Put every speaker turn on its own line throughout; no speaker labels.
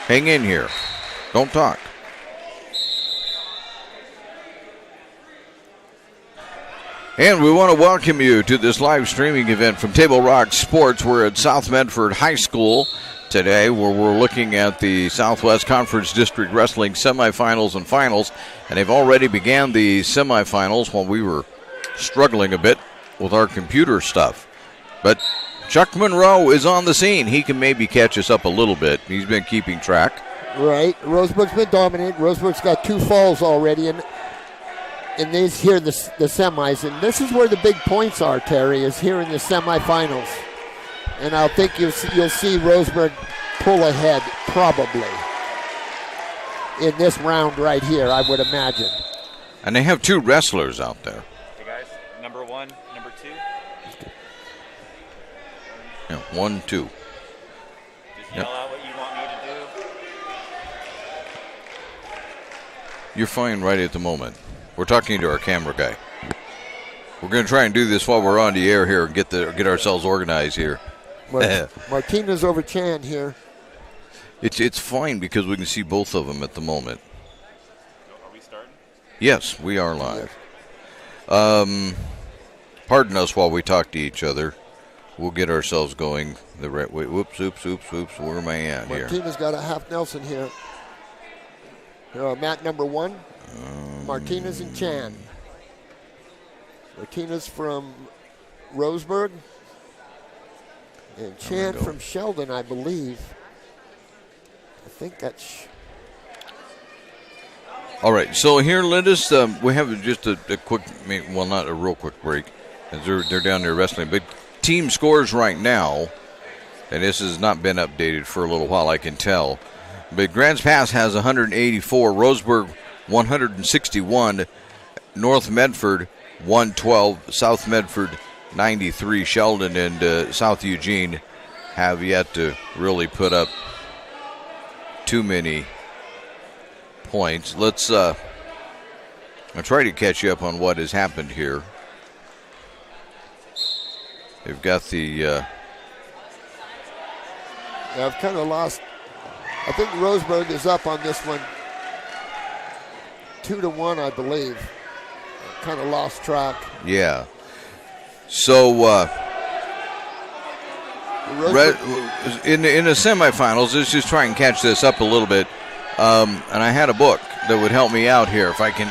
Hang in here. Don't talk. And we want to welcome you to this live streaming event from Table Rock Sports. We're at South Medford High School today, where we're looking at the Southwest Conference District Wrestling semifinals and finals. And they've already began the semifinals while we were struggling a bit with our computer stuff. But Chuck Monroe is on the scene. He can maybe catch us up a little bit. He's been keeping track.
Right. Roseburg's been dominant. Roseburg's got 2 falls already in these here, the semis. And this is where the big points are, Terry, is here in the semifinals. And I think you'll see Roseburg pull ahead, probably, in this round right here, I would imagine.
And they have 2 wrestlers out there.
Hey, guys. Number 1, number 2.
Yeah, 1, 2.
Just yell out what you want me to do.
You're fine right at the moment. We're talking to our camera guy. We're going to try and do this while we're on the air here and get ourselves organized here.
Martinez over Chan here.
It's fine because we can see both of them at the moment.
Are we starting?
Yes, we are live. Pardon us while we talk to each other. We'll get ourselves going the right way. Whoops, oops. Where am I at here?
Martinez got a half Nelson here. Mat number 1. Martinez and Chan. Martinez from Roseburg. And Chan from Sheldon, I believe. I think that's...
All right, so here, Lindis, we have just a quick, well, not a real quick break, as they're down there wrestling. But team scores right now, and this has not been updated for a little while, I can tell. But Grants Pass has 184, Roseburg 161, North Medford 112, South Medford 93. Sheldon and South Eugene have yet to really put up too many points. Let's I'll try to catch you up on what has happened here. They've got the
Yeah, I've kind of lost. I think Roseburg is up on this one 2-1, I believe. Kind of lost track.
Yeah. So in the semifinals, let's just try and catch this up a little bit. And I had a book that would help me out here if I can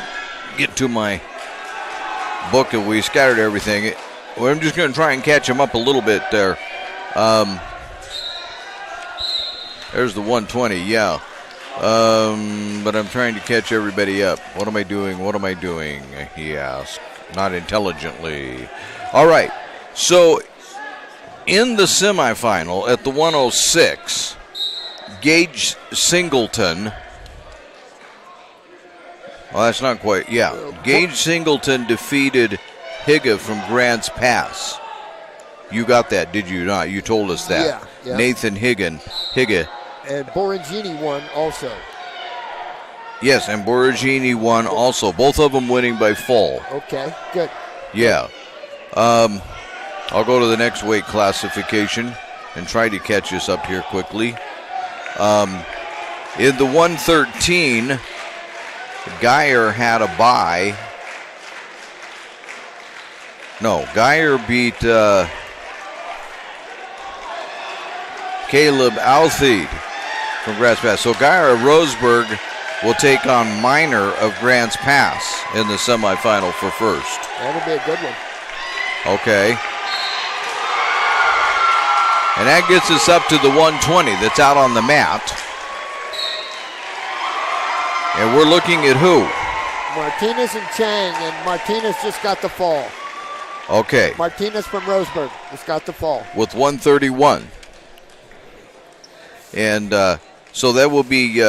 get to my book and we scattered everything. Well, I'm just going to try and catch them up a little bit there. There's the 120, yeah. But I'm trying to catch everybody up. What am I doing? He asked. Not intelligently. All right. So in the semifinal at the 106, Gage Singleton. Well, that's not quite. Yeah. Gage Singleton defeated Higa from Grants Pass. You got that, did you not? You told us that.
Yeah.
Nathan Higa.
And Borragini won also.
Yes, and Borragini won also. Both of them winning by fall.
Okay, good.
Yeah. I'll go to the next weight classification and try to catch us up here quickly. In the 113, Geyer had a bye. No, Geyer beat Caleb Altheed from Grants Pass. So Geyer of Roseburg will take on Minor of Grants Pass in the semifinal for first.
That'll be a good one.
Okay. And that gets us up to the 120 that's out on the mat. And we're looking at who?
Martinez and Chang, and Martinez just got the fall.
Okay.
Martinez from Roseburg just got the fall.
With 131. And so that will be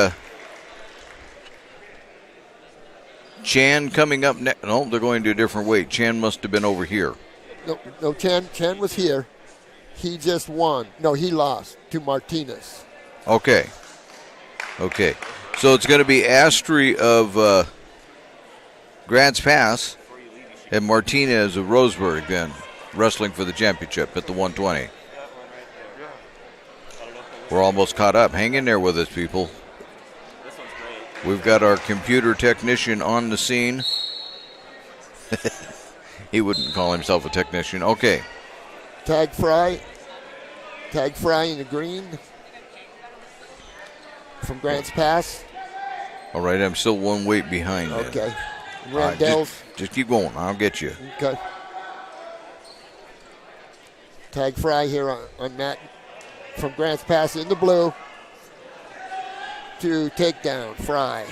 Chan coming up next. No, they're going to a different weight. Chan must have been over here.
No, Chan was here. He just won. No, he lost to Martinez.
Okay. So it's going to be Astri of Grants Pass and Martinez of Roseburg then wrestling for the championship at the 120. We're almost caught up. Hang in there with us, people.
This one's great.
We've got our computer technician on the scene. He wouldn't call himself a technician. Okay.
Tag Fry. Tag Fry in the green from Grants Pass.
All right, I'm still one weight behind.
Okay.
All right,
Randell's.
just keep going. I'll get you.
Okay. Tag Fry here on Matt from Grants Pass in the blue to takedown Fry.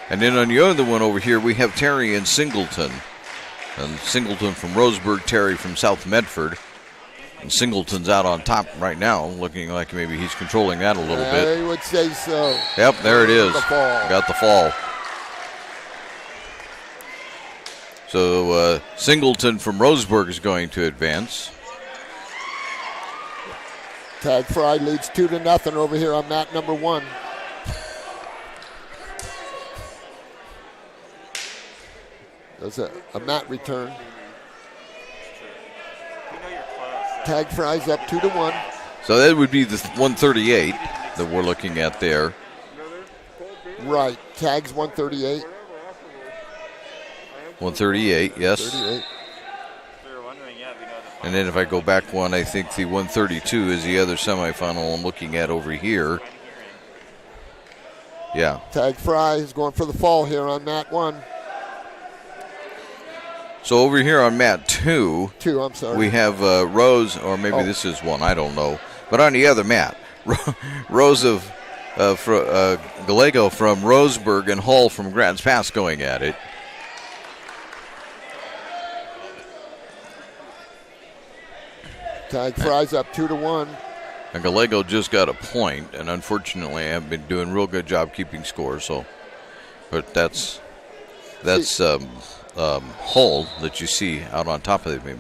And then on the other one over here, we have Terry and Singleton. And Singleton from Roseburg, Terry from South Medford. And Singleton's out on top right now, looking like maybe he's controlling that a little bit.
I would say so.
Yep, there it is.
The fall.
Got the fall. So Singleton from Roseburg is going to advance.
Tag Fry leads 2-0 over here on mat number 1. There's a mat return. Tag Fry's up 2-1.
So that would be the 138 that we're looking at there.
Right. Tag's 138.
138, yes.
38.
And then if I go back one, I think the 132 is the other semifinal I'm looking at over here. Yeah.
Tag Fry is going for the fall here on mat 1.
So over here on mat 2,
I'm sorry.
we have Rose, or maybe this is 1, I don't know. But on the other mat, Rose of Gallego from Roseburg and Hall from Grants Pass going at it.
Tag Fry's up 2-1.
And Gallego just got a point, and unfortunately, I haven't been doing a real good job keeping score. So, but that's Hull that you see out on top of him.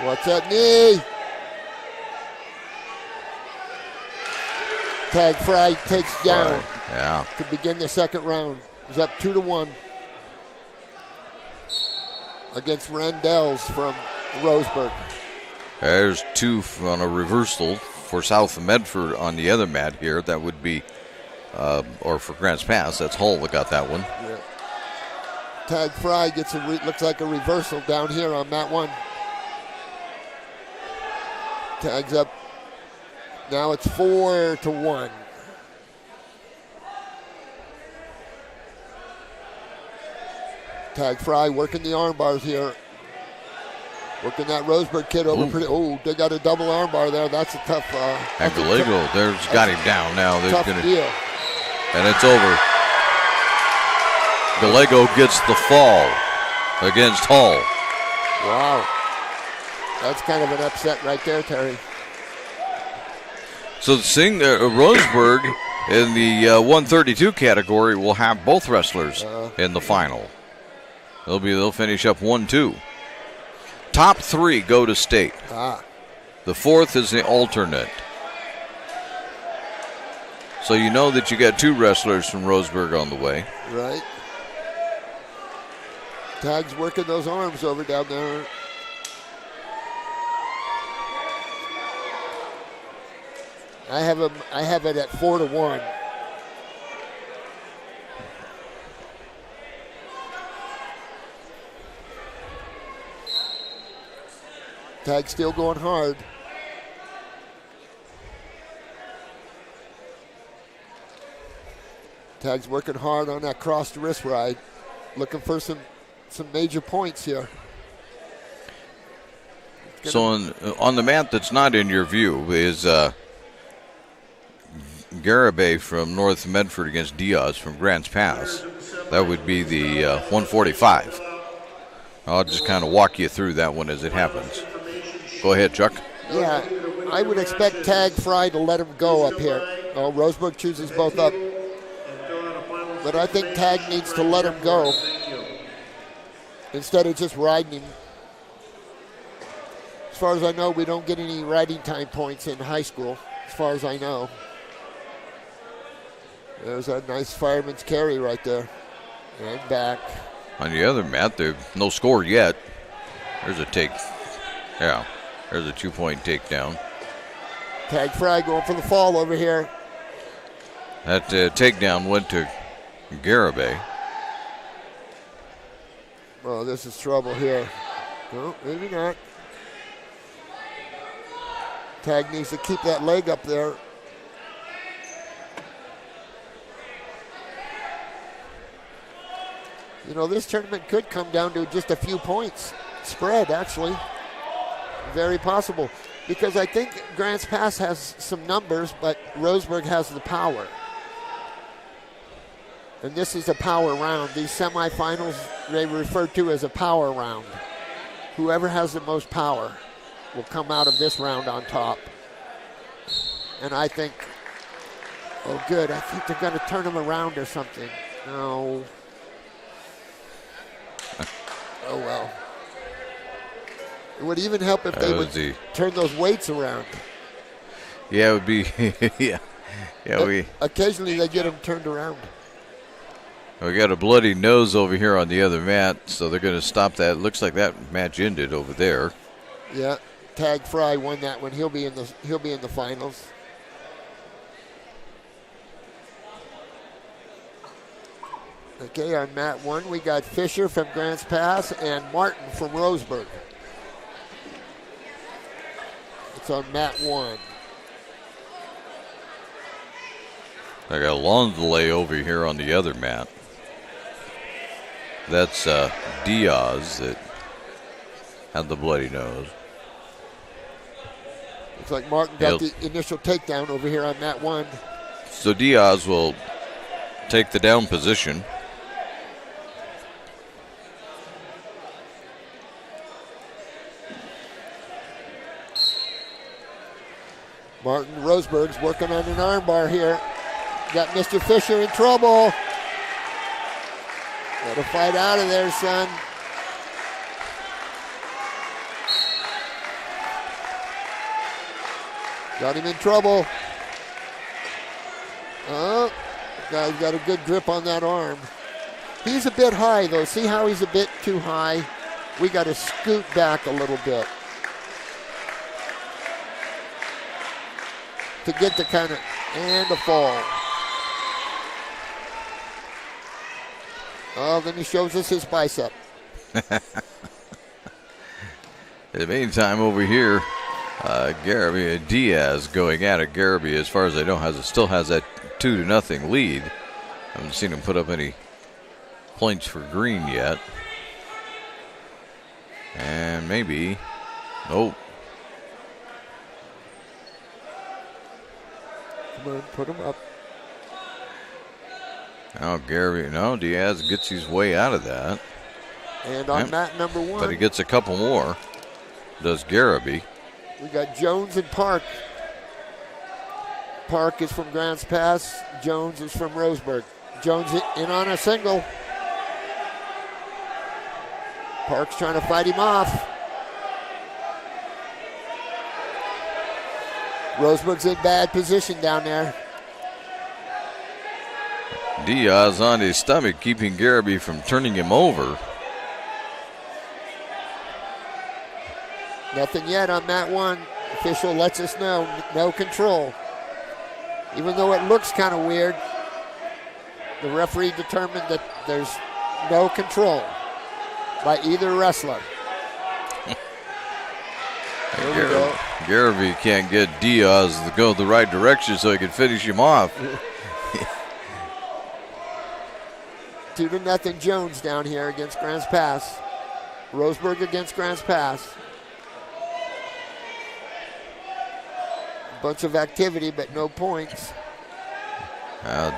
What's that knee? Tag Fry takes down to begin the second round. He's up 2-1 against Randell's from Roseburg.
There's 2 on a reversal for South Medford on the other mat here. That would be, or for Grants Pass, that's Hull that got that one.
Yeah. Tag Fry gets looks like a reversal down here on mat 1. Tag's up. Now it's 4-1. Tag Fry working the arm bars here. Working that Roseburg kid over pretty. Oh, they got a double arm bar there. That's a tough.
And Gallego, there's got him down now. They're
Tough
gonna,
deal.
and it's over. Gallego gets the fall against Hull.
Wow. That's kind of an upset right there, Terry.
So Roseburg in the 132 category will have both wrestlers in the final. They'll finish up 1-2. Top 3 go to state. The 4th is the alternate. So you know that you got 2 wrestlers from Roseburg on the way.
Right. Tag's working those arms over down there. I have it at 4-1. Tag still going hard. Tag's working hard on that crossed wrist ride. Looking for some major points here.
So on the mat that's not in your view is Garibay from North Medford against Diaz from Grants Pass. That would be the 145. I'll just kind of walk you through that one as it happens. Go ahead, Chuck.
Yeah, I would expect Tag Fry to let him go up here. Oh, Roseburg chooses both up. But I think Tag needs to let him go instead of just riding him. As far as I know, we don't get any riding time points in high school, as far as I know. There's a nice fireman's carry right there. And back.
On the other mat, there's no score yet. There's a take. Yeah, there's a 2-point takedown.
Tag Fry going for the fall over here.
That takedown went to Garibay.
Oh, this is trouble here. No, maybe not. Tag needs to keep that leg up there. You know, this tournament could come down to just a few points spread, actually. Very possible. Because I think Grants Pass has some numbers, but Roseburg has the power. And this is a power round. These semifinals, they refer to as a power round. Whoever has the most power will come out of this round on top. And I think, oh good, I think they're going to turn them around or something. No. Oh well. It would even help if they would turn those weights around.
Yeah, it would be, yeah.
Occasionally they get them turned around.
We got a bloody nose over here on the other mat, so they're going to stop that. Looks like that match ended over there.
Yeah, Tag Fry won that one. He'll be in the finals. Okay, on mat 1 we got Fisher from Grants Pass and Martin from Roseburg. It's on mat 1.
I got a long delay over here on the other mat. That's Diaz that had the bloody nose.
Looks like Martin got the initial takedown over here on mat 1.
So Diaz will take the down position.
Martin Roseburg's working on an armbar here. Got Mr. Fisher in trouble. Got to fight out of there, son. Got him in trouble. Oh, guy's got a good grip on that arm. He's a bit high, though. See how he's a bit too high? We got to scoot back a little bit to get the kind of, and a fall. Oh, then he shows us his bicep.
In the meantime, over here, Garibay, Diaz going at it. Garibay, as far as I know, still has that 2-0 lead. I haven't seen him put up any points for green yet. And maybe, nope.
Come on, put him up.
Now Garibay, no, Diaz gets his way out of that.
And on mat number 1.
But he gets a couple more, does Garibay.
We got Jones and Park. Park is from Grants Pass. Jones is from Roseburg. Jones in on a single. Park's trying to fight him off. Roseburg's in bad position down there.
Diaz on his stomach, keeping Garibay from turning him over.
Nothing yet on mat 1. Official lets us know, no control. Even though it looks kind of weird, the referee determined that there's no control by either wrestler.
Garibay can't get Diaz to go the right direction so he can finish him off.
2-0 Jones down here against Grants Pass. Roseburg against Grants Pass. Bunch of activity, but no points.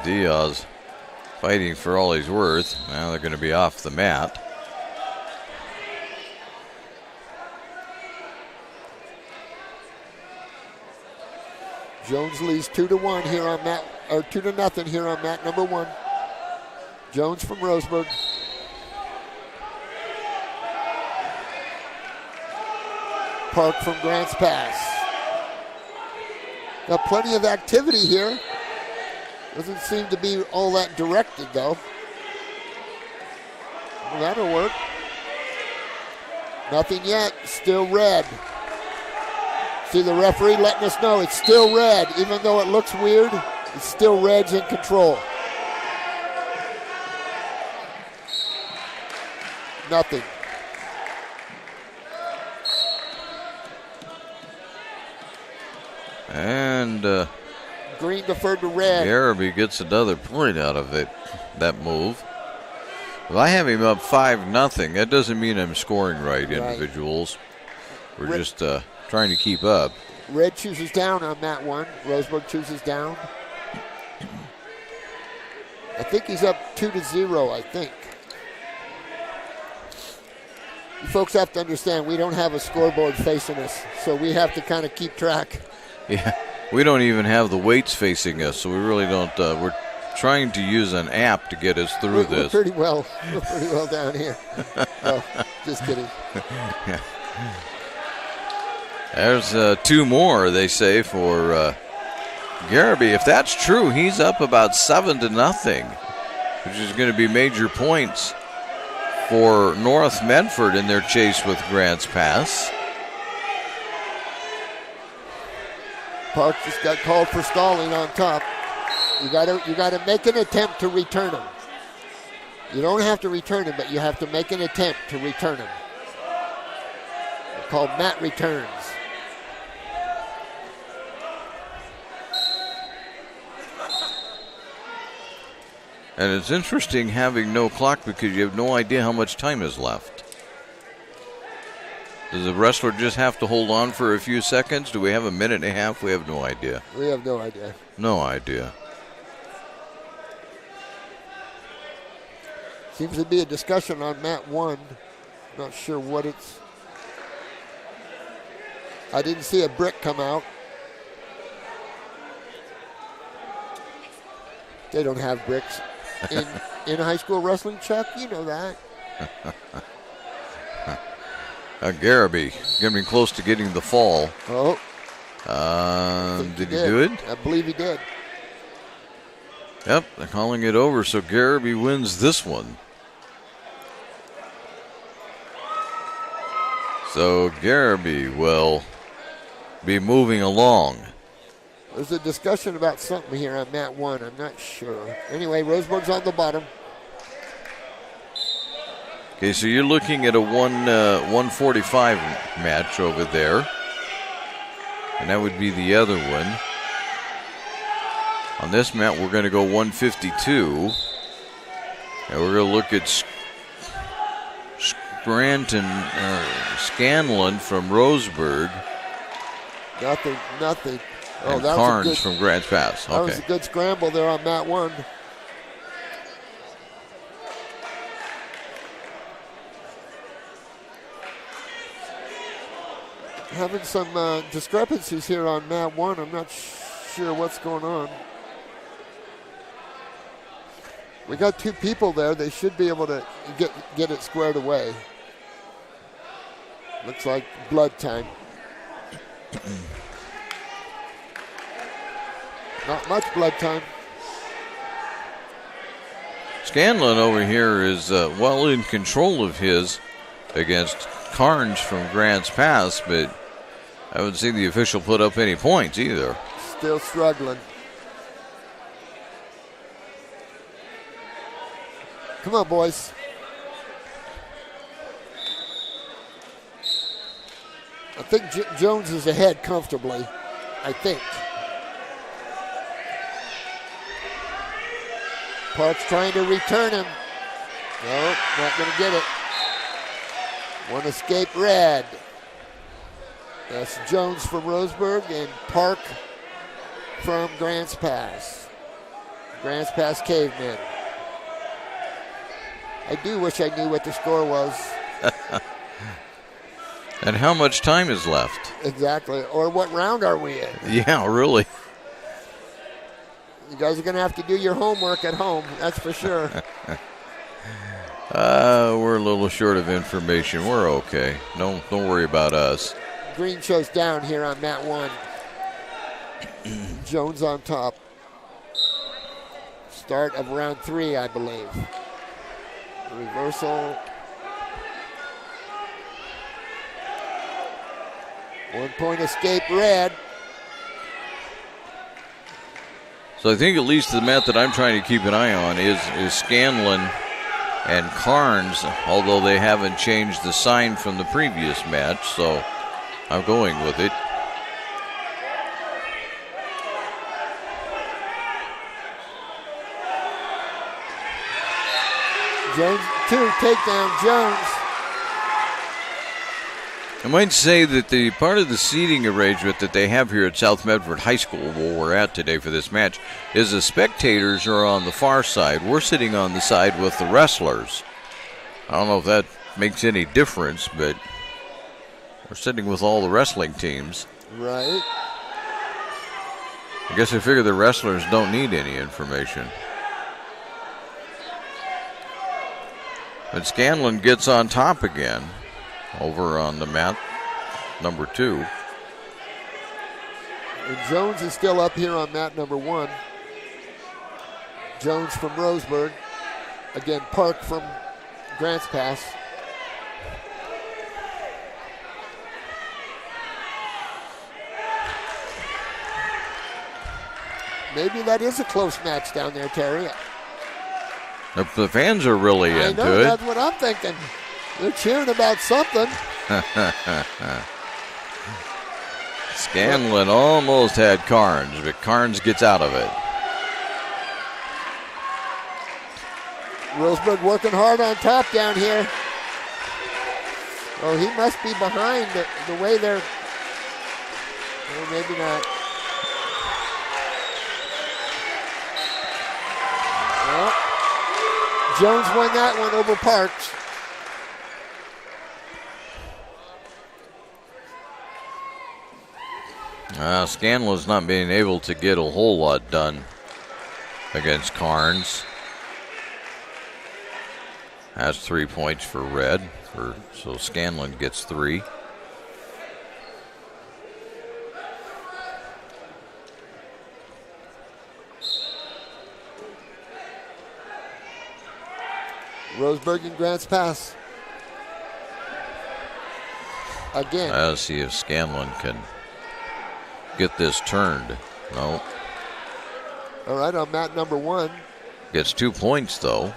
Diaz fighting for all he's worth. Now they're going to be off the mat.
Jones leads 2-1 here on mat, or 2-0 here on mat number 1. Jones from Roseburg. Park from Grants Pass. Got plenty of activity here. Doesn't seem to be all that directed, though. Well, that'll work. Nothing yet. Still red. See the referee letting us know it's still red. Even though it looks weird, it's still red's in control. Nothing.
And
green deferred to red.
Garrity gets another point out of it, that move. If I have him up 5-0, that doesn't mean I'm scoring right, individuals. We're just trying to keep up.
Red chooses down on that one. Roseburg chooses down. I think he's up 2-0, I think. You folks have to understand, we don't have a scoreboard facing us, so we have to kind of keep track.
Yeah, we don't even have the weights facing us, so we really don't. We're trying to use an app to get us through this.
We're pretty well down here. No, just kidding.
Yeah. There's 2 more, they say, for Garrity. If that's true, he's up about 7-0, which is going to be major points for North Medford in their chase with Grants Pass.
Park just got called for stalling on top. You got to make an attempt to return him. You don't have to return him, but you have to make an attempt to return him. They're called mat returns.
And it's interesting having no clock because you have no idea how much time is left. Does the wrestler just have to hold on for a few seconds? Do we have a minute and a half? We have no idea.
We have no idea.
No idea.
Seems to be a discussion on mat 1. Not sure what it's. I didn't see a brick come out. They don't have bricks in high school wrestling, Chuck. You know that.
Garrity getting close to getting the fall.
Oh.
Did he do it?
I believe he did.
Yep, they're calling it over, so Garrity wins this one. So Garrity will be moving along.
There's a discussion about something here on mat 1. I'm not sure. Anyway, Roseburg's on the bottom.
Okay, so you're looking at a 145 match over there. And that would be the other one. On this mat, we're going to go 152. And we're going to look at Scanlon from Roseburg.
Nothing. Oh,
And
that
Carnes
was
from Grants Pass. Okay.
That was a good scramble there on mat 1. Having some discrepancies here on mat 1. I'm not sure what's going on. We got 2 people there. They should be able to get it squared away. Looks like blood time. Not much blood time.
Scanlon over here is well in control of his against Carnes from Grants Pass, but I haven't seen the official put up any points either.
Still struggling. Come on, boys. I think Jones is ahead comfortably. I think. Park's trying to return him. No, not going to get it. One escape red. That's Jones from Roseburg and Park from Grants Pass. Grants Pass Cavemen. I do wish I knew what the score was.
And how much time is left?
Exactly. Or what round are we in?
Yeah, really.
You guys are going to have to do your homework at home, that's for sure.
We're a little short of information. We're okay. Don't worry about us.
Green shows down here on mat 1. Jones on top. Start of round 3, I believe. Reversal. 1 point escape red.
So I think at least the mat that I'm trying to keep an eye on is Scanlon and Carnes, although they haven't changed the sign from the previous match, so I'm going with it.
Jones, 2 takedown Jones.
I might say that the part of the seating arrangement that they have here at South Medford High School, where we're at today for this match, is the spectators are on the far side. We're sitting on the side with the wrestlers. I don't know if that makes any difference, but we're sitting with all the wrestling teams.
Right.
I guess I figure the wrestlers don't need any information. But Scanlon gets on top again over on the mat, number 2.
And Jones is still up here on mat number 1. Jones from Roseburg. Again, Park from Grants Pass. Maybe that is a close match down there, Terry.
The fans are really
I
into
know,
it.
that's what I'm thinking. They're cheering about something.
Scanlon almost had Carnes, but Carnes gets out of it.
Roseburg working hard on top down here. Oh, he must be behind the way they're... Oh, maybe not. Well, Jones won that one over Parks.
Scanlon's not being able to get a whole lot done against Carnes. Has 3 points for red, so Scanlon gets 3.
Roseburg and Grants Pass. Again.
Let's see if Scanlon can get this turned. No.
All right, on mat number 1.
Gets 2 points, though.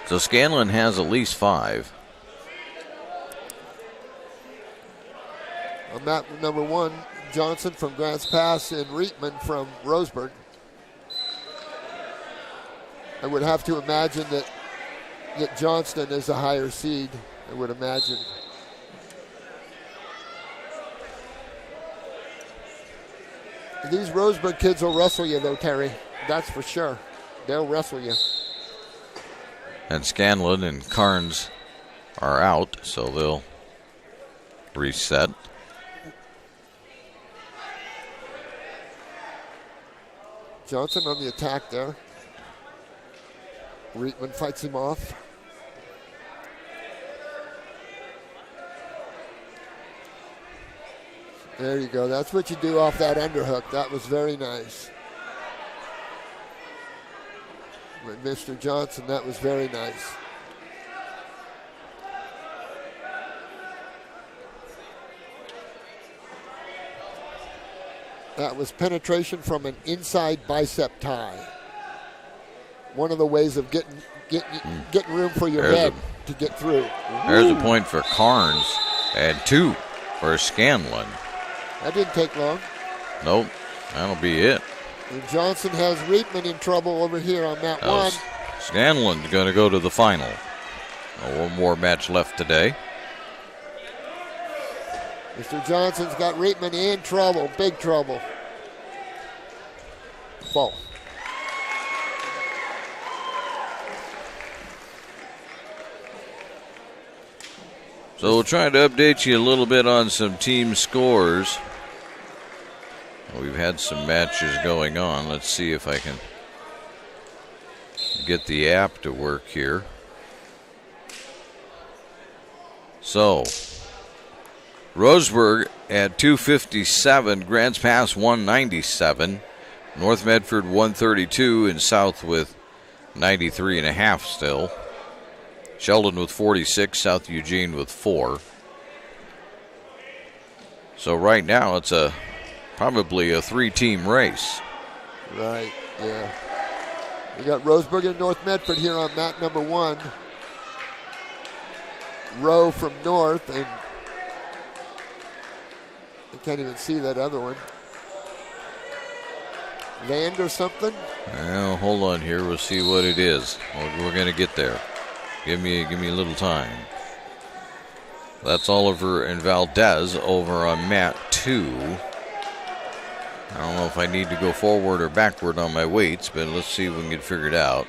So Scanlon has at least 5.
On mat number 1, Johnson from Grants Pass and Reitman from Roseburg. I would have to imagine that Johnston is a higher seed, I would imagine. These Roseburg kids will wrestle you, though, Terry. That's for sure. They'll wrestle you.
And Scanlon and Carnes are out, so they'll reset.
Johnson on the attack there. Reitman fights him off. There you go. That's what you do off that underhook. That was very nice. With Mr. Johnson, that was very nice. That was penetration from an inside bicep tie. One of the ways of getting room for your head to get through.
There's a point for Carnes and 2 for Scanlon.
That didn't take long.
Nope, that'll be it.
And Johnson has Reitman in trouble over here on mat 1.
Scanlon's going to go to the final. One more match left today.
Mr. Johnson's got Reitman in trouble, big trouble. Fall.
So we'll try to update you a little bit on some team scores. We've had some matches going on. Let's see if I can get the app to work here. So, Roseburg at 257, Grants Pass 197, North Medford 132, and South with 93.5 still. Sheldon with 46, South Eugene with 4. So right now it's probably a 3-team race.
Right, yeah. We got Roseburg and North Medford here on mat number 1. Rowe from North, and I can't even see that other one. Land or something?
Well, hold on here. We'll see what it is. We're going to get there. Give me a little time. That's Oliver and Valdez over on mat 2. I don't know if I need to go forward or backward on my weights, but let's see if we can get it figured out.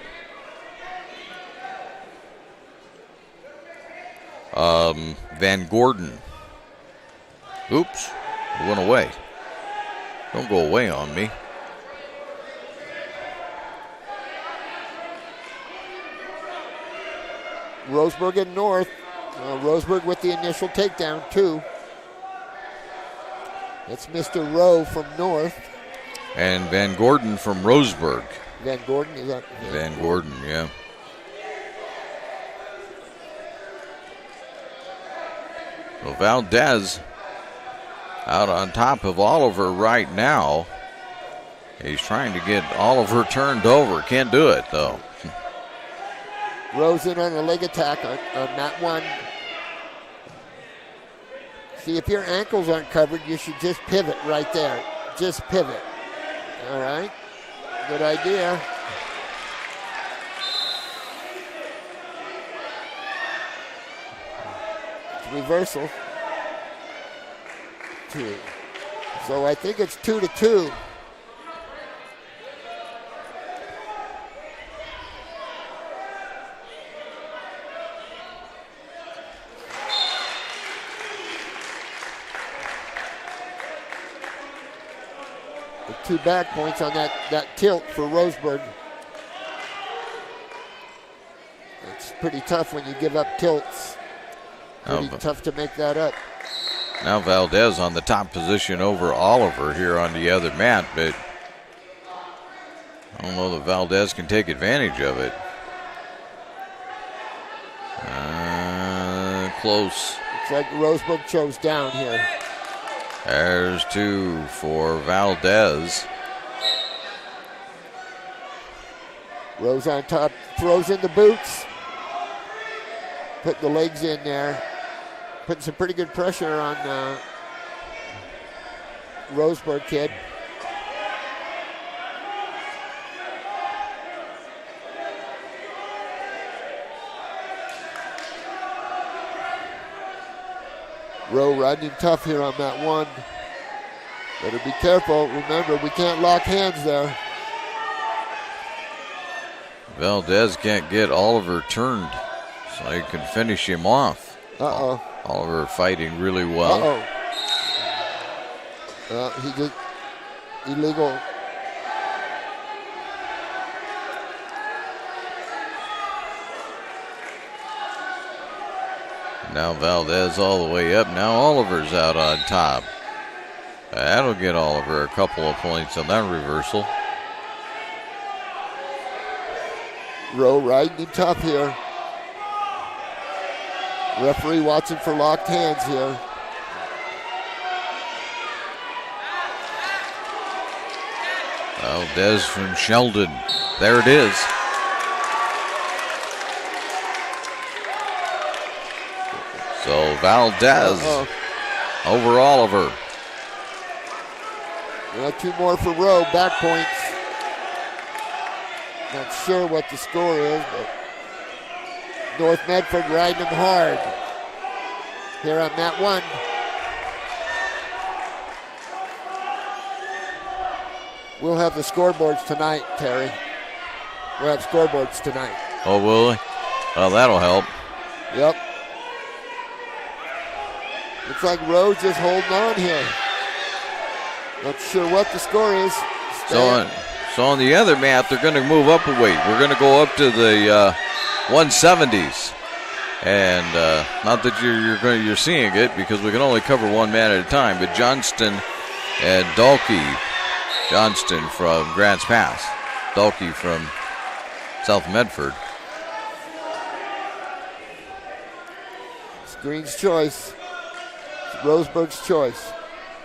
Van Gordon. Oops, it went away. Don't go away on me.
Roseburg and North. Roseburg with the initial takedown, 2. That's Mr. Rowe from North.
And Van Gordon from Roseburg.
Van Gordon, is that?
Van Gordon, yeah. So Valdez out on top of Oliver right now. He's trying to get Oliver turned over. Can't do it, though.
Rowe's in on a leg attack on mat 1. See, if your ankles aren't covered, you should just pivot right there. Just pivot. All right. Good idea. It's reversal. 2. So I think it's 2-2. The 2 back points on that tilt for Roseburg. It's pretty tough when you give up tilts. Pretty tough to make that up.
Now Valdez on the top position over Oliver here on the other mat, but I don't know that Valdez can take advantage of it. Close.
Looks like Roseburg chose down here.
There's 2 for Valdez.
Rose on top, throws in the boots. Put the legs in there. Putting some pretty good pressure on Roseburg kid. Rowe riding tough here on mat 1. Better be careful. Remember, we can't lock hands there.
Valdez can't get Oliver turned, so he can finish him off.
Uh-oh.
Oliver fighting really well.
Uh-oh. He did illegal.
Now Valdez all the way up. Now Oliver's out on top. That'll get Oliver a couple of points on that reversal.
Rowe riding tough here. Referee watching for locked hands here.
Valdez from Sheldon. There it is. So Valdez over Oliver.
Yeah, 2 more for Rowe, back points. Not sure what the score is, but North Medford riding them hard here on mat 1. We'll have the scoreboards tonight, Terry. We'll have scoreboards tonight.
Oh, will we? Well, that'll help.
Yep. Looks like Rowe just holding on here. Not sure what the score is.
So on the other mat, they're going to move up a weight. We're going to go up to the 170s. And not that you're seeing it because we can only cover one mat at a time, but Johnston and Dalkey. Johnston from Grants Pass. Dalkey from South Medford.
It's Green's choice. It's Roseburg's choice.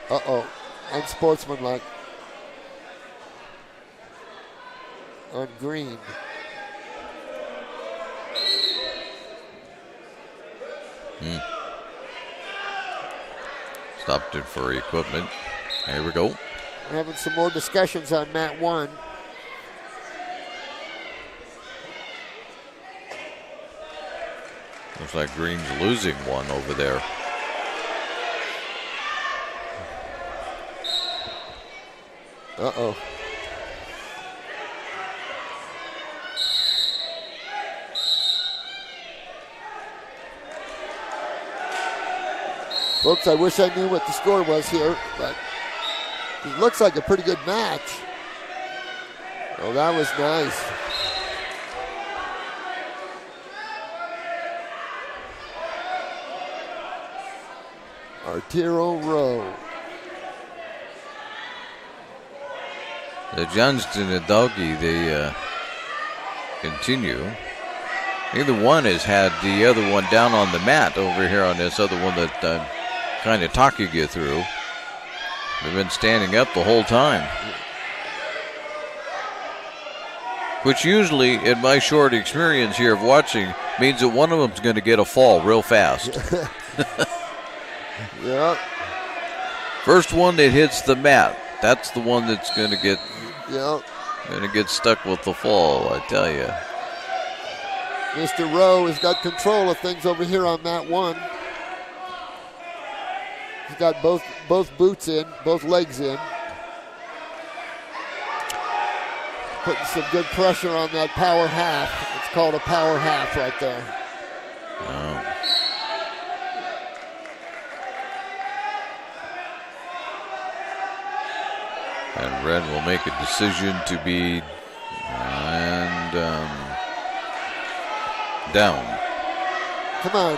Uh-oh. Unsportsmanlike. On green.
Stopped it for equipment. Here we go.
We're having some more discussions on mat 1.
Looks like Green's losing one over there.
Uh-oh. Folks, I wish I knew what the score was here, but it looks like a pretty good match. Oh, that was nice. Arturo Rowe.
The Johnston and Doggy, they continue. Neither one has had the other one down on the mat over here on this other one that kind of talking you through. They've been standing up the whole time. Which usually, in my short experience here of watching, means that one of them's going to get a fall real fast.
Yeah.
First one that hits the mat, that's the one that's going to get stuck with the fall, I tell you.
Mr. Rowe has got control of things over here on mat 1. He's got both boots in, both legs in. Putting some good pressure on that power half. It's called a power half right there.
And Red will make a decision to be down.
Come on.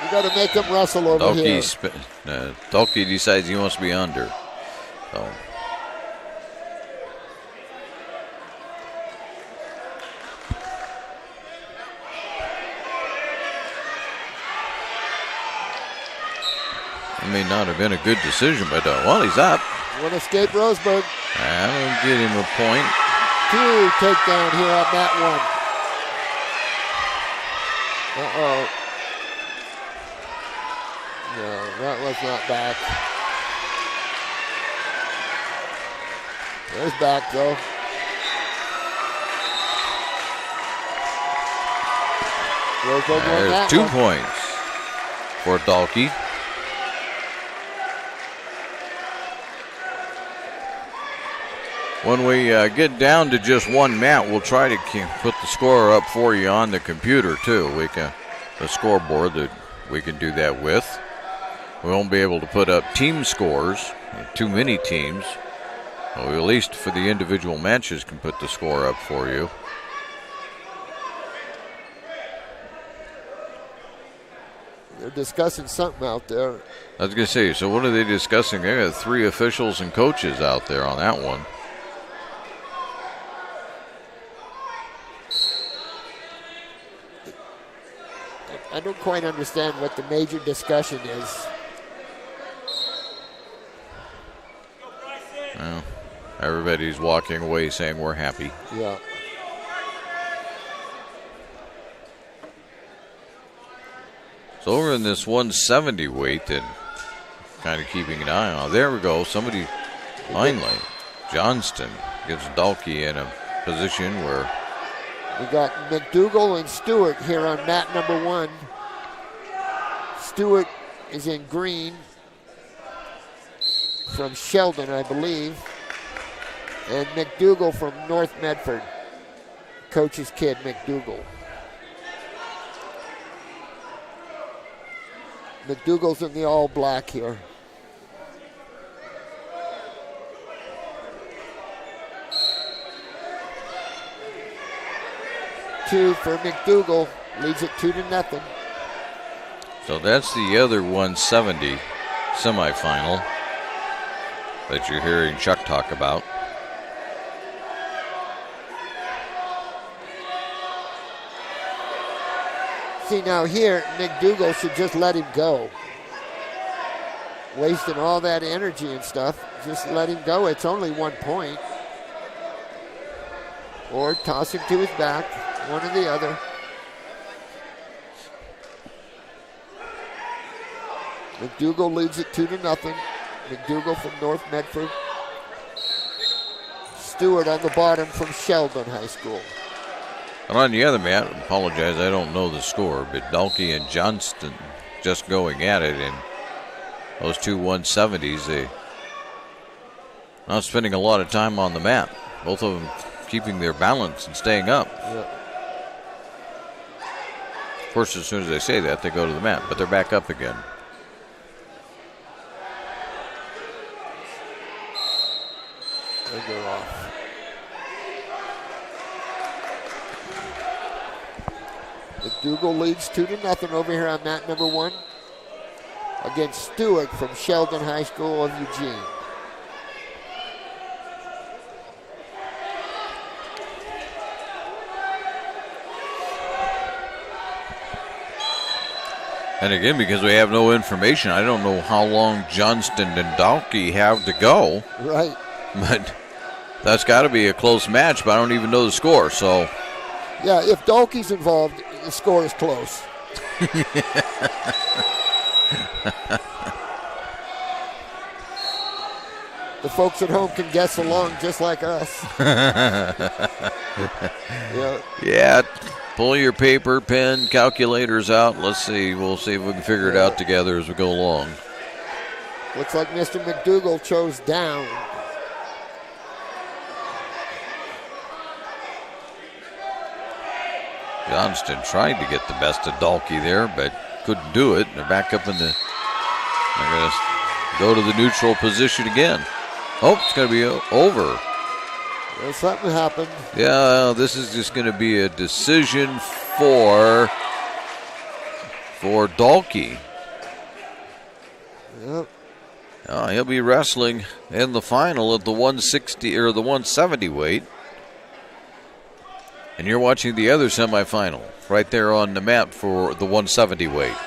You got to make him wrestle over here.
Dalkey decides he wants to be under. So. It may not have been a good decision, but well, he's up.
One escape, Roseburg.
That'll get him a point.
2 takedown here on that one. Uh-oh. No, that was not back. There's back, though. Roseburg won that
2
one.
points for Dalkey. When we get down to just one mat, we'll try to put the score up for you on the computer too. The scoreboard that we can do that with. We won't be able to put up team scores, too many teams. Well, we at least for the individual matches can put the score up for you.
They're discussing something out there.
I was going to say, so what are they discussing? They got 3 officials and coaches out there on that one.
I don't quite understand what the major discussion is.
Well, everybody's walking away saying we're happy.
Yeah.
So over in this 170 weight that kind of keeping an eye on. There we go. Somebody finally, Johnston gets Dalkey in a position where
We got McDougal and Stewart here on mat number 1. Stewart is in green from Sheldon, I believe. And McDougal from North Medford. Coach's kid, McDougal. McDougal's in the all black here. Two for McDougal, leads it 2-0.
So that's the other 170 semifinal that you're hearing Chuck talk about.
See, now here, McDougal should just let him go. wasting all that energy and stuff. Just let him go. It's only 1 point. Or toss him to his back, one or the other. McDougal leads it 2-0. McDougal from North Medford. Stewart on the bottom from Sheldon High School.
And on the other mat, I apologize, I don't know the score, but Dalkey and Johnston just going at it, and those two 170s, they not spending a lot of time on the mat. Both of them keeping their balance and staying up.
Yeah.
Of course, as soon as they say that, they go to the mat, but they're back up again.
And they're off. McDougal leads 2-0 over here on mat number 1 against Stewart from Sheldon High School of Eugene.
And again, because we have no information, I don't know how long Johnston and Dalkey have to go.
Right.
But that's got to be a close match, but I don't even know the score, so.
Yeah, if Dalkey's involved, the score is close. The folks at home can guess along just like us. Yeah.
Yeah, pull your paper, pen, calculators out. Let's see. We'll see if we can figure it out together as we go along.
Looks like Mr. McDougal chose down.
Johnston tried to get the best of Dalkey there, but couldn't do it. They're back up in the. They're going to go to the neutral position again. Oh, it's going to be over.
Well, something happened.
Yeah, this is just going to be a decision for Dalkey.
Yep.
He'll be wrestling in the final at the 160 or the 170 weight. And you're watching the other semifinal right there on the map for the 170 weight.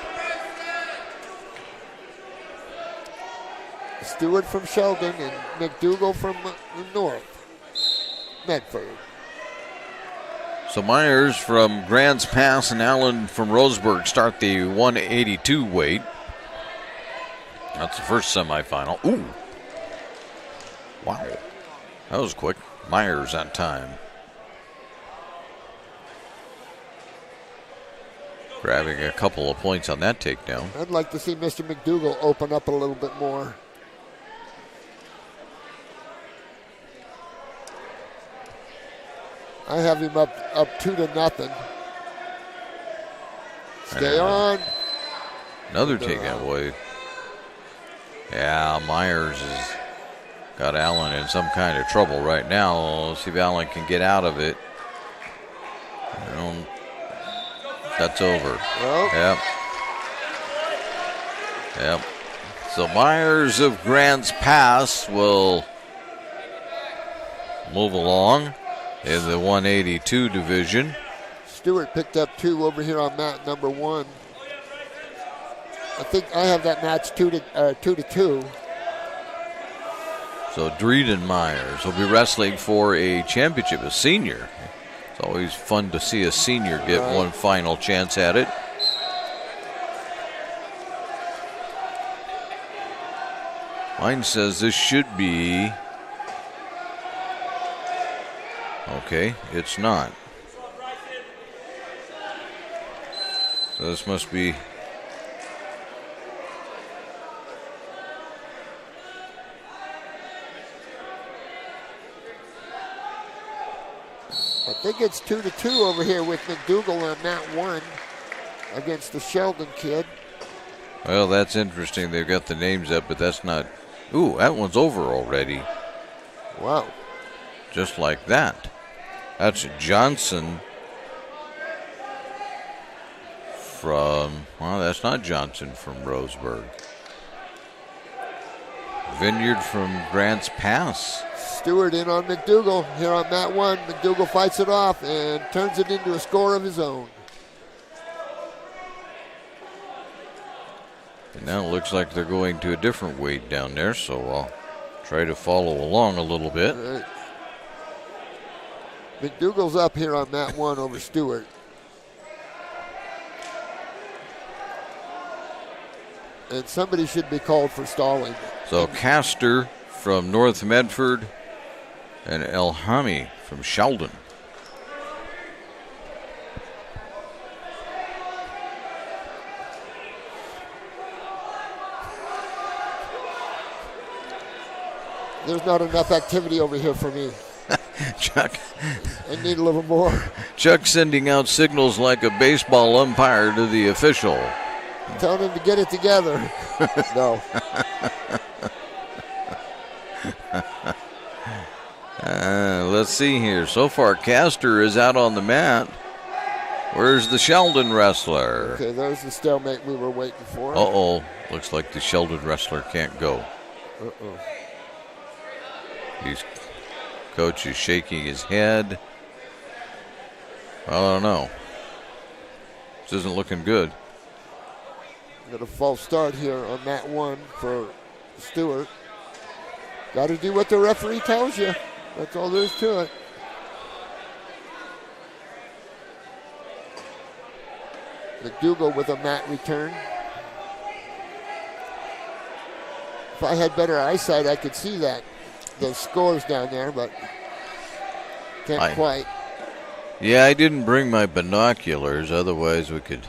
Stewart from Sheldon and McDougal from North Medford.
So Myers from Grants Pass and Allen from Roseburg start the 182 weight. That's the first semifinal. Ooh. Wow. That was quick. Myers on time. Grabbing a couple of points on that takedown.
I'd like to see Mr. McDougal open up a little bit more. I have him up 2-0. Stay on.
Another takedown, boy. Yeah, Myers has got Allen in some kind of trouble right now. Let's see if Allen can get out of it. That's over.
Well.
Yep. So Myers of Grants Pass will move along in the 182 division.
Stewart picked up 2 over here on mat number 1. I think I have that match 2-2.
So Dreden Myers will be wrestling for a championship, a senior. It's always fun to see a senior get one final chance at it. Mine says this should be. Okay, it's not. So this must be.
I think it's 2-2 over here with McDougal on mat 1 against the Sheldon kid.
Well, that's interesting. They've got the names up, but that's not. Ooh, that one's over already.
Wow.
Just like that. That's Johnson from. Well, that's not Johnson from Roseburg. Vineyard from Grants Pass.
Stewart in on McDougal here on mat 1. McDougal fights it off and turns it into a score of his own.
Now it looks like they're going to a different weight down there, so I'll try to follow along a little bit.
Right. McDougal's up here on mat 1 over Stewart. And somebody should be called for stalling.
So Castor from North Medford and Elhami from Sheldon.
There's not enough activity over here for me.
Chuck.
I need a little more.
Chuck sending out signals like a baseball umpire to the official.
Telling him to get it together. No.
Let's see here. So far, Castor is out on the mat. Where's the Sheldon wrestler?
Okay, there's the stalemate we were waiting for.
Uh-oh. Looks like the Sheldon wrestler can't go.
Uh-oh.
Coach is shaking his head. I don't know. This isn't looking good.
Got a false start here on mat 1 for Stewart. Got to do what the referee tells you. That's all there is to it. McDougal with a mat return. If I had better eyesight, I could see those scores down there, but can't quite.
Yeah, I didn't bring my binoculars. Otherwise, we could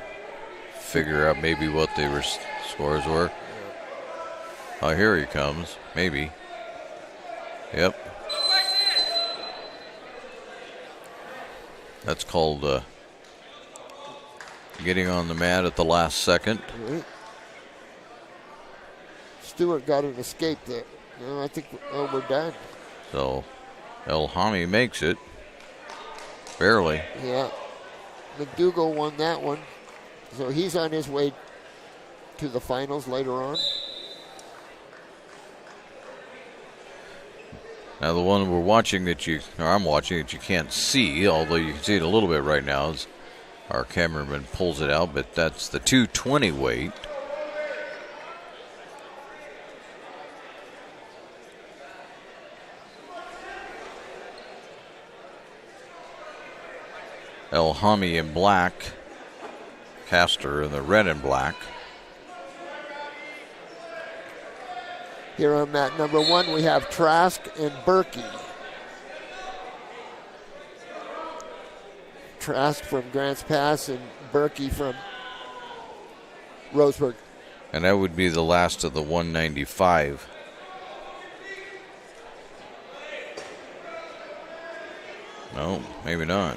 figure out maybe what the scores were. Oh, here he comes. Maybe. Yep. That's called getting on the mat at the last second.
Right. Stewart got an escape there. No, I think we're done.
So, Elhami makes it. Barely.
Yeah. McDougal won that one. So he's on his way to the finals later on.
Now the one we're watching I'm watching that you can't see, although you can see it a little bit right now as our cameraman pulls it out, but that's the 220 weight. Elhami in black, Castor in the red and black.
Here on mat number 1, we have Trask and Berkey. Trask from Grants Pass and Berkey from Roseburg.
And that would be the last of the 195. No, maybe not.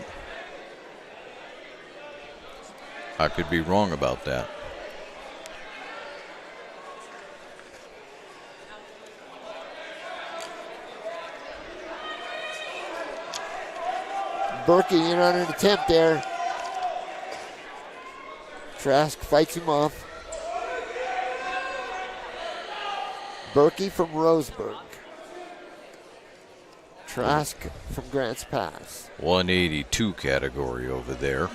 I could be wrong about that.
Berkey in on an attempt there. Trask fights him off. Berkey from Roseburg. Trask from Grants Pass.
182 category over there.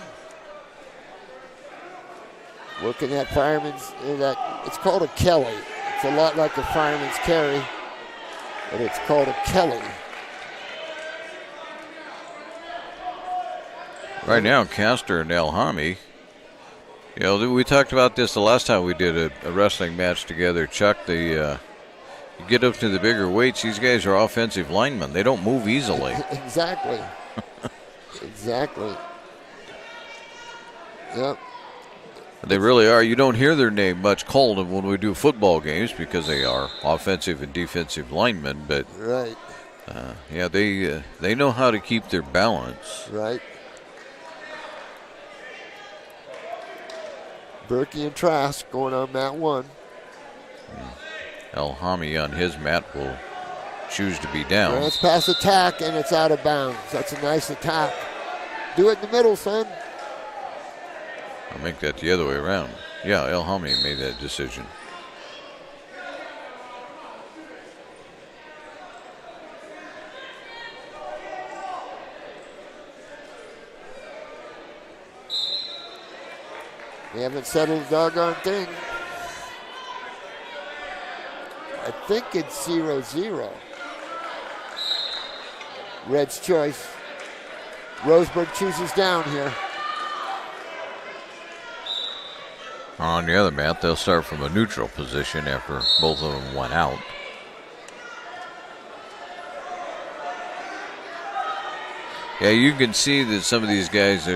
Working that fireman's, it's called a Kelly. It's a lot like a fireman's carry, but it's called a Kelly.
Right now, Castor and Elhami. You know, we talked about this the last time we did a wrestling match together, Chuck. You get up to the bigger weights, these guys are offensive linemen. They don't move easily.
Exactly. Exactly. Yep.
They really are. You don't hear their name much called when we do football games because they are offensive and defensive linemen. But
right.
Yeah, they know how to keep their balance.
Right. Berkey and Trask going on mat 1.
Elhami on his mat will choose to be down.
Grants Pass attack, and it's out of bounds. That's a nice attack. Do it in the middle, son.
I'll make that the other way around. Yeah, Elhami made that decision.
They haven't settled a doggone thing. I think it's 0-0. Red's choice. Roseburg chooses down here.
On the other mat, they'll start from a neutral position after both of them went out. Yeah, you can see that some of these guys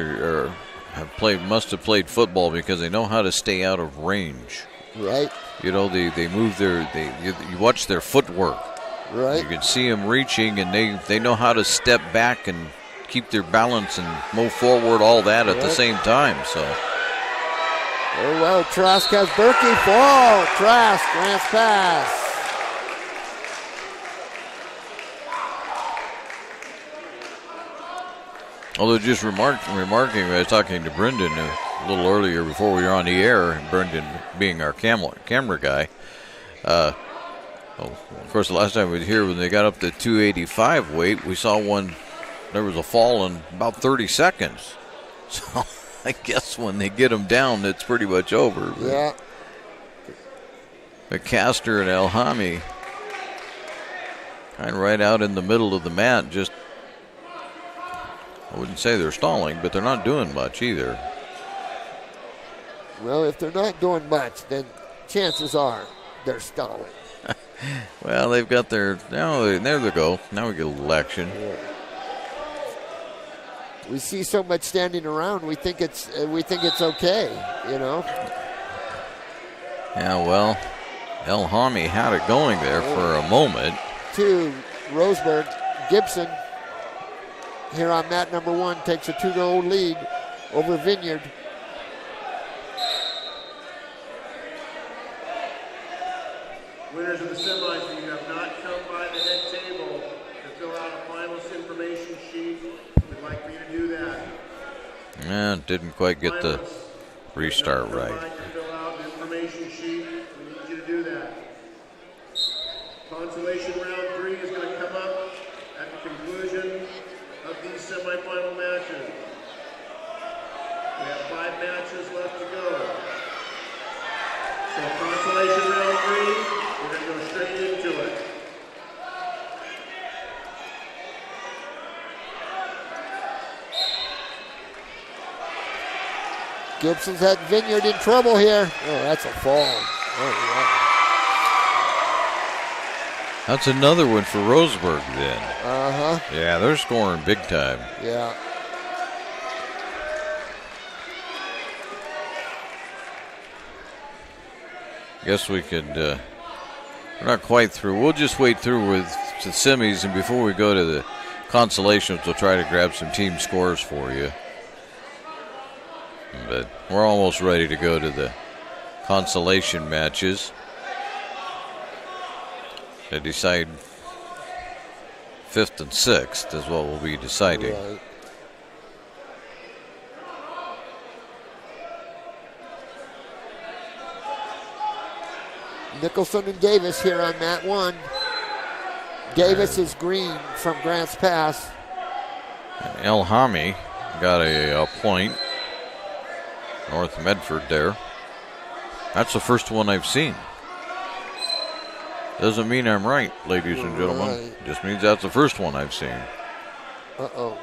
must have played football because they know how to stay out of range.
Right.
You know, they move you watch their footwork.
Right.
You can see them reaching, and they know how to step back and keep their balance and move forward, all that at the same time. So.
Oh, well, Trask has Berkey fall. Trask, Grant's pass.
Although just remarking, I was talking to Brendan a little earlier before we were on the air, Brendan being our camera guy. Of course, the last time we were here, when they got up to 285 weight, we saw there was a fall in about 30 seconds. So I guess when they get them down, it's pretty much over.
Yeah.
But Castor and Elhami kind of right out in the middle of the mat, I wouldn't say they're stalling, but they're not doing much either.
Well, if they're not doing much, then chances are they're stalling.
Well, they've got there they go. Now we get a little action.
Yeah. We see so much standing around. We think it's okay, you know.
Yeah, well, Elhami had it going there for a moment.
To Roseburg, Gibson here on mat number 1 takes a 2-0 lead over Vineyard.
Winners of the semis who have not come by the head table to fill out a finals information sheet, we'd like for you to do that.
Yeah, didn't quite get the restart right.
To fill out the information sheet, we need you to do that. Consolation round 3 is going to come up at the conclusion of these semifinal matches. We have 5 matches left to go. So consolation round 3, we're going to go straight into it.
Gibson's had Vineyard in trouble here. Oh, that's a fall. Oh, yeah.
That's another one for Roseburg then.
Uh-huh.
Yeah, they're scoring big time.
Yeah.
Guess we could, we're not quite through. We'll just wait through with the semis, and before we go to the consolations, we'll try to grab some team scores for you. But we're almost ready to go to the consolation matches to decide 5th and 6th is what we'll be deciding.
Right. Nicholson and Davis here on mat 1. Davis is green from Grants Pass.
Elhami got a point. North Medford there. That's the first one I've seen. Doesn't mean I'm right, ladies and gentlemen.
Right.
Just means that's the first one I've seen.
Uh-oh.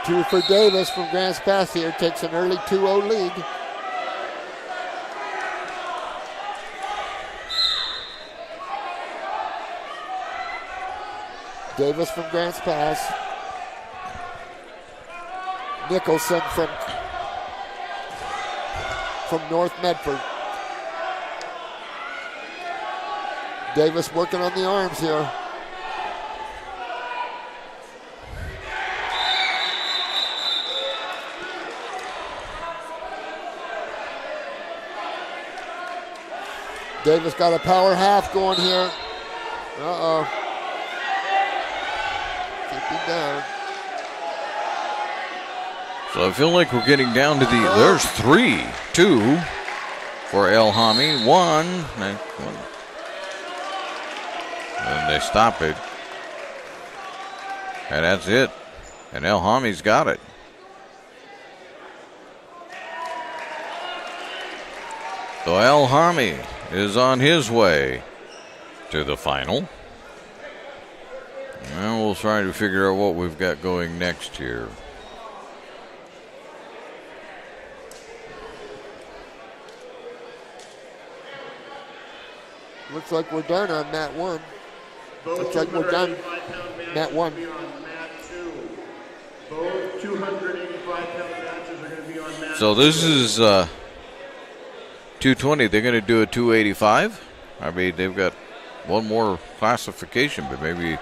Two for Davis from Grants Pass here. Takes an early 2-0 lead. Davis from Grants Pass. Nicholson from North Medford. Davis working on the arms here. Davis got a power half going here. Uh-oh. Keep him down.
So I feel like we're getting down to the, there's 3, 2 for Elhami, 1. And they stop it. And that's it. And Elhami's got it. So Al Harmy is on his way to the final. And we'll try to figure out what we've got going next here.
Looks like we're done on mat 1.
Both
Looks like we're done.
285-pound matches
Mat 1.
will be on mat 2. Both 285-pound matches are going to be on mat
So this is 220. They're going to do a 285. I mean, they've got one more classification, but maybe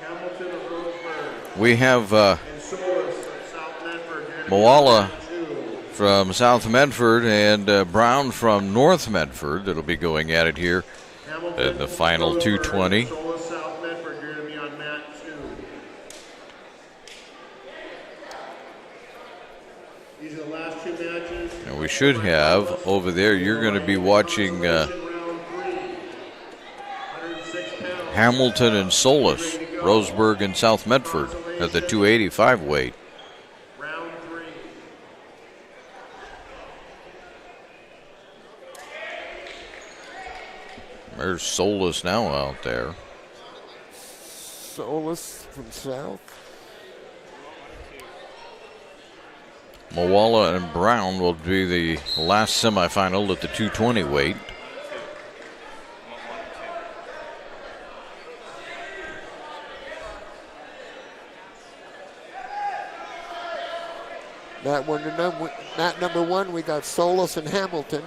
Hamilton of Roseburg
we have
and Solis of South Medford. They're gonna be on
Moala
mat 2.
from South Medford and Brown from North Medford that'll be going at it here
Hamilton
in the final
Roseburg,
220.
Solis, South Medford, you're going to be on mat 2. These are the last 2 matches.
And we should have over there, you're going to be watching
Round 3, 106 pounds.
Hamilton and Solis, Roseburg and South Medford at the 285 weight.
Round 3.
There's Solis now out there.
Solis from South.
Moala and Brown will be the last semifinal at the 220 weight.
Mat number 1, we got Solis and Hamilton.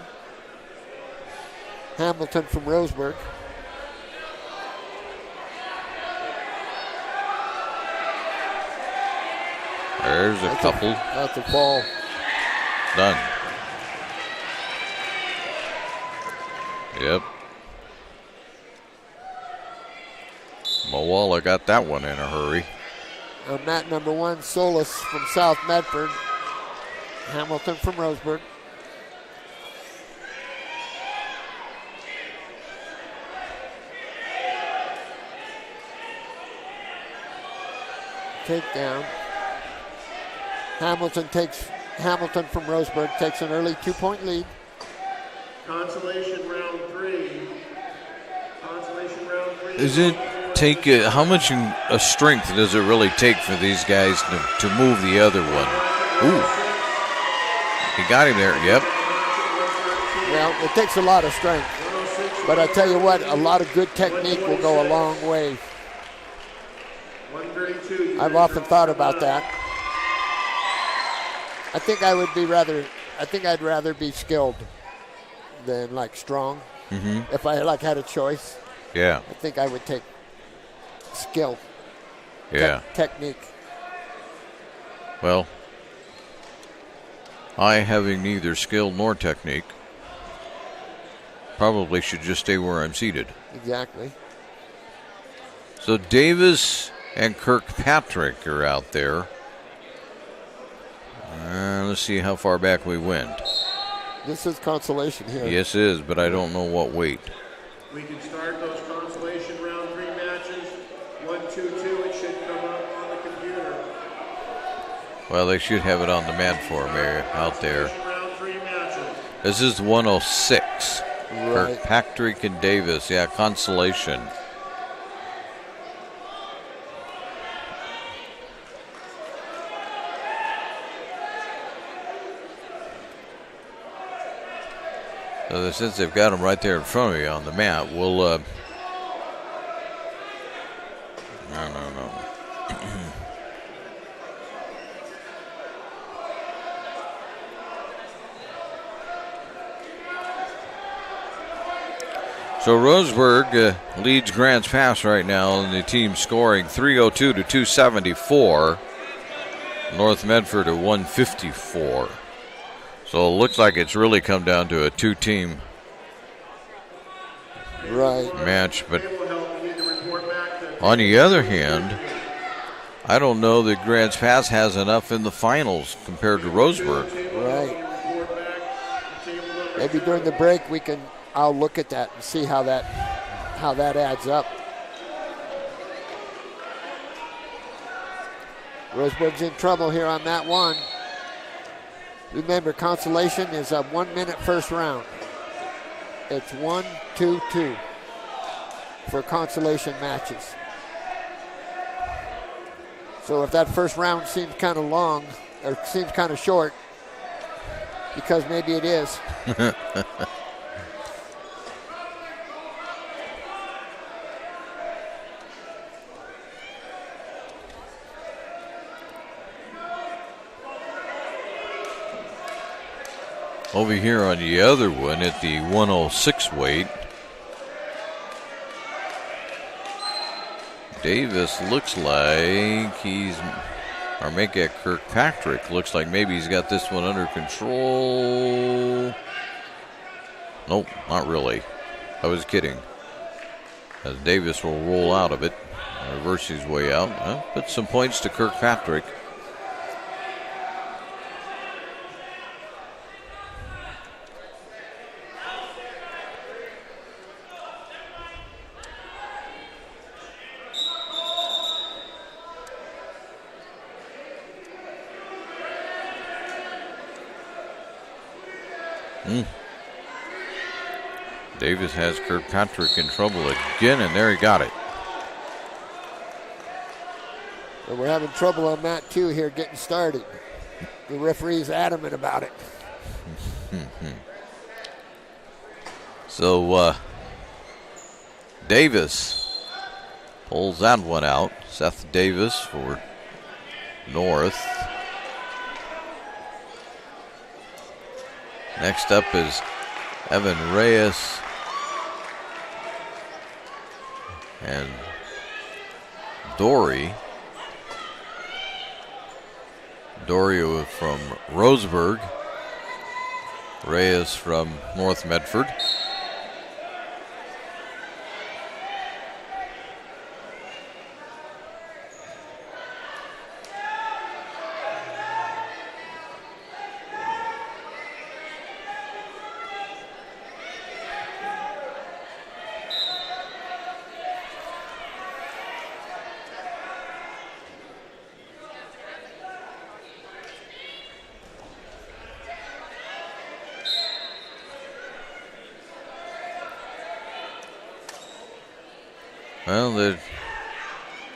Hamilton from Roseburg.
There's a couple.
That's a fall.
Done. Yep. Moala got that one in a hurry.
Mat number 1, Solis from South Medford. Hamilton from Roseburg. Takedown. Hamilton from Roseburg takes an early 2-point lead.
Consolation round 3. Consolation round 3.
Does it take how much strength does it really take for these guys to move the other one? Ooh, he got him there. Yep.
Well, it takes a lot of strength, but I tell you what, a lot of good technique will go a long way.
132.
I've often thought about that. I think I'd rather be skilled than like strong.
Mm-hmm.
If I had a choice,
Yeah.
I think I would take skill.
Yeah.
Technique.
Well, I, having neither skill nor technique, probably should just stay where I'm seated.
Exactly.
So Davis and Kirkpatrick are out there. Let's see how far back we went.
This is consolation here.
Yes, it is, but I don't know what weight.
We can start those consolation round 3 matches. 1, 2, 2. It should come up on the computer.
Well, they should have it on the mat for me out there.
Consolation round 3 matches.
This is 106.
Right.
Kirkpatrick and Davis. Yeah, consolation. So since they've got them right there in front of me on the mat, we'll no. So Roseburg leads Grants Pass right now in the team scoring 302 to 274. North Medford at 154. So it looks like it's really come down to a 2-team
Right.
match. But on the other hand, I don't know that Grants Pass has enough in the finals compared to Roseburg.
Right. Maybe during the break I'll look at that and see how that adds up. Roseburg's in trouble here on that one. Remember, Consolation is a 1 minute first round. It's 1, 2, 2 for Consolation matches. So if that first round seems kind of long or seems kind of short, because maybe it is.
Over here on the other one at the 106 weight, Davis looks like or make it Kirkpatrick looks like maybe he's got this one under control. Nope, not really. I was kidding. As Davis will roll out of it, reverse his way out. Put some points to Kirkpatrick. Davis has Kirkpatrick in trouble again, and there he got it.
Well, we're having trouble on mat 2 here getting started. The referee's adamant about it.
So Davis pulls that one out. Seth Davis for North. Next up is Evan Reyes and Dory. Dory from Roseburg. Reyes from North Medford. Well, there's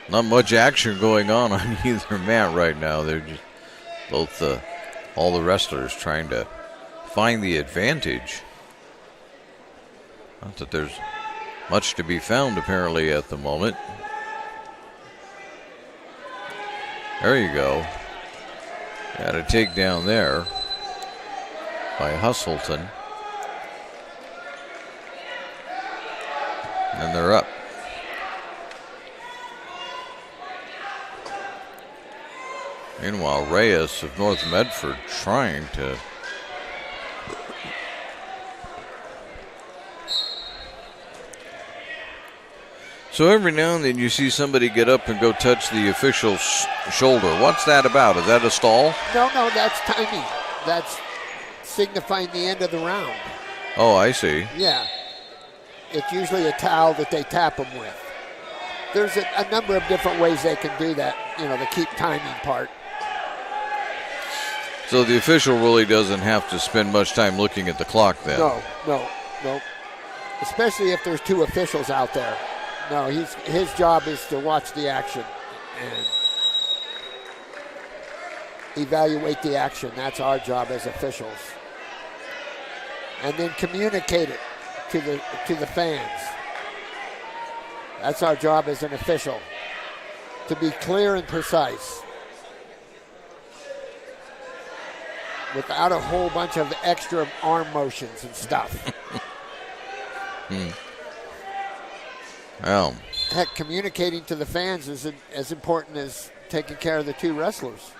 not much action going on either mat right now. They're just both all the wrestlers trying to find the advantage. Not that there's much to be found apparently at the moment. There you go. Got a takedown there by Hustleton. And they're up. Meanwhile, Reyes of North Medford trying to So every now and then you see somebody get up and go touch the official's shoulder. What's that about? Is that a stall?
No, that's timing. That's signifying the end of the round.
Oh, I see.
Yeah. It's usually a towel that they tap them with. There's a number of different ways they can do that, the keep timing part.
So the official really doesn't have to spend much time looking at the clock then?
No. Especially if there's two officials out there. No, his job is to watch the action and evaluate the action. That's our job as officials. And then communicate it to the fans. That's our job as an official, to be clear and precise, without a whole bunch of extra arm motions and stuff.
Well,
heck, communicating to the fans is as important as taking care of the two wrestlers.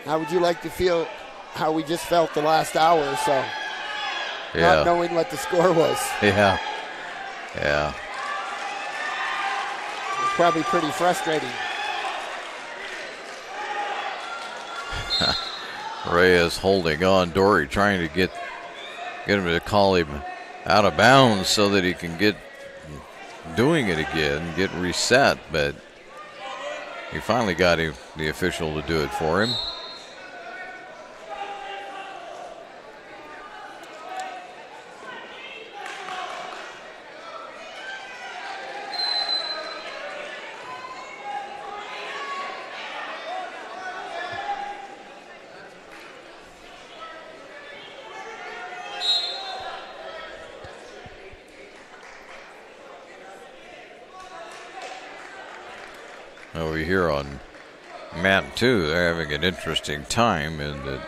How would you like to feel how we just felt the last hour or so?
Yeah.
Not knowing what the score was.
Yeah.
It's probably pretty frustrating.
Reyes holding on. Dory trying to get him to call him out of bounds so that he can get doing it again, get reset, but he finally got the official to do it for him. over here on mat 2. They're having an interesting time, and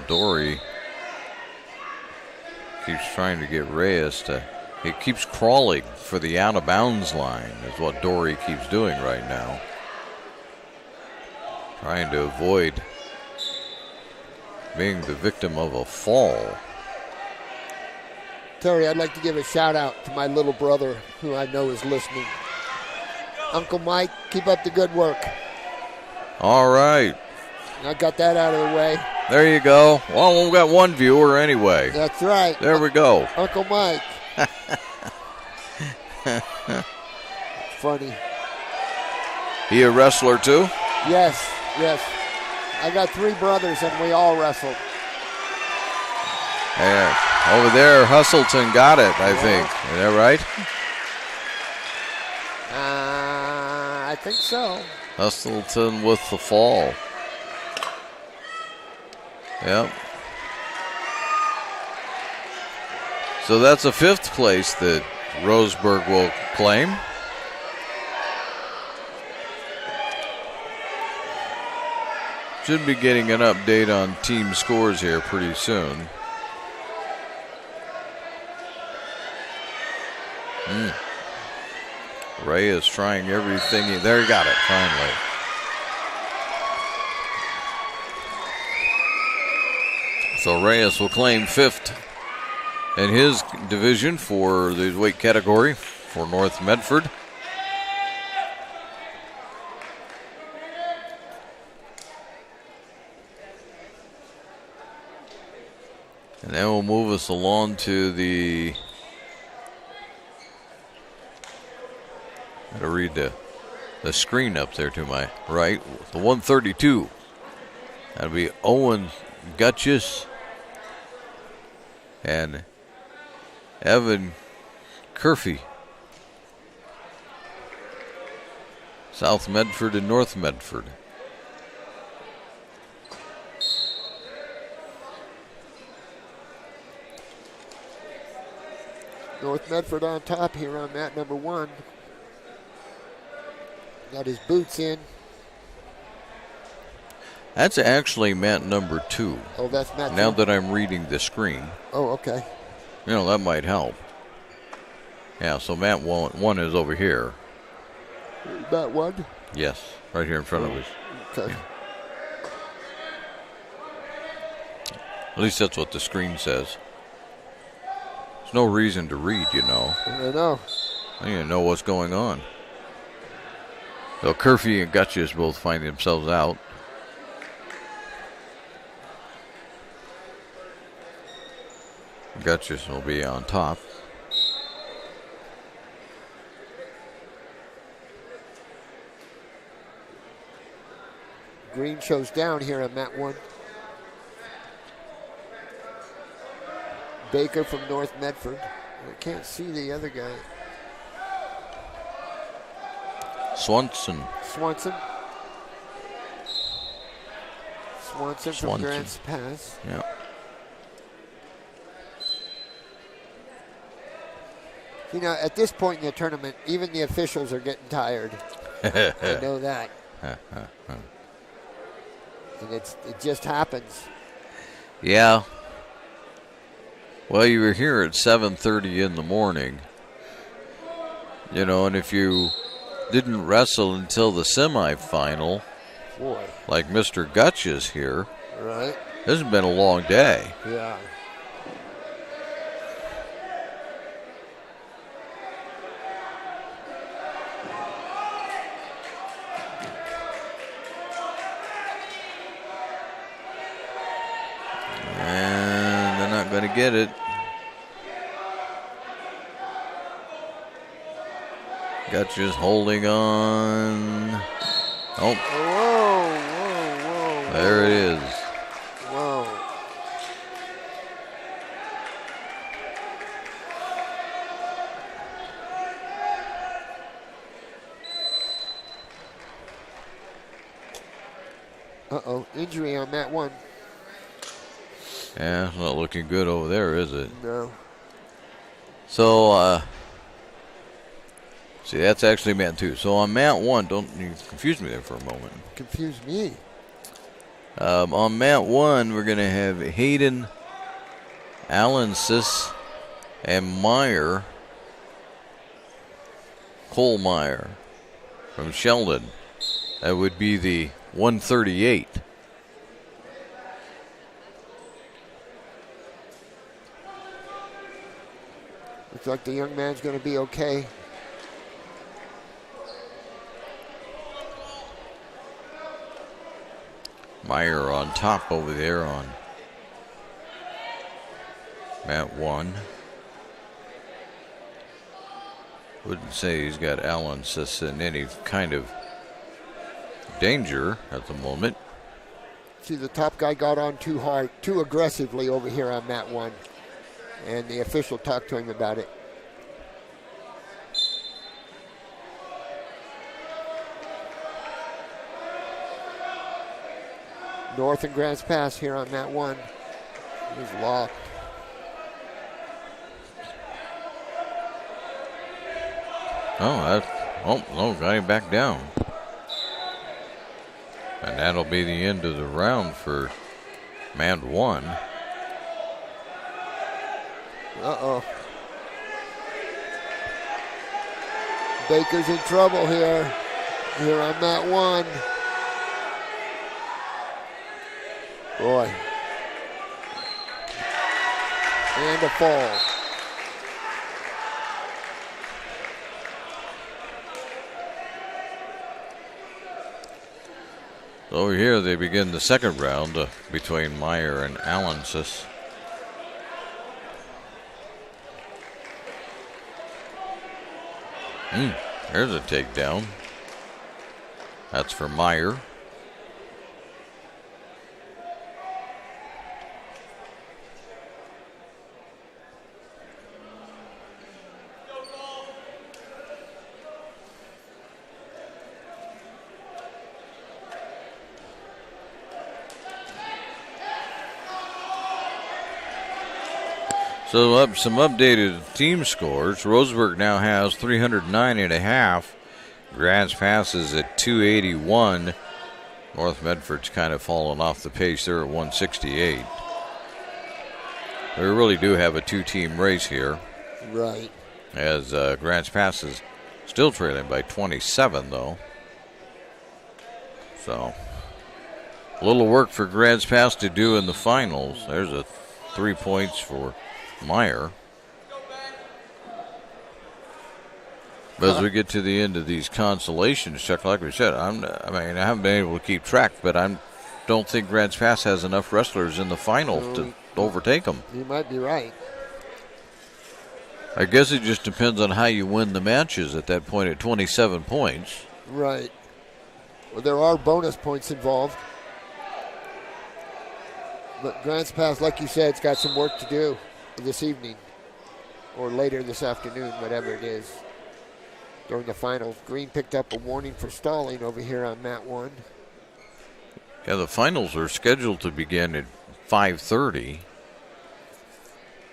Dory keeps trying to get Reyes to. He keeps crawling for the out of bounds line, is what Dory keeps doing right now. Trying to avoid being the victim of a fall.
Terry, I'd like to give a shout out to my little brother who I know is listening. Uncle Mike, keep up the good work.
All right.
I got that out of the way.
There you go. Well, we've got one viewer anyway.
That's right.
There we go.
Uncle Mike. Funny.
He a wrestler too?
Yes. I got 3 brothers and we all wrestled.
Yeah. Over there, Hustleton got it, I think. Is that right?
I think so.
Hustleton with the fall. Yep. So that's a 5th place that Roseburg will claim. Should be getting an update on team scores here pretty soon. Ray is trying everything. There, he got it finally. So Reyes will claim 5th in his division for the weight category for North Medford. And that will move us along to the. Got to read the screen up there to my right. The 132. That'll be Owen Gutchess and Evan Curfey. South Medford and North Medford.
North Medford on top here on mat number 1. Got his boots in.
That's actually mat number 2.
Oh, that's mat 2.
Now that I'm reading the screen.
Oh, okay.
You know, that might help. Yeah, so mat 1 is over here.
Mat 1?
Yes, right here in front of us.
Okay.
Yeah. At least that's what the screen says. There's no reason to read, you know.
I know.
I need to know what's going on. So Curfey and Gutchess both find themselves out. Gutchess will be on top.
Green shows down here on mat 1. Baker from North Medford. I can't see the other guy.
Swanson.
Swanson from Grants Pass.
Yeah.
You know, at this point in the tournament, even the officials are getting tired. I know that. And it just happens.
Yeah. Well, you were here at 7:30 in the morning. You know, and if you didn't wrestle until the semifinal,
boy,
like Mr. Gutchess here,
right?
This has been a long day.
Yeah.
And they're not going to get it. Gutchess holding on. Oh.
Whoa.
There it is.
Whoa. Uh-oh, injury on mat 1.
Yeah, it's not looking good over there, is it?
No.
So See, that's actually mat 2. So on mat 1, don't you confuse me there for a moment.
Confuse me.
On mat 1, we're going to have Hayden, Allensis, and Meyer, Cole Meyer from Sheldon. That would be the 138.
Looks like the young man's going to be okay.
Meyer on top over there on mat 1. Wouldn't say he's got Allensis in any kind of danger at the moment.
See, the top guy got on too hard, too aggressively over here on mat 1. And the official talked to him about it. North and Grants Pass here on mat 1. He's locked.
No, got him back down. And that'll be the end of the round for mat 1.
Uh-oh. Baker's in trouble here on mat 1. Boy. And a fall.
Over here they begin the second round between Meyer and Allensis. There's a takedown. That's for Meyer. So some updated team scores. Roseburg now has 309.5. Grants Pass is at 281. North Medford's kind of fallen off the pace. They're at 168. We really do have a two-team race here.
Right.
As Grants Pass is still trailing by 27, though. So, a little work for Grants Pass to do in the finals. There's a 3 points for Meyer. But as we get to the end of these consolations, Chuck, like we said, I haven't been able to keep track, but I don't think Grants Pass has enough wrestlers in the final to overtake them.
You might be right.
I guess it just depends on how you win the matches at that point at 27 points.
Right. Well, there are bonus points involved. But Grants Pass, like you said, it's got some work to do this evening or later this afternoon, whatever it is, during the finals. Green picked up a warning for stalling over here on mat 1.
Yeah, the finals are scheduled to begin at 5:30.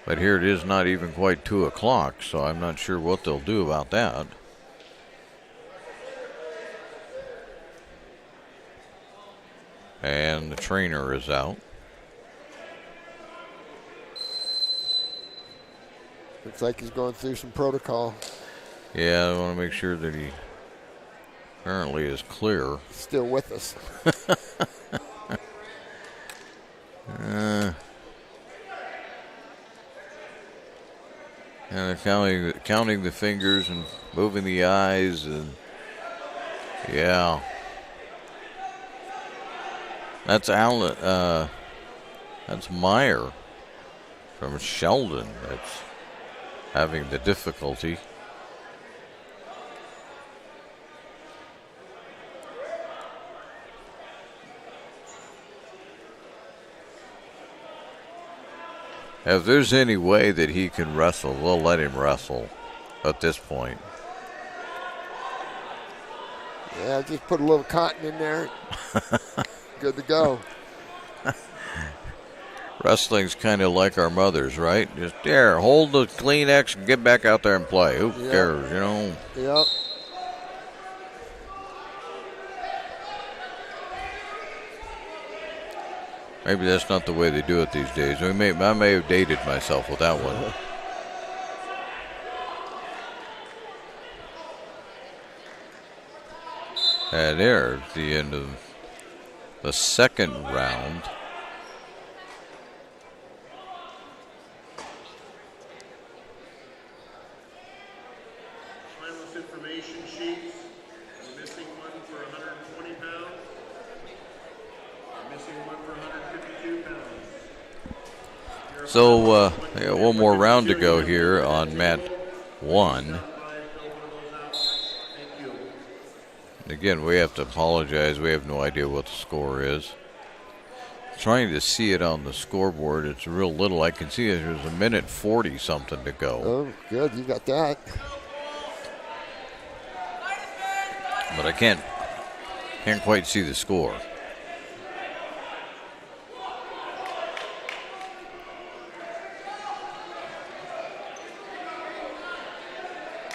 But here it is not even quite 2 o'clock, so I'm not sure what they'll do about that. And the trainer is out.
Looks like he's going through some protocol.
Yeah, I want to make sure that he apparently is clear.
Still with us.
And they're counting the fingers and moving the eyes, and yeah. That's that's Meyer from Sheldon that's having the difficulty. If there's any way that he can wrestle, we'll let him wrestle at this point.
Yeah, just put a little cotton in there. Good to go.
Wrestling's kind of like our mothers, right? Just there, hold the Kleenex and get back out there and play. Who cares, you know?
Yep.
Maybe that's not the way they do it these days. I may have dated myself with that one. And there's the end of the second round.
Finalist information sheets. We're missing one for 120 pounds. We're missing one for 152 pounds.
So they got one more round to go here on mat 1. Again, we have to apologize. We have no idea what the score is. Trying to see it on the scoreboard. It's real little. I can see there's a minute 40 something to go.
Oh, good. You got that.
But I can't quite see the score.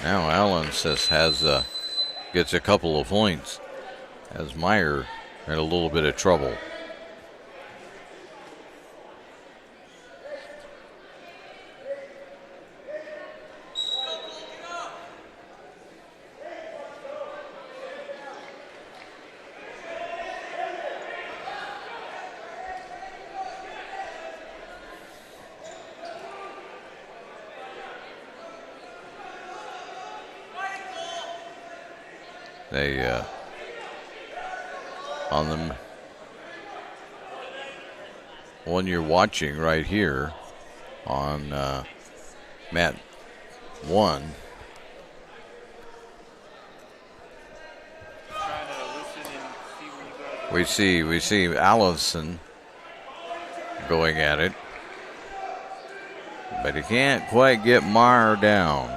Now Allen gets a couple of points as Meyer had a little bit of trouble. They on them one you're watching right here on mat 1. We see Allison going at it, but he can't quite get Meyer down.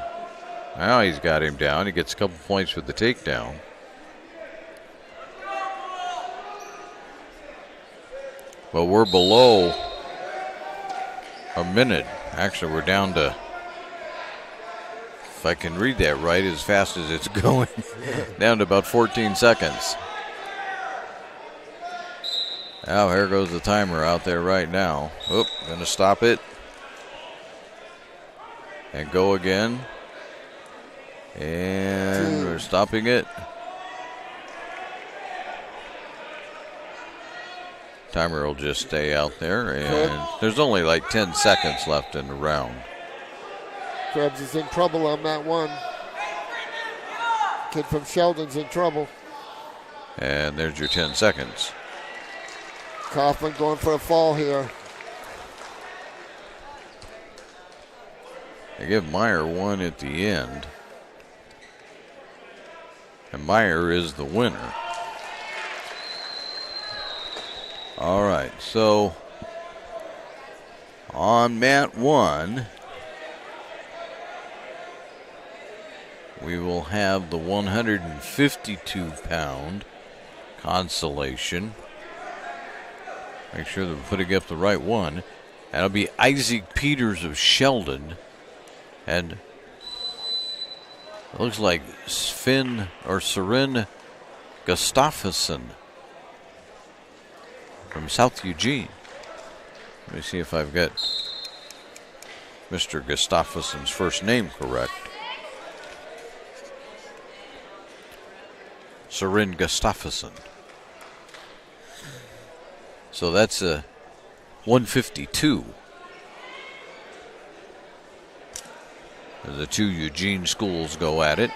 Now he's got him down. He gets a couple points with the takedown. But we're below a minute. Actually, we're down to, if I can read that right, as fast as it's going, down to about 14 seconds. Now here goes the timer out there right now. Oop, gonna stop it. And go again. And we're stopping it. Timer will just stay out there, and there's only like 10 seconds left in the round.
Krebs is in trouble on that one. Kid from Sheldon's in trouble.
And there's your 10 seconds.
Kaufman going for a fall here.
They give Meyer one at the end. And Meyer is the winner. All right, so on mat 1, we will have the 152-pound Consolation. Make sure that we're putting up the right one. That'll be Isaac Peters of Sheldon. And it looks like Sven or Søren Gustafsson from South Eugene. Let me see if I've got Mr. Gustafsson's first name correct. Søren Gustafsson. So that's a 152. The two Eugene schools go at it.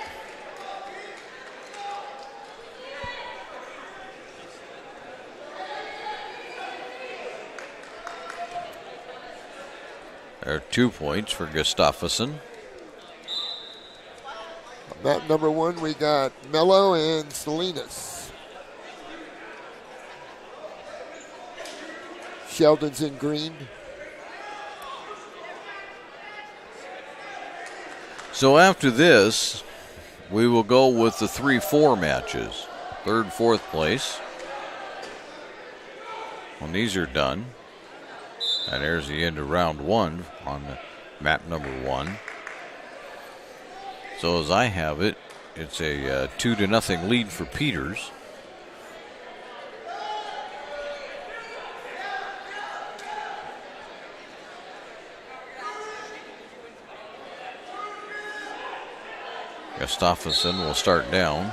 There are 2 points for Gustafsson.
Mat number 1, we got Mello and Salinas. Sheldon's in green.
So after this, we will go with the 3-4 matches. 3rd, 4th place. When these are done. And there's the end of round 1 on map number 1. So as I have it, it's a 2-0 lead for Peters. Gustafsson will start down.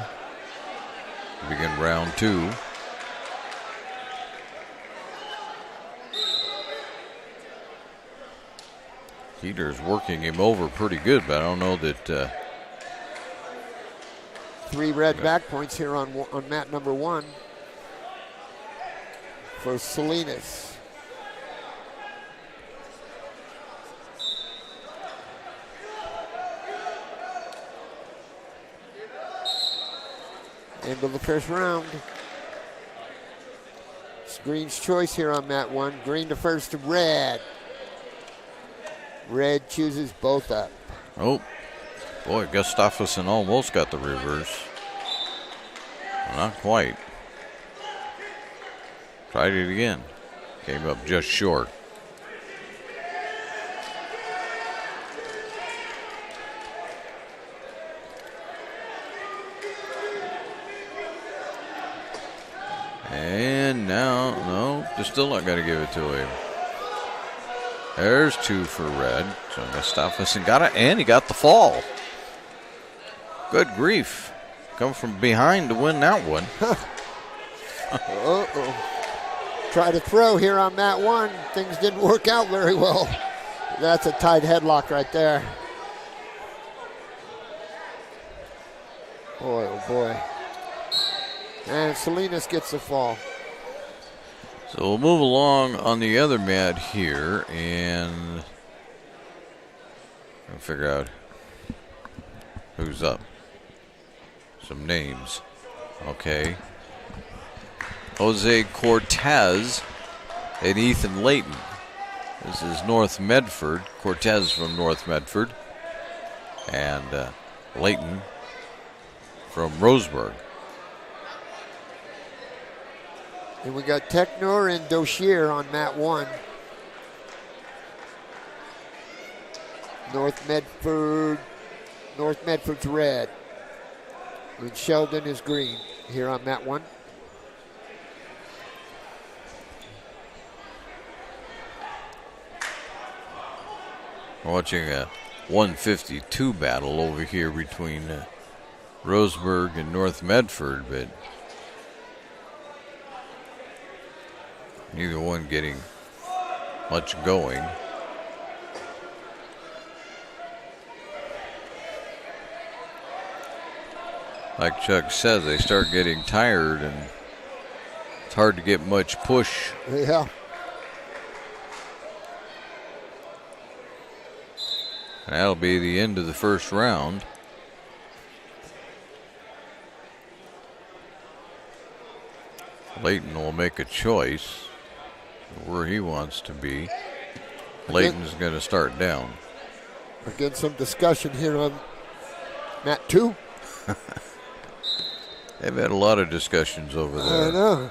Begin round 2. Heater's working him over pretty good, but I don't know that.
3 red back points here on mat number 1 for Salinas. End of the first round. It's Green's choice here on mat 1. Green to first to red. Red chooses both up.
Oh, boy, Gustafsson almost got the reverse. Not quite. Tried it again. Came up just short. And now, no, they're still not going to give it to him. There's 2 for red. So Gustafsson got it, and he got the fall. Good grief. Come from behind to win that one.
Try to throw here on mat 1. Things didn't work out very well. That's a tight headlock right there. Boy, oh boy. And Salinas gets the fall.
So we'll move along on the other mat here and I'll figure out who's up. Some names. Okay. Jose Cortez and Ethan Layton. This is North Medford. Cortez from North Medford. And Layton from Roseburg.
And we got Technor and Doshier on mat 1. North Medford's red. And Sheldon is green here on mat 1.
We're watching a 152 battle over here between Roseburg and North Medford, but neither one getting much going. Like Chuck says, they start getting tired and it's hard to get much push.
Yeah.
And that'll be the end of the first round. Layton will make a choice where he wants to be. Layton's going to start down.
Again, some discussion here on mat 2.
They've had a lot of discussions over there.
I know.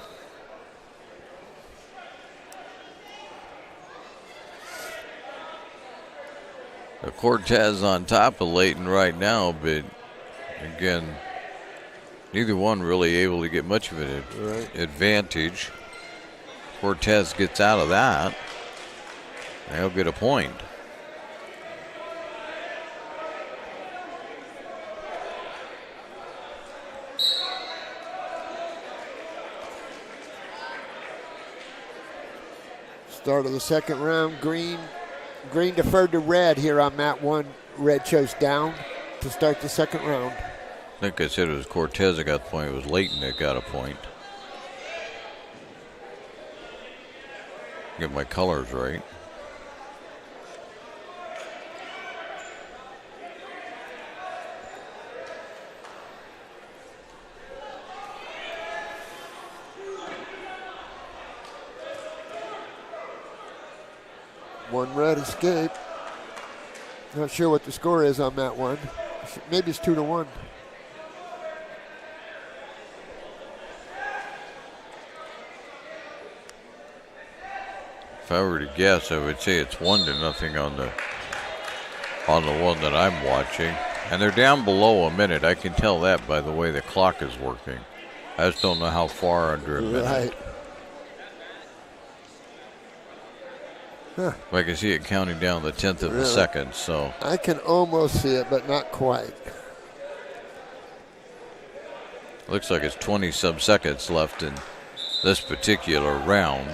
The Cortez on top of Layton right now, but again, neither one really able to get much of an advantage. Cortez gets out of that. They'll get a point.
Start of the second round. Green deferred to red here on mat 1. Red chose down to start the second round.
I think I said it was Cortez that got the point. It was Layton that got a point. Get my colors right.
One red escape. Not sure what the score is on that one. Maybe it's 2-1.
If I were to guess, I would say it's 1-0 on the one that I'm watching. And they're down below a minute. I can tell that by the way the clock is working. I just don't know how far under a minute.
Right. Huh.
I can see it counting down the 10th of a second, so.
I can almost see it, but not quite.
Looks like it's 20 some seconds left in this particular round.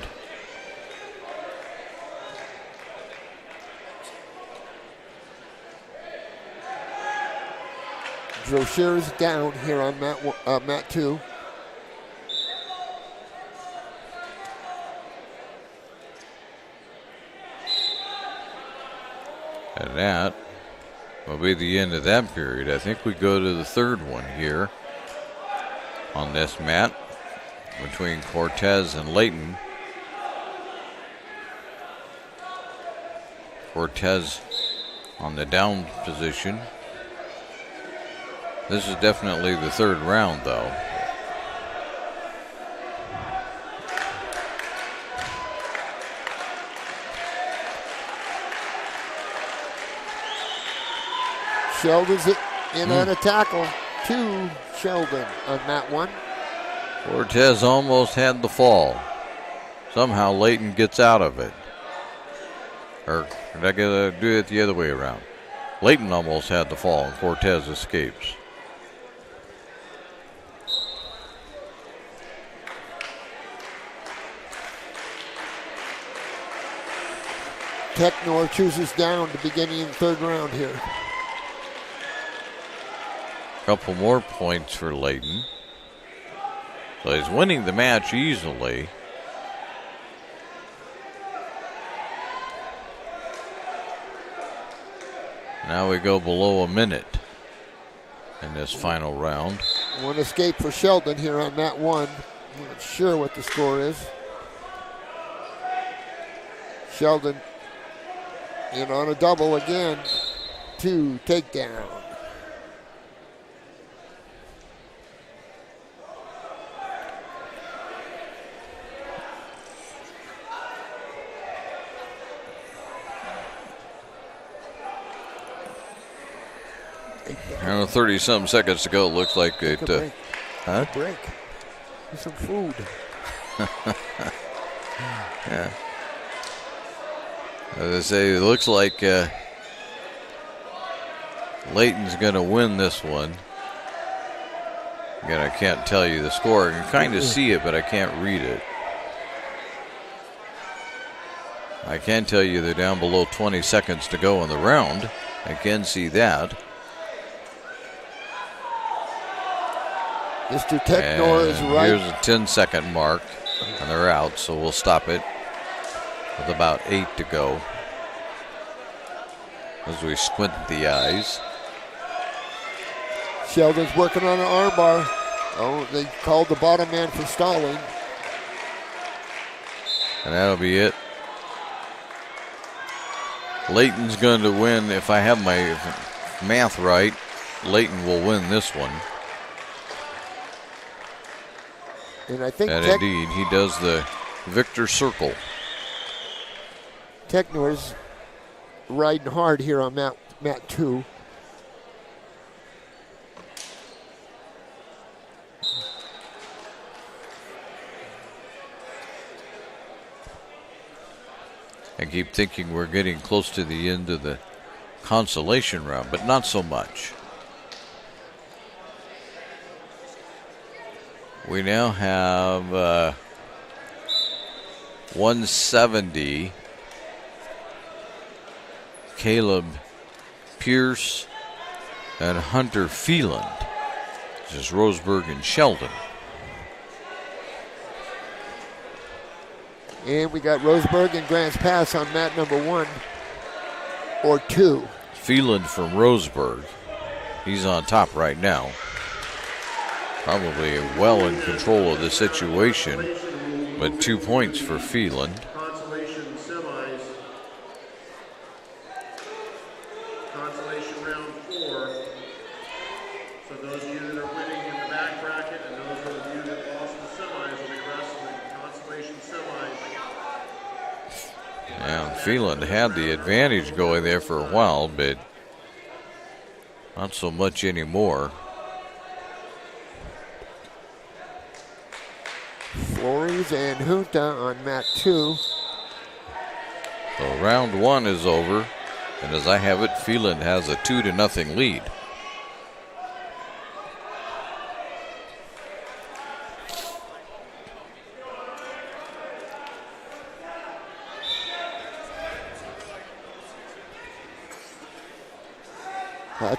Drosher's down here on mat 2.
And that will be the end of that period. I think we go to the third one here on this mat between Cortez and Layton. Cortez on the down position. This is definitely the third round, though.
Sheldon's in on a tackle to Sheldon on mat 1.
Cortez almost had the fall. Somehow Layton gets out of it. Or did I do it the other way around? Layton almost had the fall and Cortez escapes.
Technor chooses down to beginning in the third round here.
Couple more points for Layton. So he's winning the match easily. Now we go below a minute in this final round.
One escape for Sheldon here on mat 1. I'm not sure what the score is. Sheldon in on a double again. 2 takedown.
Now 30-some seconds to go. It looks like it.
Break.
Huh?
Break. Get some food.
Yeah. As I say, it looks like Layton's going to win this one. Again, I can't tell you the score. I can kind of see it, but I can't read it. I can tell you they're down below 20 seconds to go in the round. I can see that.
Mr. Technor is right.
Here's a 10-second mark, and they're out, so we'll stop it with about 8 to go as we squint the eyes.
Sheldon's working on an armbar. Oh, they called the bottom man for stalling.
And that'll be it. Layton's going to win. If I have my math right, Layton will win this one.
And I think
indeed, he does the victor circle.
Technor's riding hard here on mat 2.
I keep thinking we're getting close to the end of the consolation round, but not so much. We now have 170. Caleb Pierce and Hunter Phelan. This is Roseburg and Sheldon.
And we got Roseburg and Grants Pass on mat number 1 or 2.
Phelan from Roseburg. He's on top right now. Probably well in control of the situation, but 2 points for Phelan.
Consolation semis. Consolation round 4. So those of you that are winning in the back bracket and those of you that lost the semis will be wrestling consolation semis.
And Phelan had the advantage going there for a while, but not so much anymore.
Flores and Junta on mat 2.
So round 1 is over, and as I have it, Phelan has a 2-0 lead.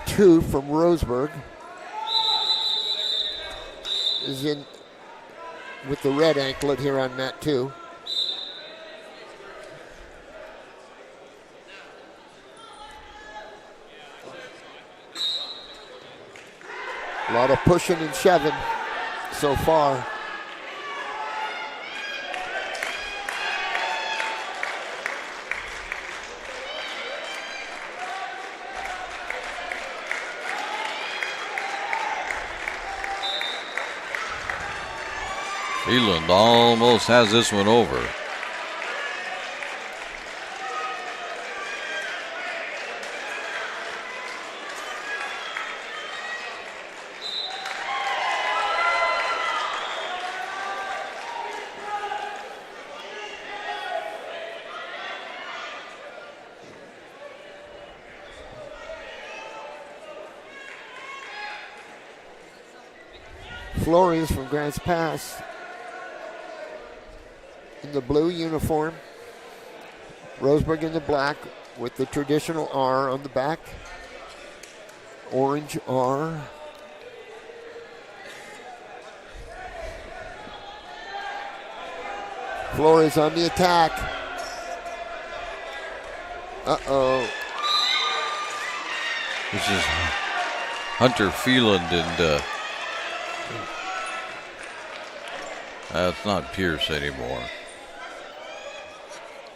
2 from Roseburg is in with the red anklet here on mat 2. A lot of pushing and shoving so far.
Freeland almost has this one over.
Flores from Grants Pass in the blue uniform. Roseburg in the black with the traditional R on the back. Orange R. Flores on the attack. Uh-oh.
This is Hunter Freeland and it's not Pierce anymore.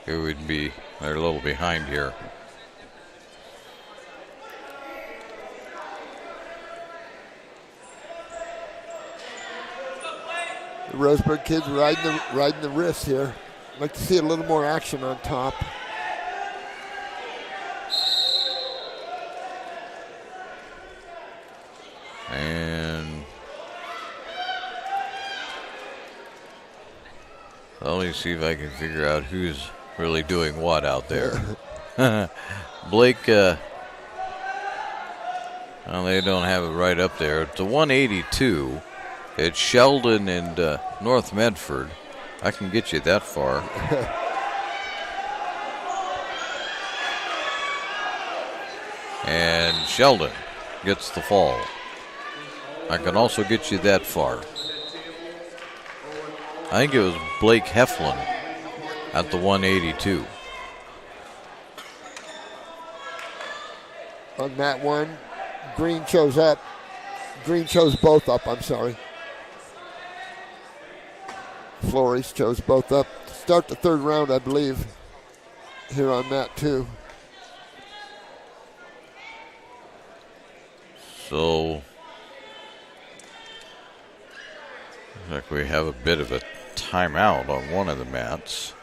It would be, they're a little behind here.
The Roseburg kids riding the wrist here. I'd like to see a little more action on top.
And let me see if I can figure out who's really doing what out there. Blake, well, they don't have it right up there. It's a 182. It's Sheldon and North Medford. I can get you that far. And Sheldon gets the fall. I can also get you that far. I think it was Blake Heflin at the 182.
On that one, Green chose up. Green chose both up, I'm sorry. Flores chose both up. Start the third round, I believe, here on mat 2.
So, looks like we have a bit of a timeout on one of the mats.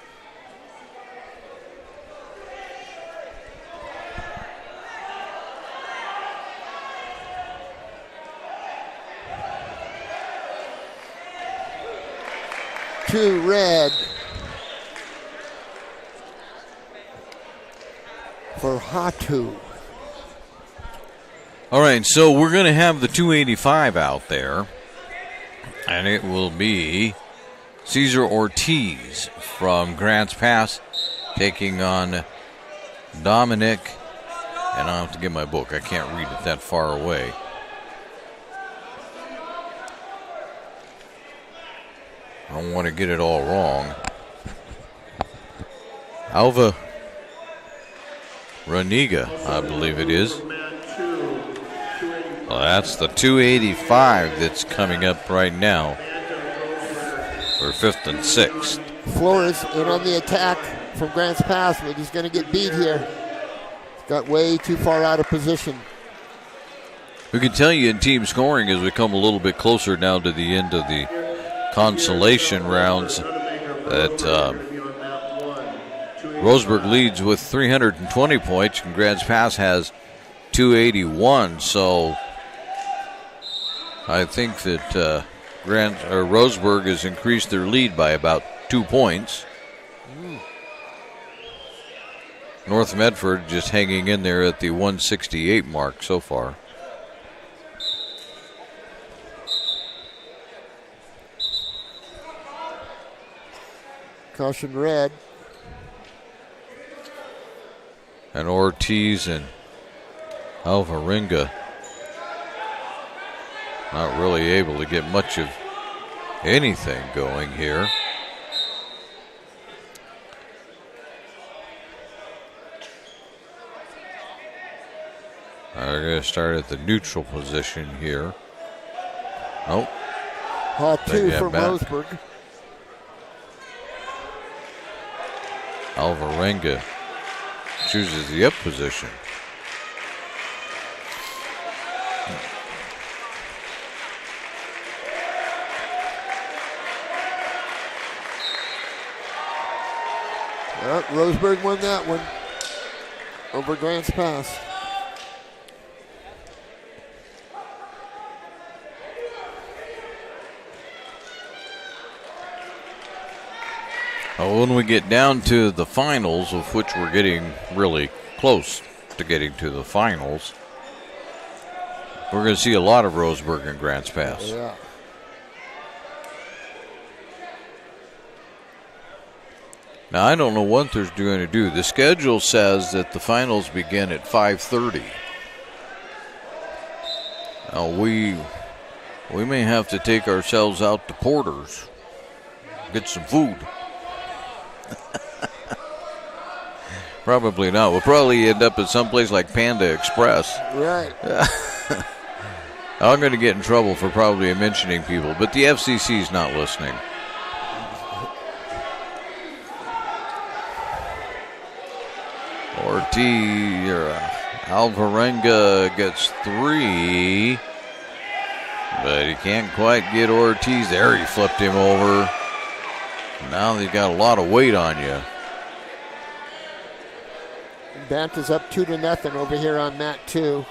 Two red for Hatu.
All right, so we're going to have the 285 out there, and it will be Cesar Ortiz from Grants Pass taking on Dominic, and I'll have to get my book. I can't read it that far away. I don't want to get it all wrong. Alva Raniga, I believe it is. Well, that's the 285 that's coming up right now for 5th and 6th.
Flores in on the attack from Grants Pass, but he's going to get beat here. He's got way too far out of position.
We can tell you in team scoring as we come a little bit closer now to the end of the consolation rounds that Roseburg leads with 320 points and Grants Pass has 281. So I think that Roseburg has increased their lead by about 2 points. North Medford just hanging in there at the 168 mark so far.
Caution red.
And Ortiz and Alvarenga not really able to get much of anything going here. They're going to start at the neutral position here. Oh.
Hot two from
back.
Roseburg.
Alvarenga chooses the up position.
Well, Roseburg won that one over Grants Pass.
Well, when we get down to the finals, of which we're getting really close to getting to the finals, we're going to see a lot of Roseburg and Grants Pass.
Yeah.
Now, I don't know what they're going to do. The schedule says that the finals begin at 5:30. Now, we may have to take ourselves out to Porter's, get some food. Probably not. We'll probably end up at someplace like Panda Express.
Right.
I'm going to get in trouble for probably mentioning people, but the FCC's not listening. Ortiz, Alvarenga gets 3, but he can't quite get Ortiz there. He flipped him over. Now they've got a lot of weight on you.
Bant is up 2-0 over here on mat 2.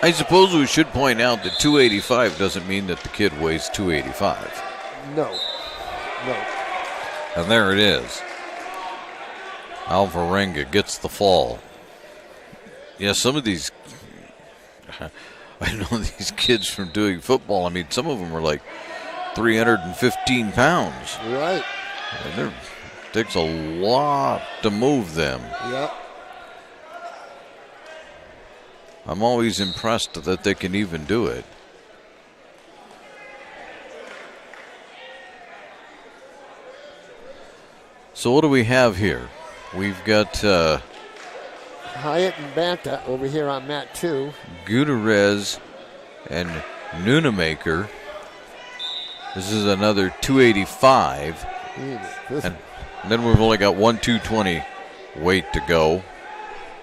I suppose we should point out that 285 doesn't mean that the kid weighs 285.
No.
And there it is. Alvarenga gets the fall. Yeah, some of these, I know these kids from doing football, I mean, some of them are like 315 pounds.
Right.
And it takes a lot to move them.
Yep.
I'm always impressed that they can even do it. So what do we have here? We've got
Hyatt and Banta over here on mat 2.
Gutierrez and Nunemaker. This is another 285. And then we've only got 220 weight to go,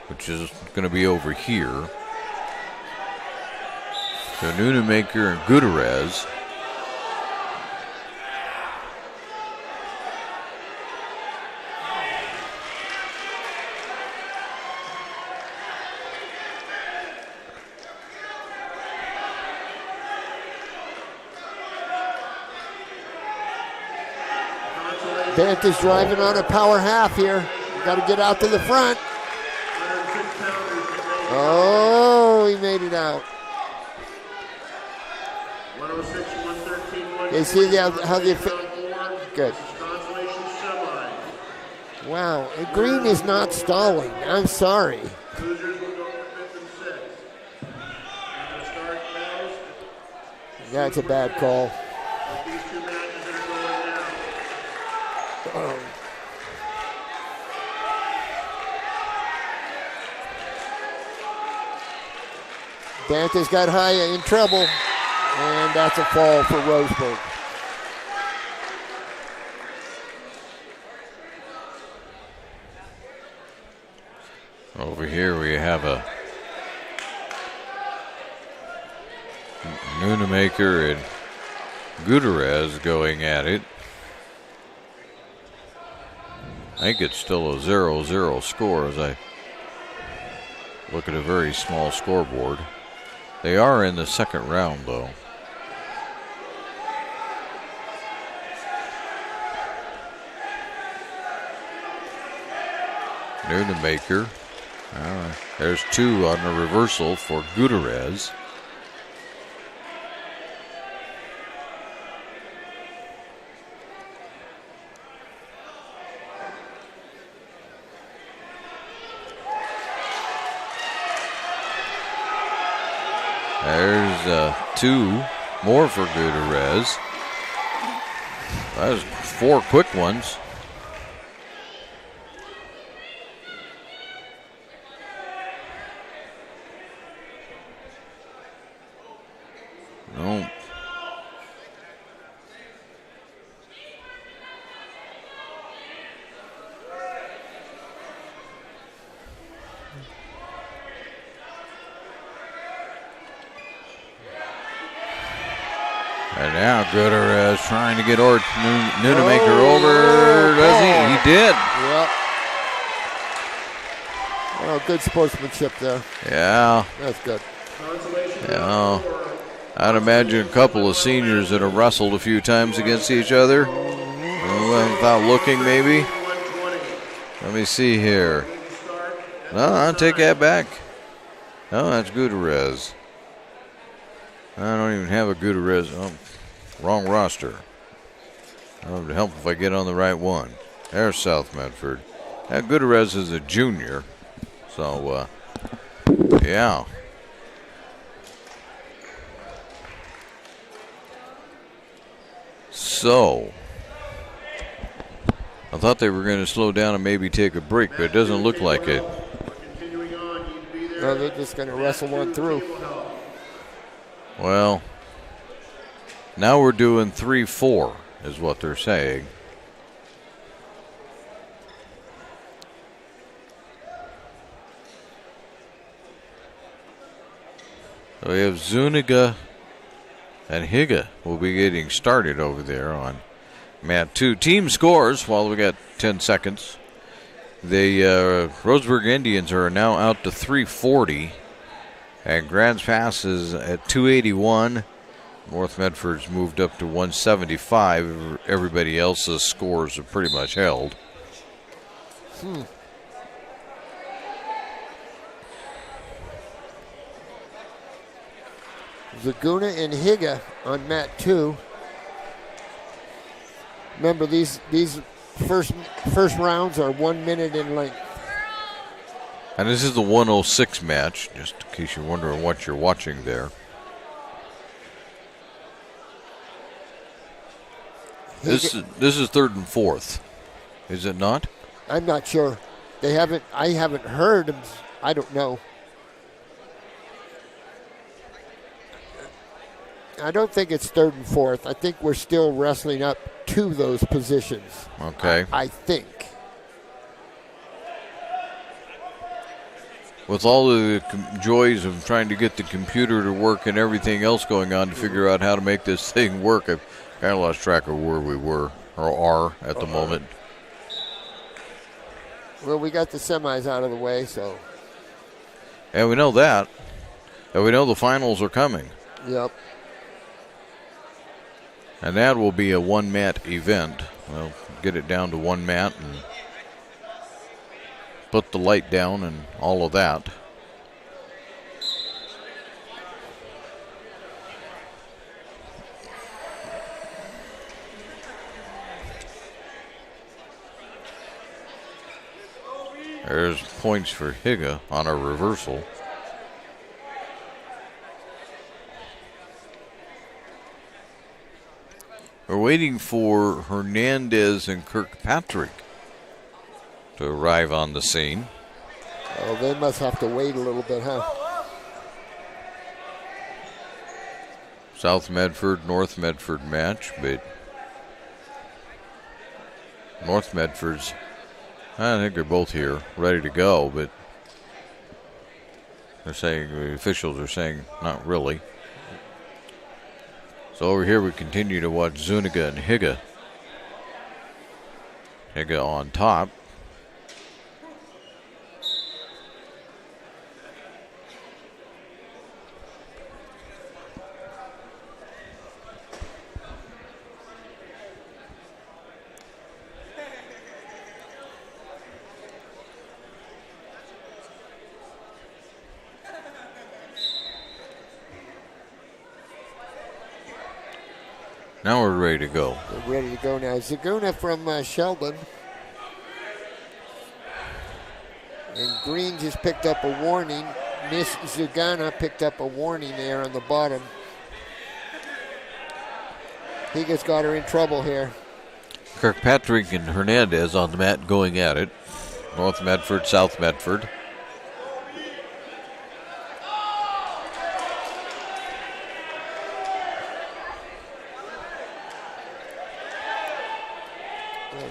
which is going to be over here. So Nunemaker and Gutierrez.
Bant is driving on a power half here. Got to get out to the front. Oh, he made it out.
106, 113, 113.
You see how they good.
Consolation semi.
Wow, Green is not stalling. I'm sorry.
Losers will go for 5th and 6th. We're going to start now.
That's a bad call.
With these two matches that are going now.
Banta's got Haya in trouble, and that's a fall for Roseburg.
Over here we have a Nunemaker and Gutierrez going at it. I think it's still a 0-0 score as I look at a very small scoreboard. They are in the second round, though. Nunemaker. There's 2 on the reversal for Gutierrez. There's 2 more for Gutierrez. That was 4 quick ones. No. And now Gutierrez trying to get Nunemaker over. Does he? He did.
Yep. Oh, good sportsmanship there.
Yeah.
That's good.
Yeah. I'd imagine a couple of seniors that have wrestled a few times against each other. Without looking, maybe. Let me see here. No, I'll take that back. No, that's Gutierrez. I don't even have a Gutierrez. Oh, wrong roster. It would help if I get on the right one. There's South Medford. Now, Gutierrez is a junior. So, yeah. So, I thought they were going to slow down and maybe take a break, but it doesn't look like it.
No, they're just going to wrestle one through.
Well, now we're doing 3-4 is what they're saying. So we have Zuniga and Higa will be getting started over there on mat 2. Team scores while we got 10 seconds. The Roseburg Indians are now out to 340. And Grants Pass is at 281. North Medford's moved up to 175. Everybody else's scores are pretty much held.
Zaguna and Higa on mat 2. Remember, these first rounds are 1 minute in length.
And this is the 106 match, just in case you're wondering what you're watching there. This is 3rd and 4th, is it not?
I'm not sure. I haven't heard them. I don't know. I don't think it's 3rd and 4th. I think we're still wrestling up to those positions.
Okay.
I think.
With all the joys of trying to get the computer to work and everything else going on to figure out how to make this thing work, I've kind of lost track of where we were or are at the moment.
Well, we got the semis out of the way, so.
And we know that. And we know the finals are coming.
Yep.
And that will be a 1-mat event. We'll get it down to 1 mat and put the light down and all of that. There's points for Higa on a reversal. We're waiting for Hernandez and Kirkpatrick to arrive on the scene.
Oh, they must have to wait a little bit, huh?
South Medford, North Medford match, but North Medford's, I think they're both here, ready to go, but they're saying, the officials are saying, not really. So over here we continue to watch Zuniga and Higa. Higa on top. Now we're ready to go.
We're ready to go now. Zaguna from Sheldon. And Green just picked up a warning. Miss Zugana picked up a warning there on the bottom. Higa's got her in trouble here.
Kirkpatrick and Hernandez on the mat going at it. North Medford, South Medford.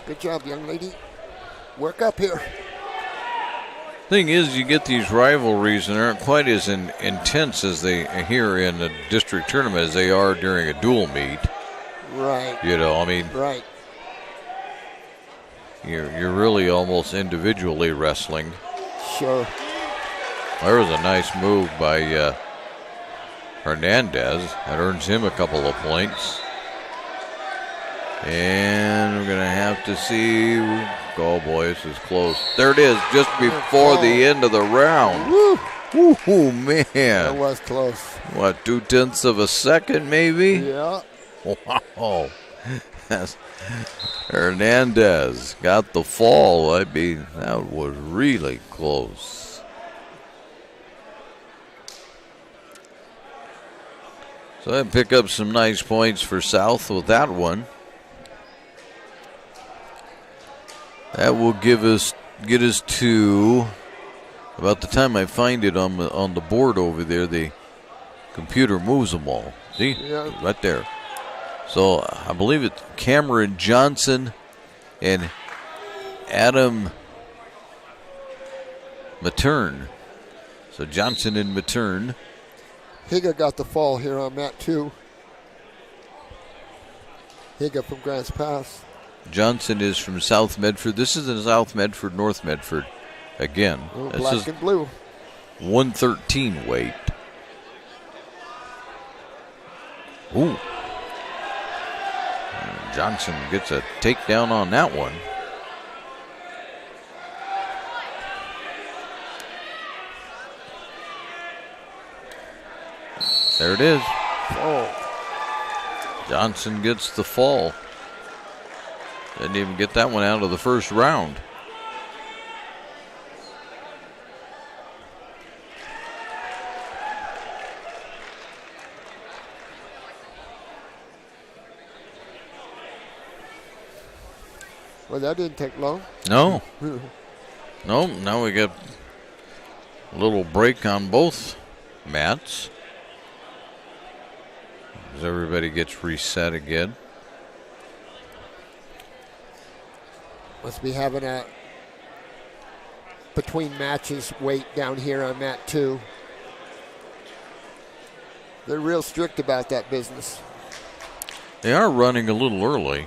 Good job, young lady. Work up here.
Thing is, you get these rivalries and aren't quite as intense as they here in the district tournament as they are during a dual meet.
Right.
You know, I mean,
right.
You're really almost individually wrestling.
Sure.
There was a nice move by Hernandez. That earns him a couple of points. And we're going to have to see. Oh, boy, this is close. There it is, just before the end of the round.
Woo!
Woo, man.
That was close.
What, 0.2 of a second, maybe?
Yeah.
Wow. Hernandez got the fall. I mean, that was really close. So I pick up some nice points for South with that one. That will get us to about the time I find it on the board over there. The computer moves them all. See, right there. So I believe it's Cameron Johnson and Adam Matern. So Johnson and Matern.
Higa got the fall here on mat 2. Higa from Grants Pass.
Johnson is from South Medford. This is in South Medford, North Medford. Again, this
black
is
and blue.
113 weight. Ooh. Johnson gets a takedown on that one. There it is.
Oh.
Johnson gets the fall. Didn't even get that one out of the first round.
Well, that didn't take long.
No. No, now we got a little break on both mats. As everybody gets reset again.
Must be having a between matches weight down here on mat 2. They're real strict about that business.
They are running a little early.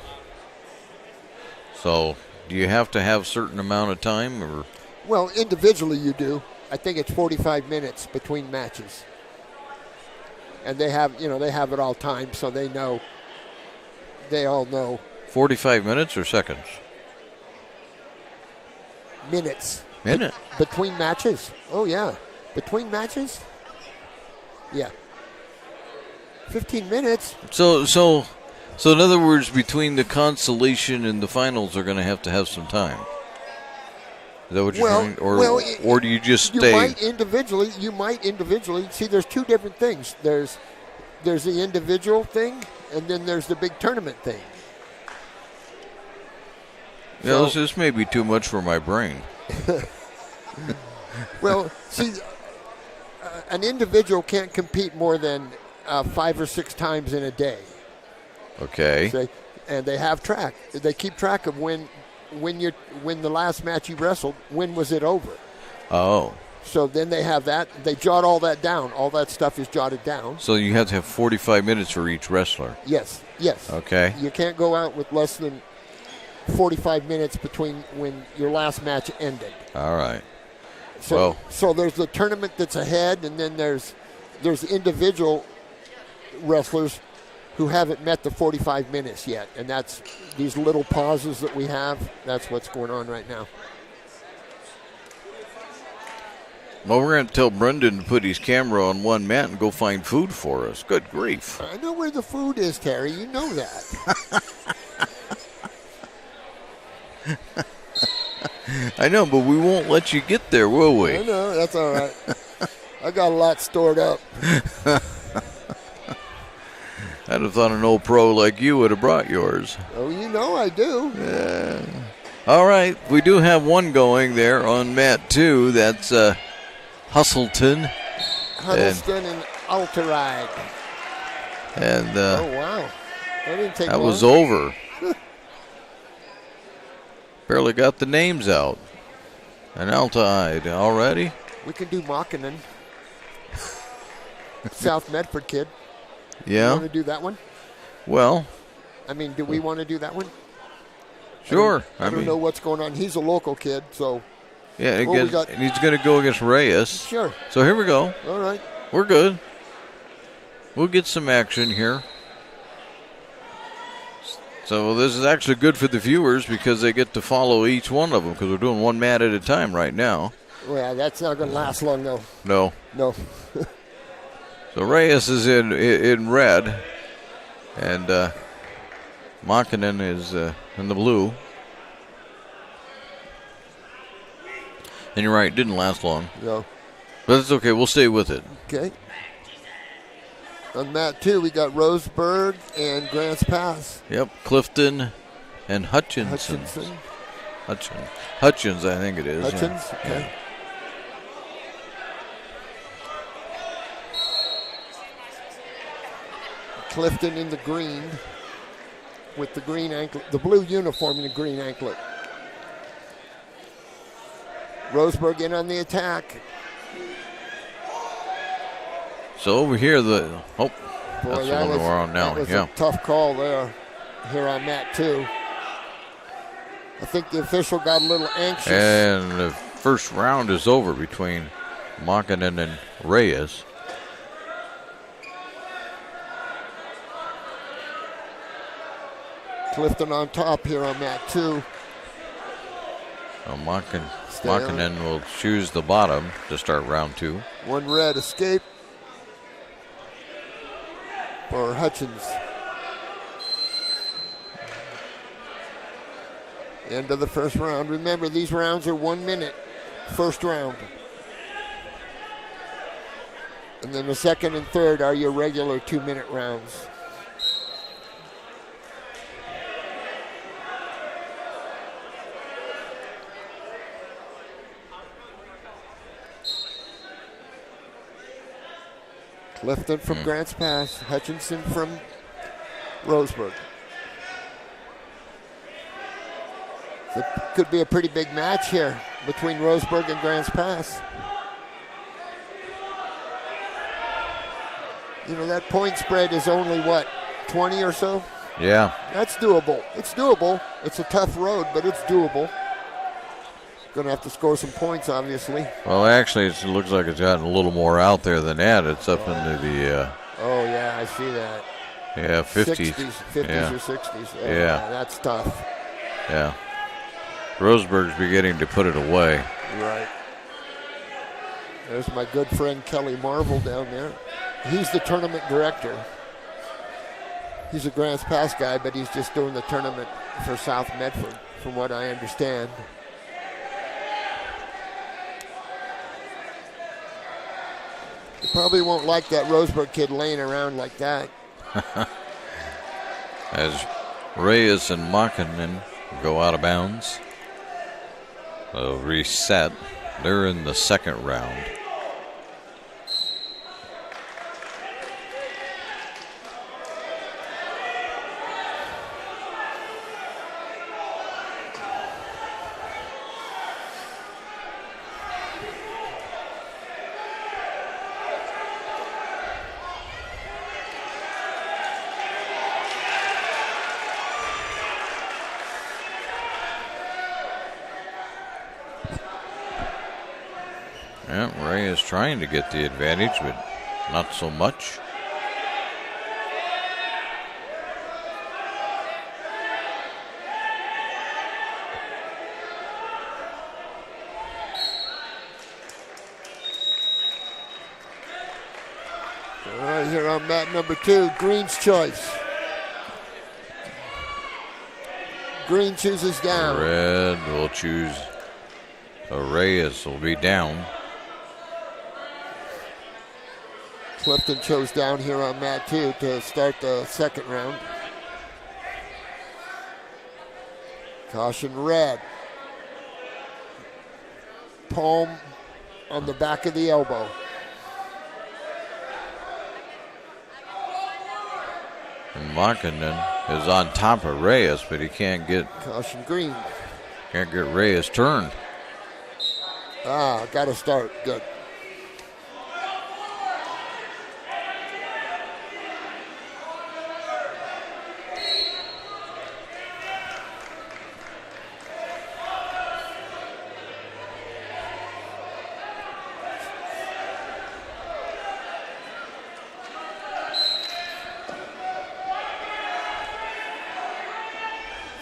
So, do you have to have a certain amount of time? Or?
Well, individually you do. I think it's 45 minutes between matches. And they have it all timed, so they all know.
45 minutes or seconds?
Minutes.
Minute?
Between matches. Oh, yeah. Between matches? Yeah. 15 minutes.
So in other words, between the consolation and the finals, they're going to have some time. Is that what you're saying? Or do you just stay?
You might individually. See, there's two different things. There's the individual thing, and then there's the big tournament thing.
Yeah, this may be too much for my brain.
Well, see, an individual can't compete more than 5 or 6 times in a day.
Okay.
And they have track. They keep track of when the last match you wrestled, when was it over?
Oh.
So then they have that. They jot all that down. All that stuff is jotted down.
So you have to have 45 minutes for each wrestler.
Yes.
Okay.
You can't go out with less than 45 minutes between when your last match ended.
All right.
So there's the tournament that's ahead, and then there's individual wrestlers who haven't met the 45 minutes yet, and that's these little pauses that we have. That's what's going on right now.
Well, we're going to tell Brendan to put his camera on one mat and go find food for us. Good grief.
I know where the food is, Terry. You know that.
I know, but we won't let you get there, will we?
I know. That's all right. I got a lot stored up.
I'd have thought an old pro like you would have brought yours.
Oh, you know I do.
Yeah. All right, we do have one going there on mat 2. That's Huddleston.
Huddleston and Alteride.
And
Oh, wow. That didn't take
that
long.
was over. Barely got the names out. And Altaide already.
We can do Mockinen. South Medford kid.
Yeah.
You want to do that one?
Well,
I mean, do we want to do that one?
sure.
I don't know what's going on. He's a local kid, so.
Yeah,
Oh, we got-
and he's going to go against Reyes.
Sure.
So here we go.
All right.
We're good. We'll get some action here. So this is actually good for the viewers because they get to follow each one of them because we're doing one mat at a time right now.
Well, that's not going to last long, though.
No.
No.
So Reyes is in red, and Makinen is in the blue. And you're right, it didn't last long.
No.
But it's okay, we'll stay with it.
Okay. On mat 2, we got Roseburg and Grants Pass.
Yep, Clifton and Hutchinson. Hutchins, I think it is.
Hutchins,
yeah.
okay. Clifton in the green with the green anklet, the blue uniform and the green anklet. Roseburg in on the attack.
So over here,
Boy,
that's the one we're on now.
That was
Yeah.
a tough call there. Here on mat 2. I think the official got a little anxious.
And the first round is over between Makinen and Reyes.
Clifton on top here on mat 2.
Makinen will choose the bottom to start round 2.
One red escape for Hutchins. End of the first round. Remember, these rounds are 1 minute. First round. And then the second and third are your regular 2-minute rounds. Clifton from Grants Pass, Hutchinson from Roseburg. It could be a pretty big match here between Roseburg and Grants Pass. You know, that point spread is only, what, 20 or so?
Yeah.
That's doable. It's doable. It's a tough road, but it's doable. Going to have to score some points, obviously.
Well, actually, it looks like it's gotten a little more out there than that. It's up into the
Oh, yeah, I see that.
50s.
50s
Yeah.
or 60s. Oh,
Yeah.
That's tough.
Yeah. Roseburg's beginning to put it away.
Right. There's my good friend Kelly Marvel down there. He's the tournament director. He's a Grants Pass guy, but he's just doing the tournament for South Medford, from what I understand. You probably won't like that Roseburg kid laying around like that.
As Reyes and Makinen go out of bounds. They'll reset. They're in the second round. Yeah, Ray is trying to get the advantage, but not so much.
All right, here on mat number 2, Green's choice. Green chooses down.
Red will choose. So Reyes will be down.
Clifton chose down here on mat 2 to start the second round. Caution red. Palm on the back of the elbow.
And Markinen is on top of Reyes, but he can't get
Caution green.
Reyes turned.
Got to start. Good.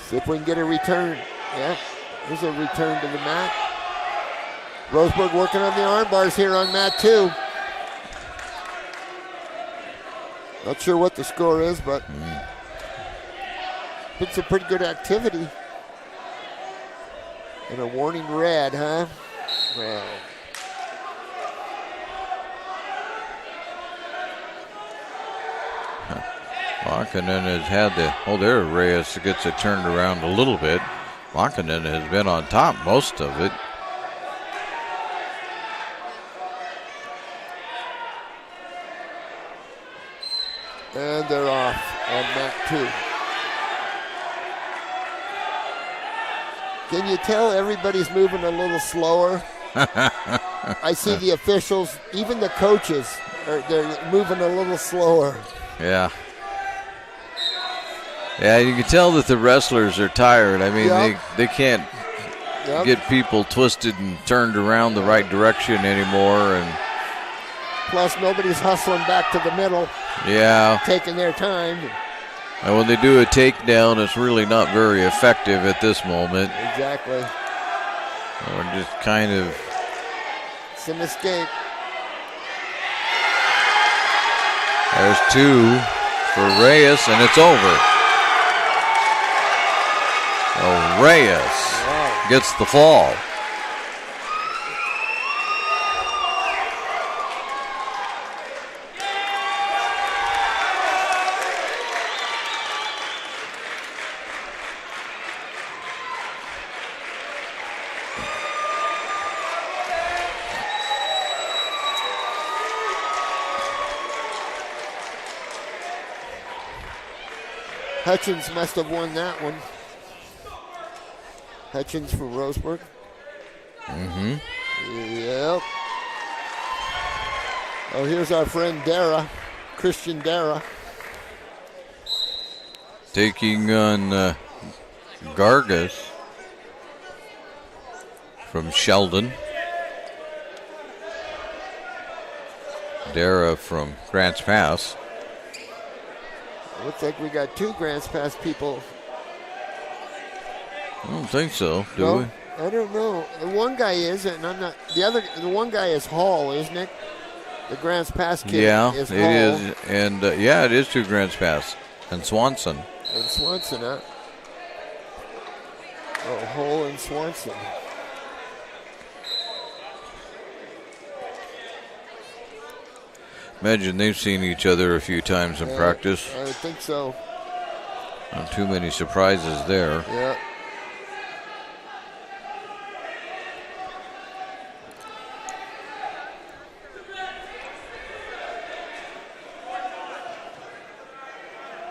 See if we can get a return. Yeah, there's a return to the mat. Roseburg working on the arm bars here on mat 2. Not sure what the score is, but it's a pretty good activity. And a warning red, huh? Well.
Markinen has had there Reyes gets it turned around a little bit. Markinen has been on top most of it.
And they're off on mat 2. Can you tell everybody's moving a little slower? I see the officials, even the coaches, they're moving a little slower.
Yeah. Yeah, you can tell that the wrestlers are tired. I mean, they can't get people twisted and turned around the right direction anymore. And
plus, nobody's hustling back to the middle.
Yeah.
Taking their time.
And when they do a takedown, it's really not very effective at this moment.
Exactly.
Or just kind of.
It's an escape.
There's 2 for Reyes, and it's over. Oh, Reyes gets the fall.
Hutchins must have won that one. Hutchins from Roseburg.
Mm-hmm.
Yep. Oh, here's our friend Dara, Christian Dara.
Taking on Gargas from Sheldon. Dara from Grants Pass.
Looks like we got 2 Grants Pass people.
I don't think so, do we?
I don't know. The one guy is, and I'm not. The one guy is Hall, isn't it? The Grants Pass kid is Hall.
It is. And it is 2 Grants Pass. And Swanson.
And Swanson, huh? Oh, Hall and Swanson.
Imagine they've seen each other a few times in practice.
I think so.
Not too many surprises there.
Yeah.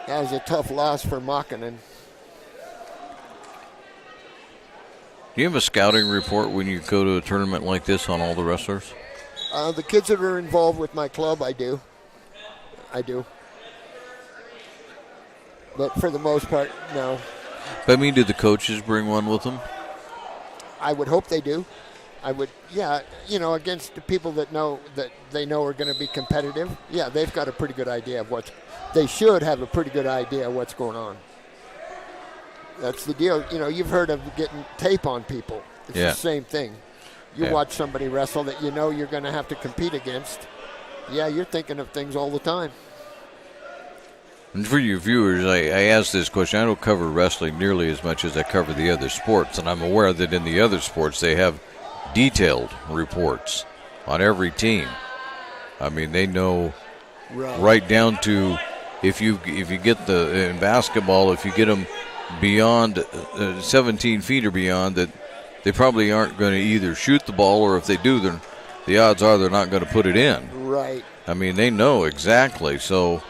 That was a tough loss for Makinen.
Do you have a scouting report when you go to a tournament like this on all the wrestlers?
The kids that are involved with my club, I do. But for the most part, no.
But I mean, do the coaches bring one with them?
I would hope they do. I would, against the people that they know are going to be competitive. Yeah, they've got a pretty good idea of they should have a pretty good idea of what's going on. That's the deal. You've heard of getting tape on people. It's the same thing. You watch somebody wrestle that you know you're going to have to compete against. Yeah, you're thinking of things all the time.
And for you viewers, I ask this question. I don't cover wrestling nearly as much as I cover the other sports, and I'm aware that in the other sports they have detailed reports on every team. I mean, they know right down to if you get in basketball, if you get them beyond 17 feet or beyond, that they probably aren't going to either shoot the ball, or if they do, then the odds are they're not going to put it in.
Right.
I mean, they know exactly. So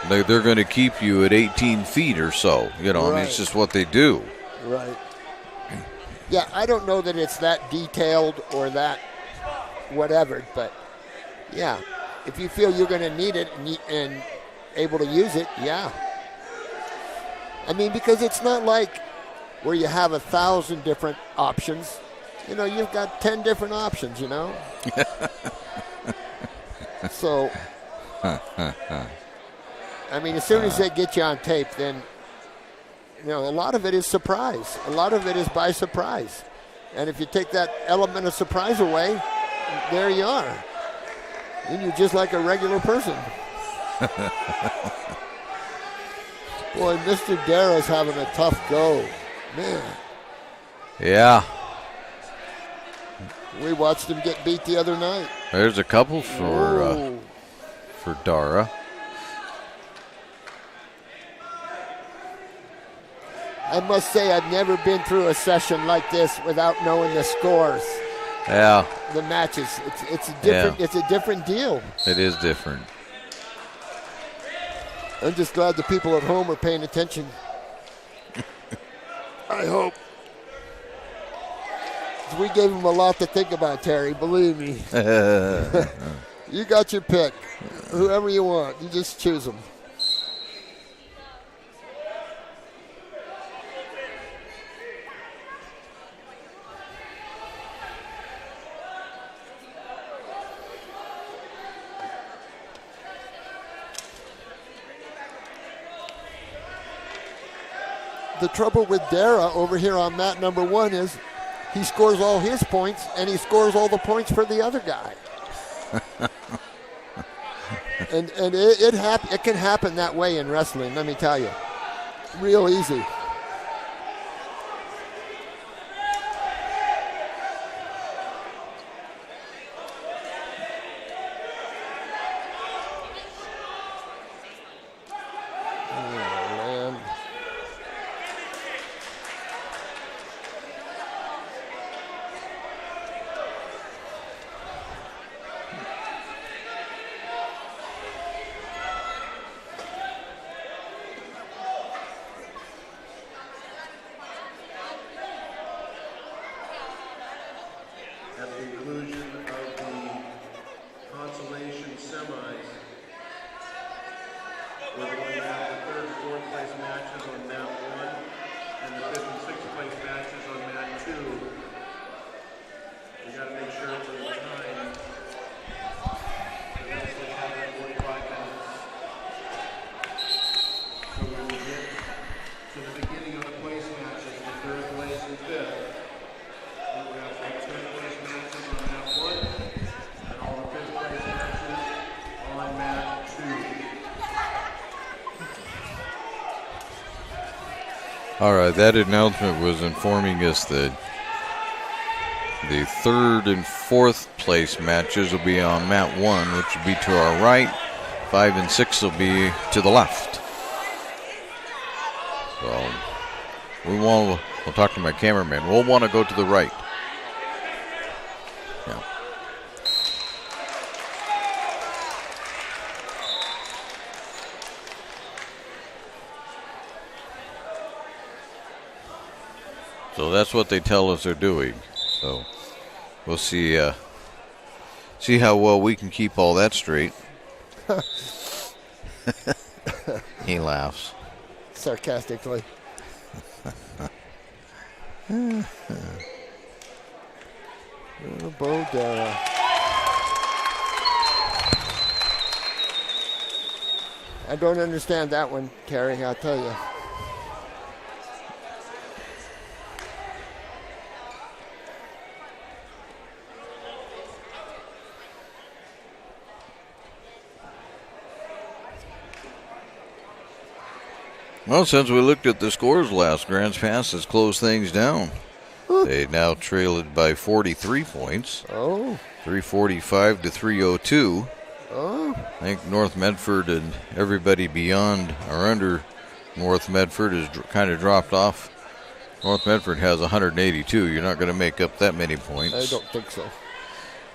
they're going to keep you at 18 feet or so. You know, I mean, it's just what they do.
Right. Yeah, I don't know that it's that detailed or that whatever, but yeah, if you feel you're going to need it and able to use it, yeah. I mean, because it's not like where you have 1,000 different options. You know, you've got 10 different options, you know. So, I mean, as soon as they get you on tape, then, you know, a lot of it is surprise. A lot of it is by surprise. And if you take that element of surprise away, there you are. Then you're just like a regular person. Boy, Mr. Darrow's having a tough go. Man.
Yeah.
We watched him get beat the other night.
There's a couple for Dara.
I must say I've never been through a session like this without knowing the scores.
Yeah.
The matches. It's a different it's a different deal.
It is different.
I'm just glad the people at home are paying attention. I hope. We gave them a lot to think about, Terry, believe me. You got your pick. Whoever you want, you just choose them. The trouble with Dara over here on mat number 1 is he scores all his points and he scores all the points for the other guy. and it can happen that way in wrestling, let me tell you. Real easy.
At the conclusion of the Consolation semis, we're going to have the 3rd and 4th place matches on mat 1 and the 5th and 6th place matches on mat 2. We got to make sure it's in time. The rest will have 45 minutes. So we will get to the beginning of the place matches, the 3rd place and 5th. We will have 3rd place matches on mat 1 and all the 5th place matches on mat 2.
All right, that announcement was informing us that the 3rd and 4th place matches will be on mat 1, which will be to our right. 5 and 6 will be to the left. So we'll talk to my cameraman. We'll want to go to the right. Yeah. So that's what they tell us they're doing. So we'll see how well we can keep all that straight. He laughs.
Sarcastically. Bo Dara. I don't understand that one, Terry, I'll tell you.
Well, since we looked at the scores last, Grants Pass has closed things down. They now trail it by 43 points.
Oh.
345 to 302.
Oh.
I think North Medford and everybody beyond or under North Medford has kind of dropped off. North Medford has 182. You're not going to make up that many points.
I don't think so.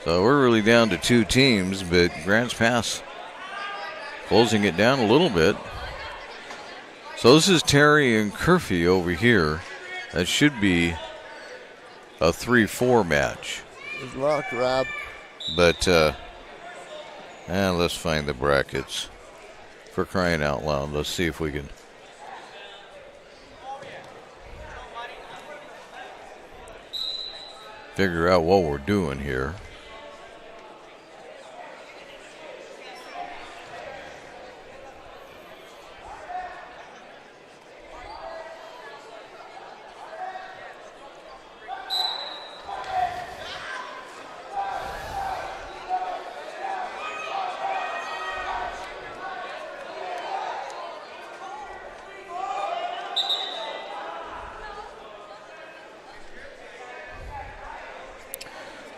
So we're really down to 2 teams, but Grants Pass closing it down a little bit. So this is Terry and Curfew over here. That should be a 3-4 match.
It's locked, Rob.
But let's find the brackets. For crying out loud, let's see if we can. Figure out what we're doing here.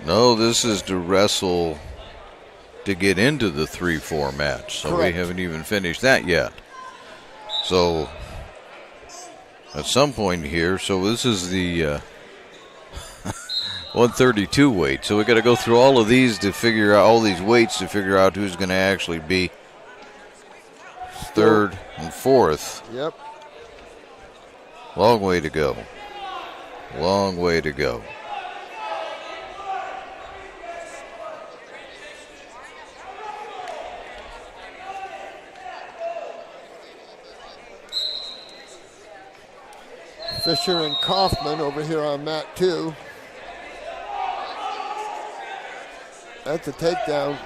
No, this is to wrestle to get into the 3-4 match. So
Correct.
We haven't even finished that yet. So at some point here, so this is the 132 weight. So we got to go through all of these to figure out all these weights to figure out who's going to actually be third and fourth.
Yep.
Long way to go. Long way to go.
Fisher and Kaufman over here on mat 2. That's a takedown.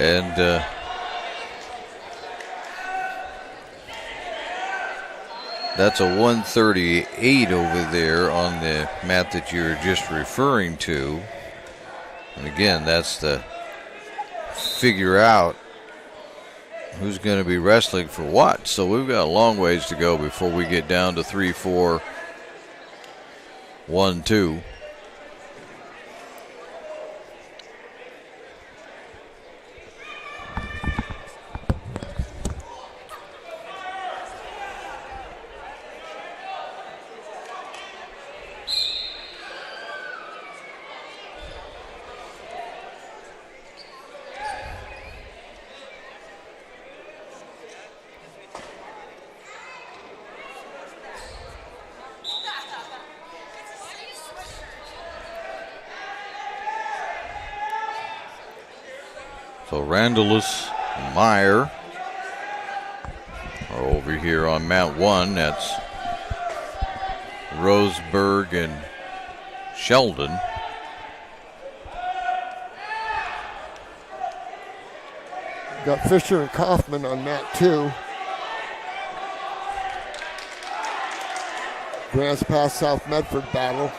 And that's a 138 over there on the mat that you were just referring to. And again, that's to figure out who's going to be wrestling for what. So we've got a long ways to go before we get down to 3-4, 1-2. So Randalus and Meyer are over here on mat 1. That's Roseburg and Sheldon.
Got Fisher and Kaufman on mat 2. Grants Pass South Medford battle.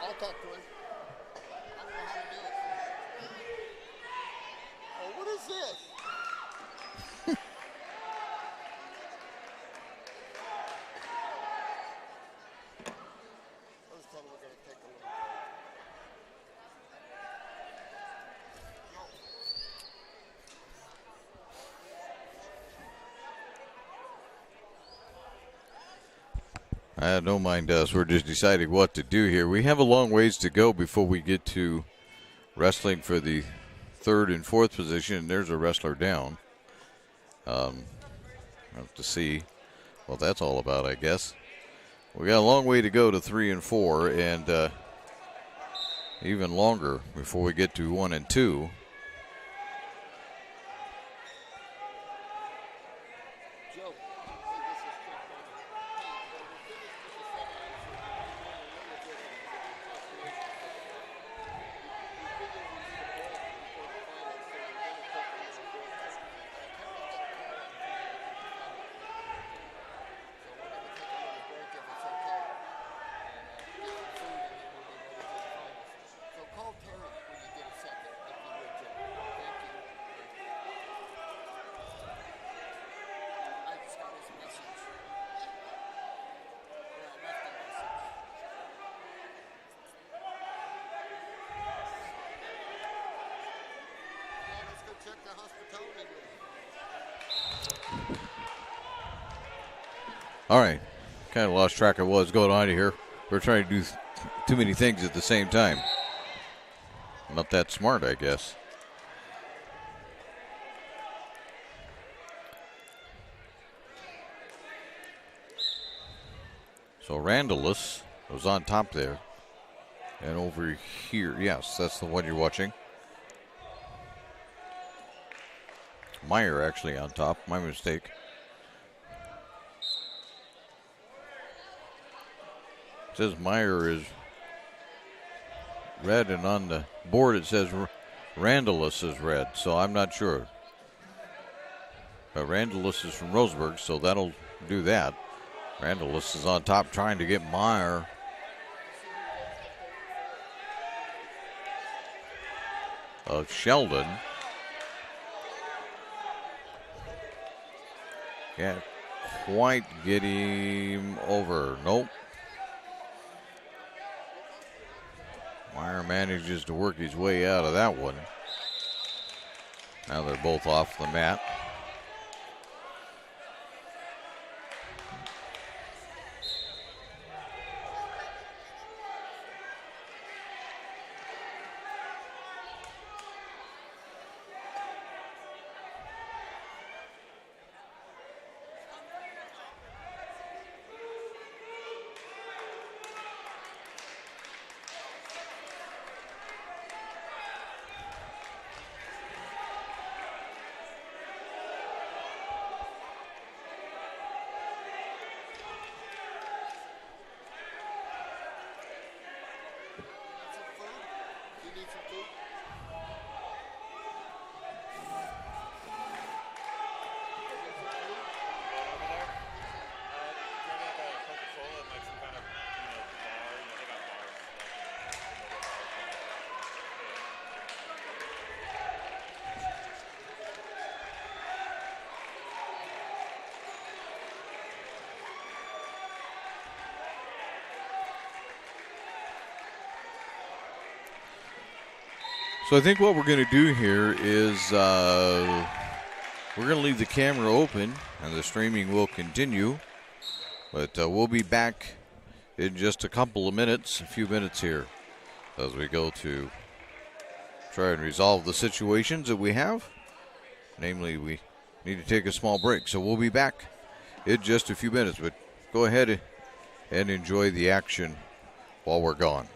I'll talk to him. I don't know how to do it. Oh, what is this? Let's tell him we're going to take a little break.
Don't mind us. We're just deciding what to do here. We have a long ways to go before we get to wrestling for the third and fourth position. And there's a wrestler down. Have to see what that's all about, I guess. We got a long way to go to 3 and 4, and even longer before we get to 1 and 2. All right. Kind of lost track of what's going on here. We're trying to do too many things at the same time. Not that smart, I guess. So Randallus was on top there. And over here, yes, that's the one you're watching. Meyer actually on top, my mistake. It says Meyer is red, and on the board it says Randallus is red, so I'm not sure. But Randallus is from Roseburg, so that'll do that. Randallus is on top trying to get Meyer. Of Sheldon. Can't quite get him over. Nope. Meyer manages to work his way out of that one. Now they're both off the mat. So I think what we're going to do here is we're going to leave the camera open and the streaming will continue. But we'll be back in just a couple of minutes, a few minutes here, as we go to try and resolve the situations that we have. Namely, we need to take a small break. So we'll be back in just a few minutes. But go ahead and enjoy the action while we're gone.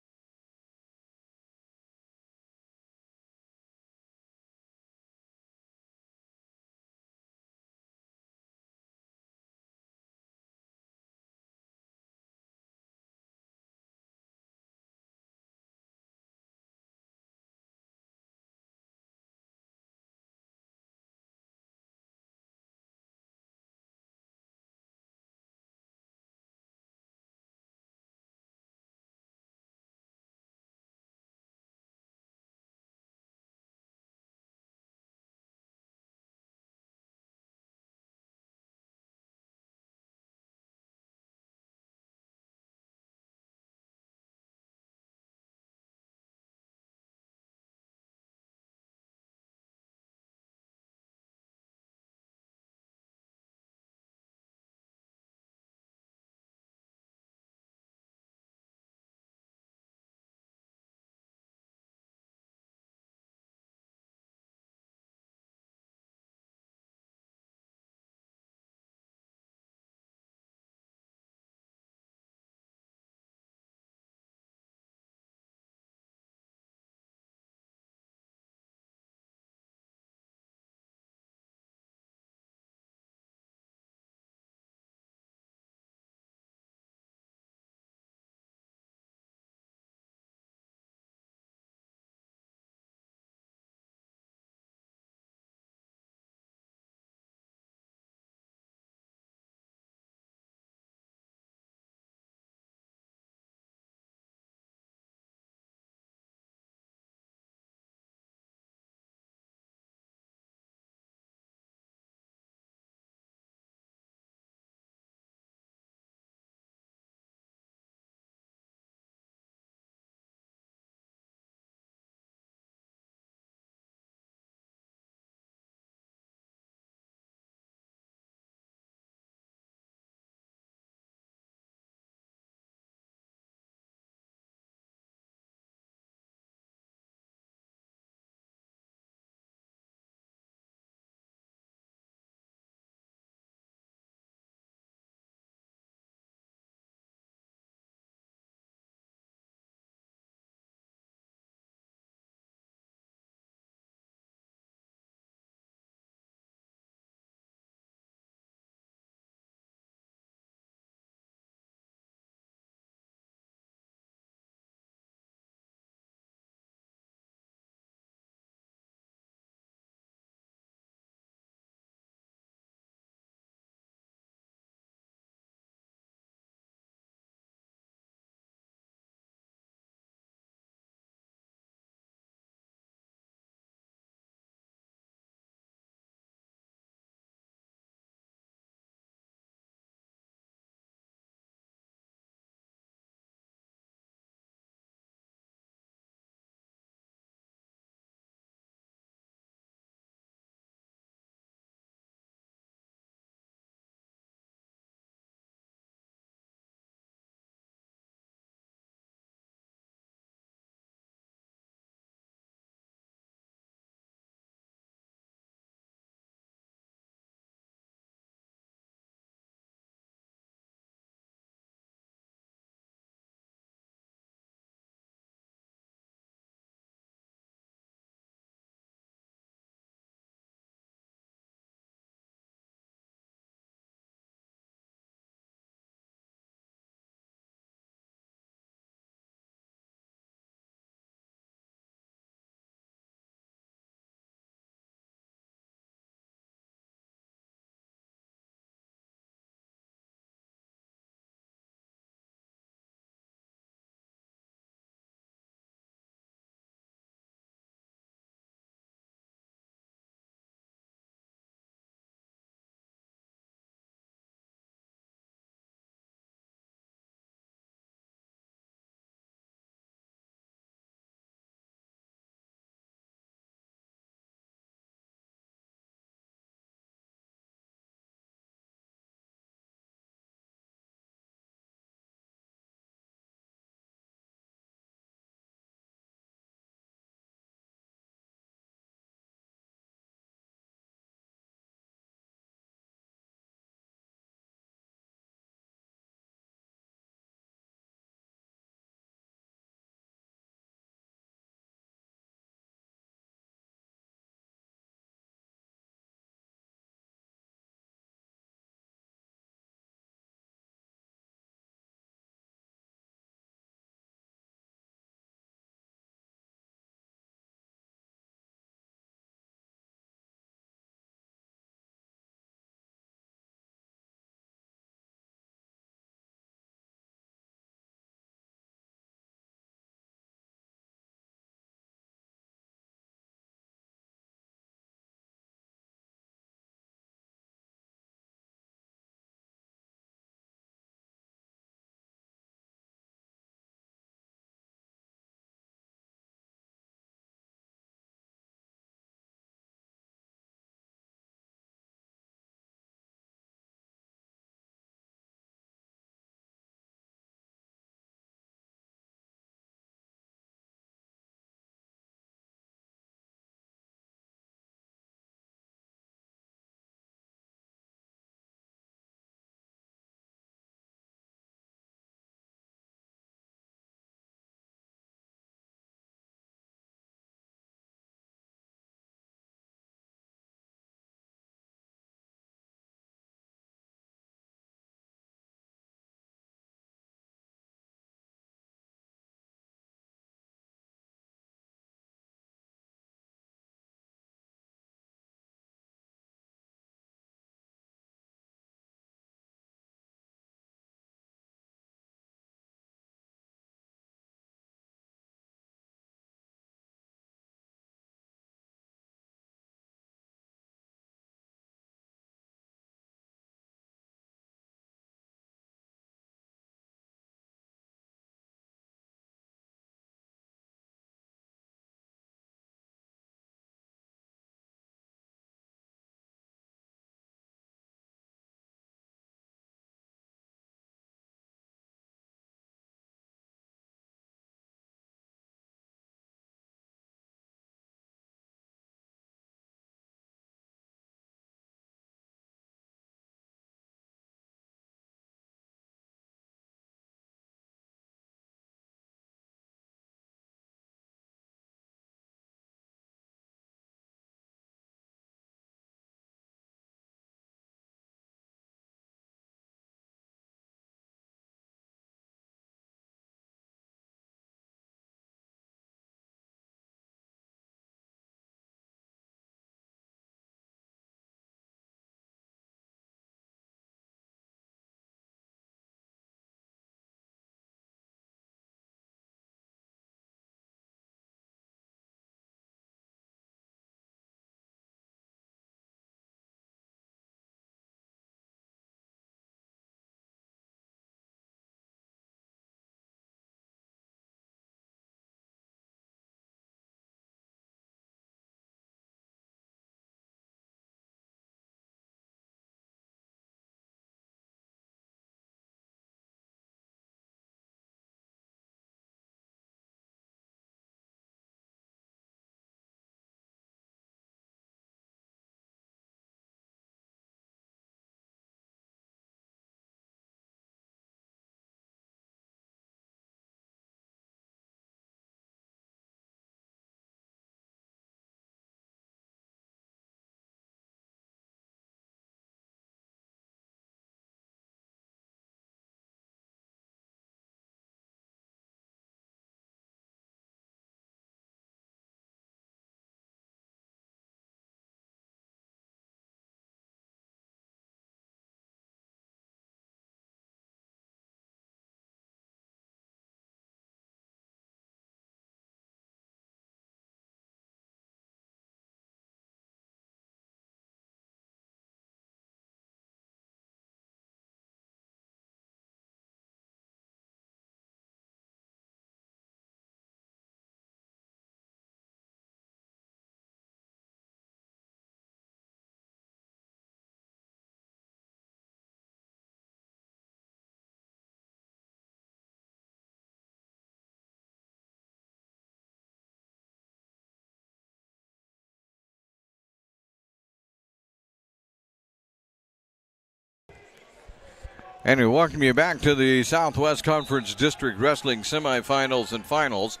And we welcome you back to the Southwest Conference District Wrestling Semifinals and Finals.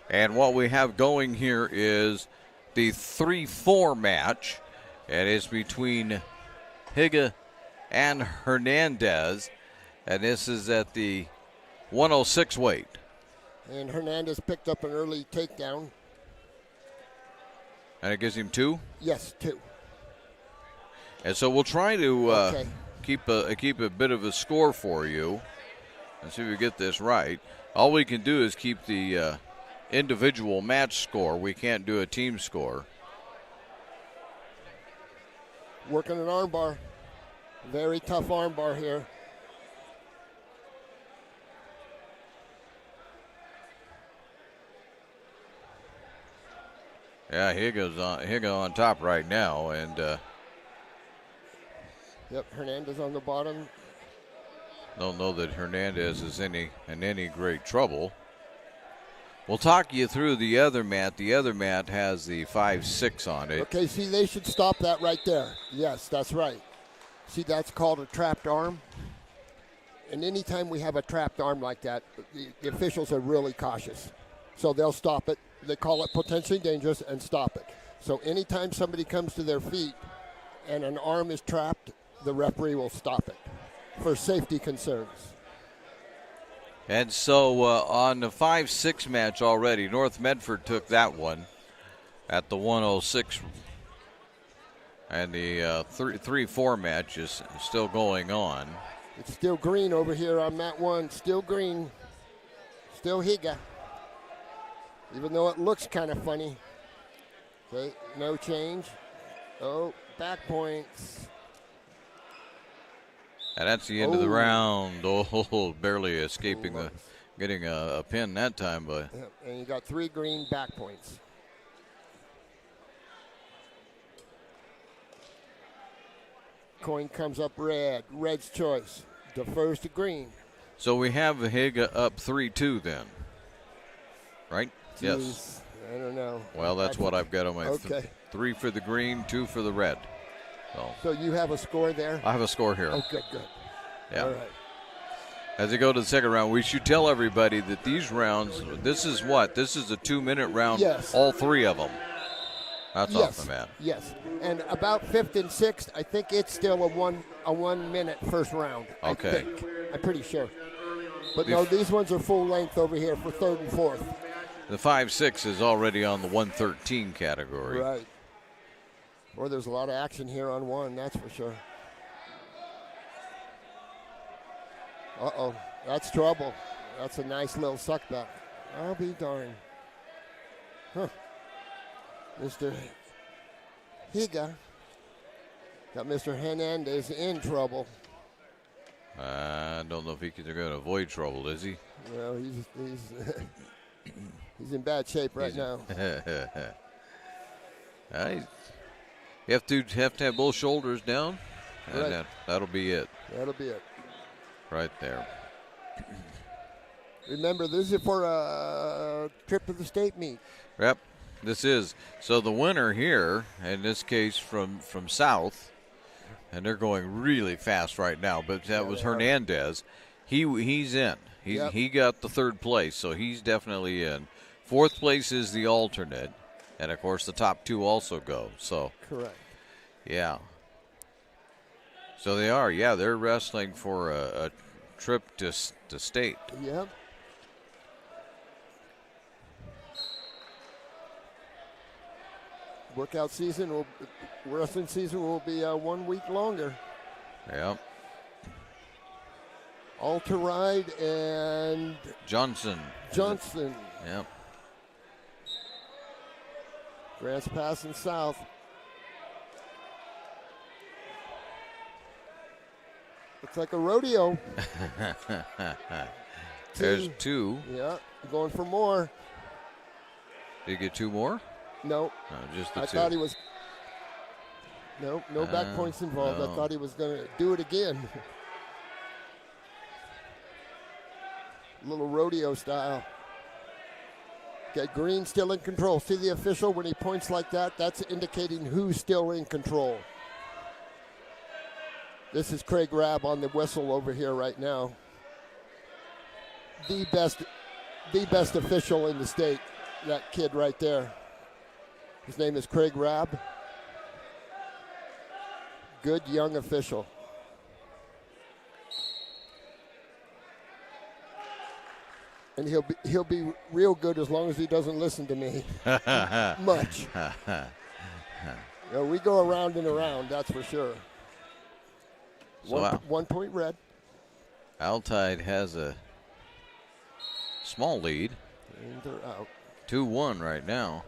And what we have going here is the 3-4 match. And it's between Higa and Hernandez. And this is at the 106 weight.
And Hernandez picked up an early takedown.
And it gives him 2?
Yes, 2.
And so we'll try to
Okay.
keep a bit of a score for you and see if we get this right. All we can do is keep the individual match score. We can't do a team score.
Working an armbar. Very tough armbar here.
Yeah, Higa on top right now, and
Yep, Hernandez on the bottom.
don't know that Hernandez is in any great trouble. We'll talk you through the other mat. The other mat has the 5-6 on it.
Okay, see, they should stop that right there. Yes, that's right. See, that's called a trapped arm. And anytime we have a trapped arm like that, the officials are really cautious. So they'll stop it. They call it potentially dangerous and stop it. So anytime somebody comes to their feet and an arm is trapped, the referee will stop it for safety concerns.
And so on the 5-6 match already, North Medford took that one at the 106. And the 3-4 match is still going on.
It's still green over here on mat 1. Still green. Still Higa. Even though it looks kind of funny. Okay, no change. Oh, back points.
And that's the end of the round. Oh, barely escaping getting a pin that time. But
Yep, and you got 3 green back points. Coin comes up red. Red's choice. Defers to green.
so we have Higa up 3-2 then, right? Yes.
Jeez, I don't know.
Well, that's what I've got on my
Okay.
3 for the green, 2 for the red.
So you have a score there?
I have a score here.
Oh, good.
Yeah.
All right.
As they go to the second round, we should tell everybody that these rounds, this is a 2-minute round,
Yes.
all 3 of them. That's off the mat.
Yes. And about 5th and 6th, I think it's still a 1 minute first round.
Okay.
I think. I'm pretty sure. But no, these ones are full length over here for 3rd and 4th.
The 5-6 is already on the 113 category.
Right. Boy, there's a lot of action here on 1, that's for sure. Uh-oh, that's trouble. That's a nice little suckback. I'll be darned. Huh. Mr. Higa got Mr. Hernandez in trouble.
I don't know if they're going to avoid trouble, is he?
Well, he's he's in bad shape right now.
You have to have both shoulders down, and
Right.
that'll be it.
That'll be it.
Right there.
Remember, this is for a trip to the state meet.
Yep, this is. So the winner here, in this case from South, and they're going really fast right now, but that was Hernandez. He's in. He got the 3rd place, so he's definitely in. 4th place is the alternate, and of course the top 2 also go. So
Correct.
yeah. So they are. Yeah, they're wrestling for a trip to state.
Yep. Wrestling season will be 1 week longer.
Yep.
Altaride and
Johnson. Yep.
Grants Pass and South. Looks like a rodeo.
There's 2.
Yeah, going for more.
Did you get 2 more?
No,
Just the
I
2.
thought he was. No back points involved.
no.
I thought he was going to do it again. Little rodeo style. Okay, green still in control. See the official when he points like that? That's indicating who's still in control. This is Craig Rabb on the whistle over here right now. The best official in the state, that kid right there. His name is Craig Rabb. Good young official. And he'll be real good as long as he doesn't listen to me much. We go around and around, that's for sure.
So
1 point red.
Altide has a small lead.
And they're out.
2-1 right now.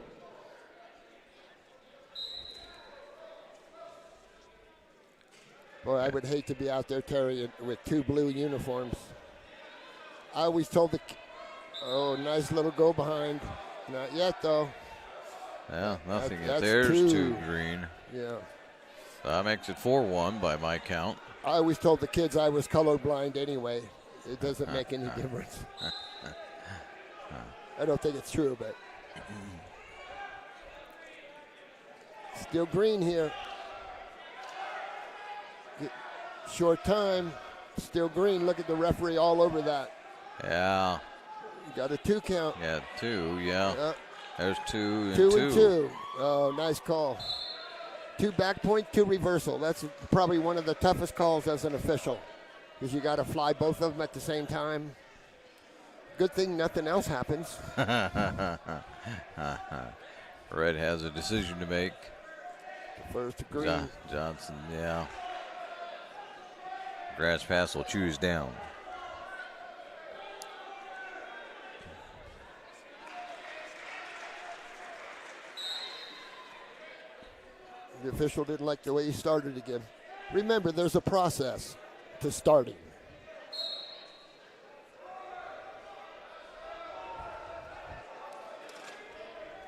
Boy, I would hate to be out there, Terry, with 2 blue uniforms. I always told nice little go behind. Not yet, though.
Yeah, nothing.
That's
There's
2.
2 green.
Yeah.
So that makes it 4-1 by my count.
I always told the kids I was colorblind anyway. It doesn't make any difference. I don't think it's true, but still green here. Short time, still green. Look at the referee all over that.
Yeah.
You got a 2 count.
Yeah, 2, yeah. There's 2 and
2 and 2. Oh, nice call. 2 back point, 2 reversal. That's probably one of the toughest calls as an official because you got to fly both of them at the same time. Good thing nothing else happens.
Red has a decision to make.
First to green.
Johnson, yeah. Grass pass will choose down.
The official didn't like the way he started again. Remember, there's a process to starting.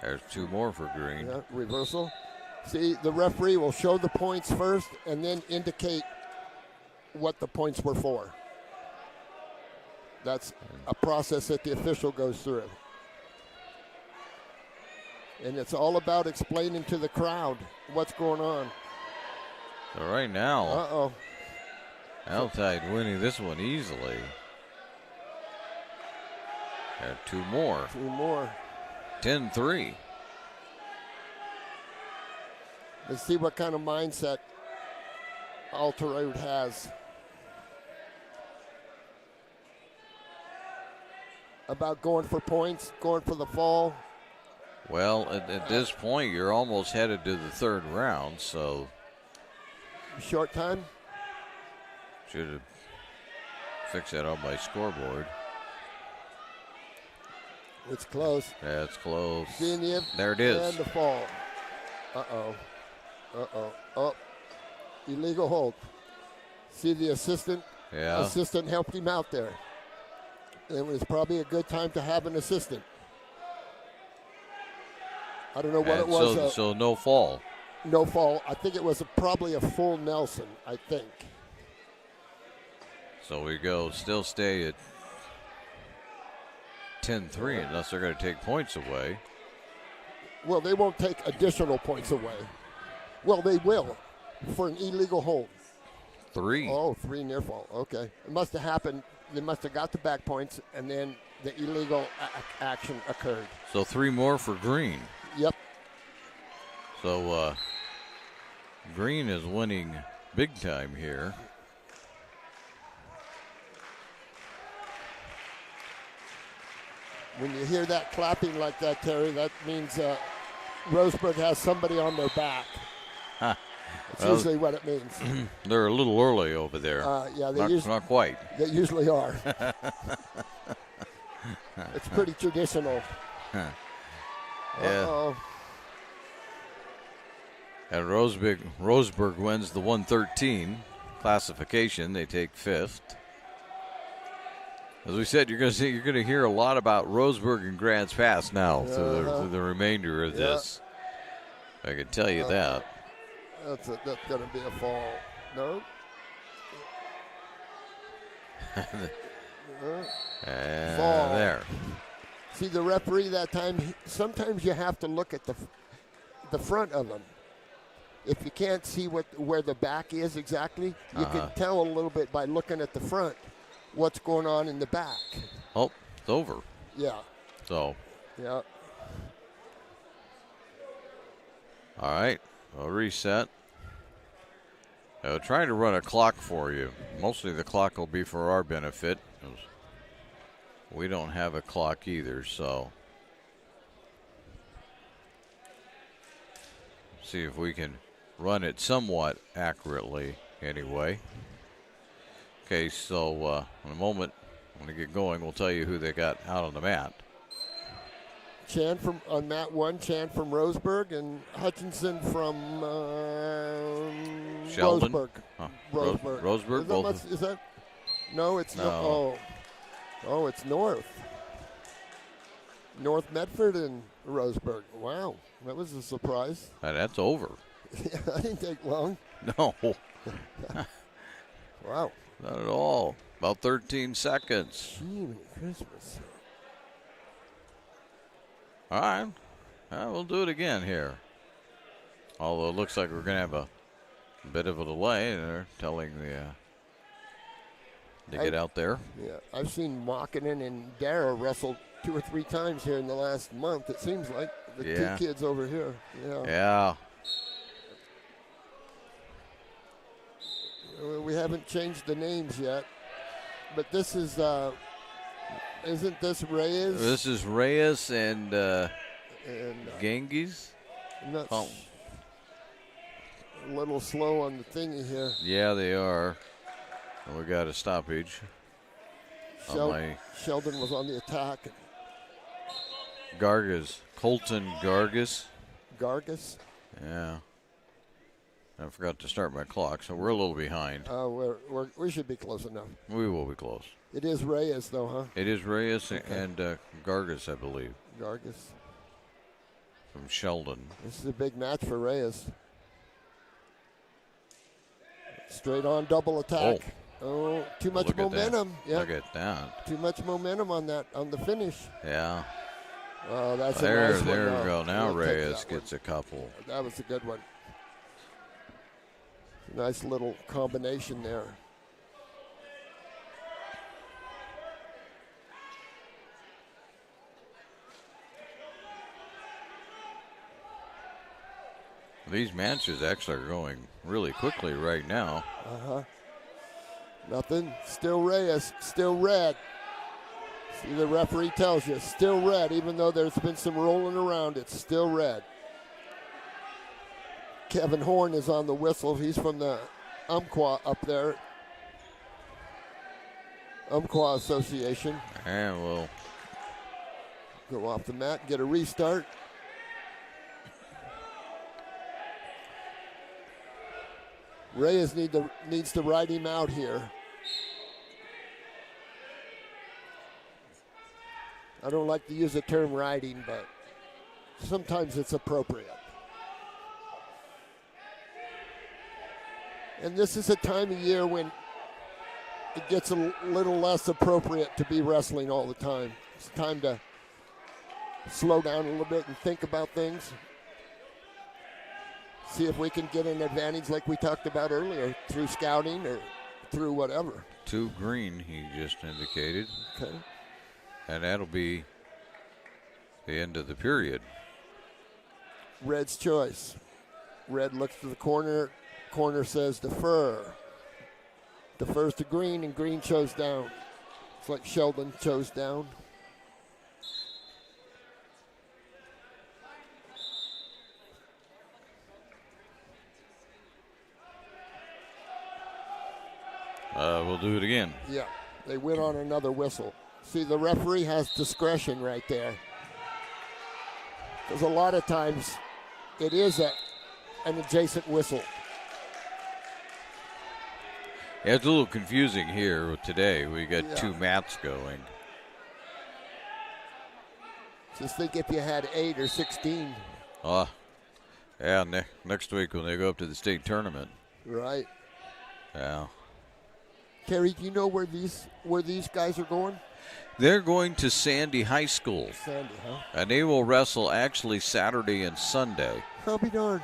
There's 2 more for green.
Yeah, reversal. See, the referee will show the points first and then indicate what the points were for. That's a process that the official goes through. And it's all about explaining to the crowd what's going on.
So right now, Altide winning this one easily. Got 2 more.
2 more.
10-3.
Let's see what kind of mindset Altarode has about going for points, going for the fall.
Well, at this point, you're almost headed to the 3rd round, so.
Short time?
Should have fixed that on my scoreboard.
It's close.
Yeah, it's close.
There
it is.
And the fall. Oh, illegal hold. See the assistant?
Yeah.
Assistant helped him out there. It was probably a good time to have an assistant. I don't know what it was.
So no fall.
No fall. I think it was probably a full Nelson, I think.
So we still stay at 10-3 unless they're going to take points away.
Well, they won't take additional points away. Well, they will for an illegal hold.
3.
Oh, 3 near fall. Okay. It must have happened. They must have got the back points, and then the illegal action occurred.
So 3 more for green.
Yep.
So green is winning big time here.
When you hear that clapping like that, Terry, that means Roseburg has somebody on their back. That's usually what it means.
They're a little early over there.
Yeah,
not quite.
They usually are. It's pretty traditional.
Yeah.
Uh-oh.
And Roseburg wins the 113 classification. They take 5th. As we said, you're going to hear a lot about Roseburg and Grants Pass now through the remainder of this. I can tell you that.
That's going to be a fall. No.
And
fall.
there.
See the referee that time. Sometimes you have to look at the front of them. if you can't see where the back is exactly, you can tell a little bit by looking at the front what's going on in the back.
Oh, it's over.
Yeah.
So.
Yeah.
All right. I'll reset. Trying to run a clock for you. Mostly the clock will be for our benefit. We don't have a clock either, so. See if we can run it somewhat accurately anyway. Okay, so in a moment, when we get going, we'll tell you who they got out on the mat.
Chan on mat 1, Chan from Roseburg, and Hutchinson from
Sheldon?
Roseburg.
Huh.
Roseburg.
Roseburg?
Is that? No, it's
no.
not. Oh, it's North. North Medford and Roseburg. Wow, that was a surprise.
That's over.
Yeah, that didn't take long.
No.
Wow.
Not at all. About 13 seconds.
Gee, Christmas.
All right. We'll do it again here. Although it looks like we're going to have a bit of a delay. They're telling the to get out there.
Yeah, I've seen Mokkinen and Dara wrestle 2 or 3 times here in the last month. It seems like the 2 kids over here.
Yeah.
We haven't changed the names yet, but this is isn't this Reyes?
This is Reyes and Genghis.
A little slow on the thingy here.
Yeah, they are. We got a stoppage.
Sheldon was on the attack.
Colton Gargas.
Gargas?
Yeah. I forgot to start my clock, so we're a little behind.
We should be close enough.
We will be close.
It is Reyes, though, huh?
It is Reyes and Gargas, I believe.
Gargas.
From Sheldon.
This is a big match for Reyes. Straight on double attack. Oh, too much momentum.
Yeah. Look at that.
Too much momentum on the finish.
Yeah.
Oh, that's a nice one.
There we go. Now Reyes gets a couple.
That was a good one. Nice little combination there.
These matches actually are going really quickly right now.
Nothing. Still Reyes. Still red. See, the referee tells you, still red, even though there's been some rolling around, it's still red. Kevin Horn is on the whistle. He's from the Umpqua up there. Umpqua Association.
And we'll
go off the mat, get a restart. Reyes needs to ride him out here. I don't like to use the term riding, but sometimes it's appropriate. And this is a time of year when it gets a little less appropriate to be wrestling all the time. It's time to slow down a little bit and think about things. See if we can get an advantage like we talked about earlier through scouting or through whatever.
2 green, he just indicated.
Okay.
And that'll be the end of the period.
Red's choice. Red looks to the corner. Corner says defer. Defers to green, and green chose down. It's like Sheldon chose down.
We'll do it again.
Yeah, they went on another whistle. See, the referee has discretion right there. Because a lot of times it is an adjacent whistle.
Yeah, it's a little confusing here today. We got 2 mats going.
Just think if you had 8 or 16.
Yeah, next week when they go up to the state tournament.
Right.
Yeah.
Terry, do you know where these guys are going?
They're going to Sandy High School.
Sandy, huh?
And they will wrestle actually Saturday and Sunday.
I'll be darned.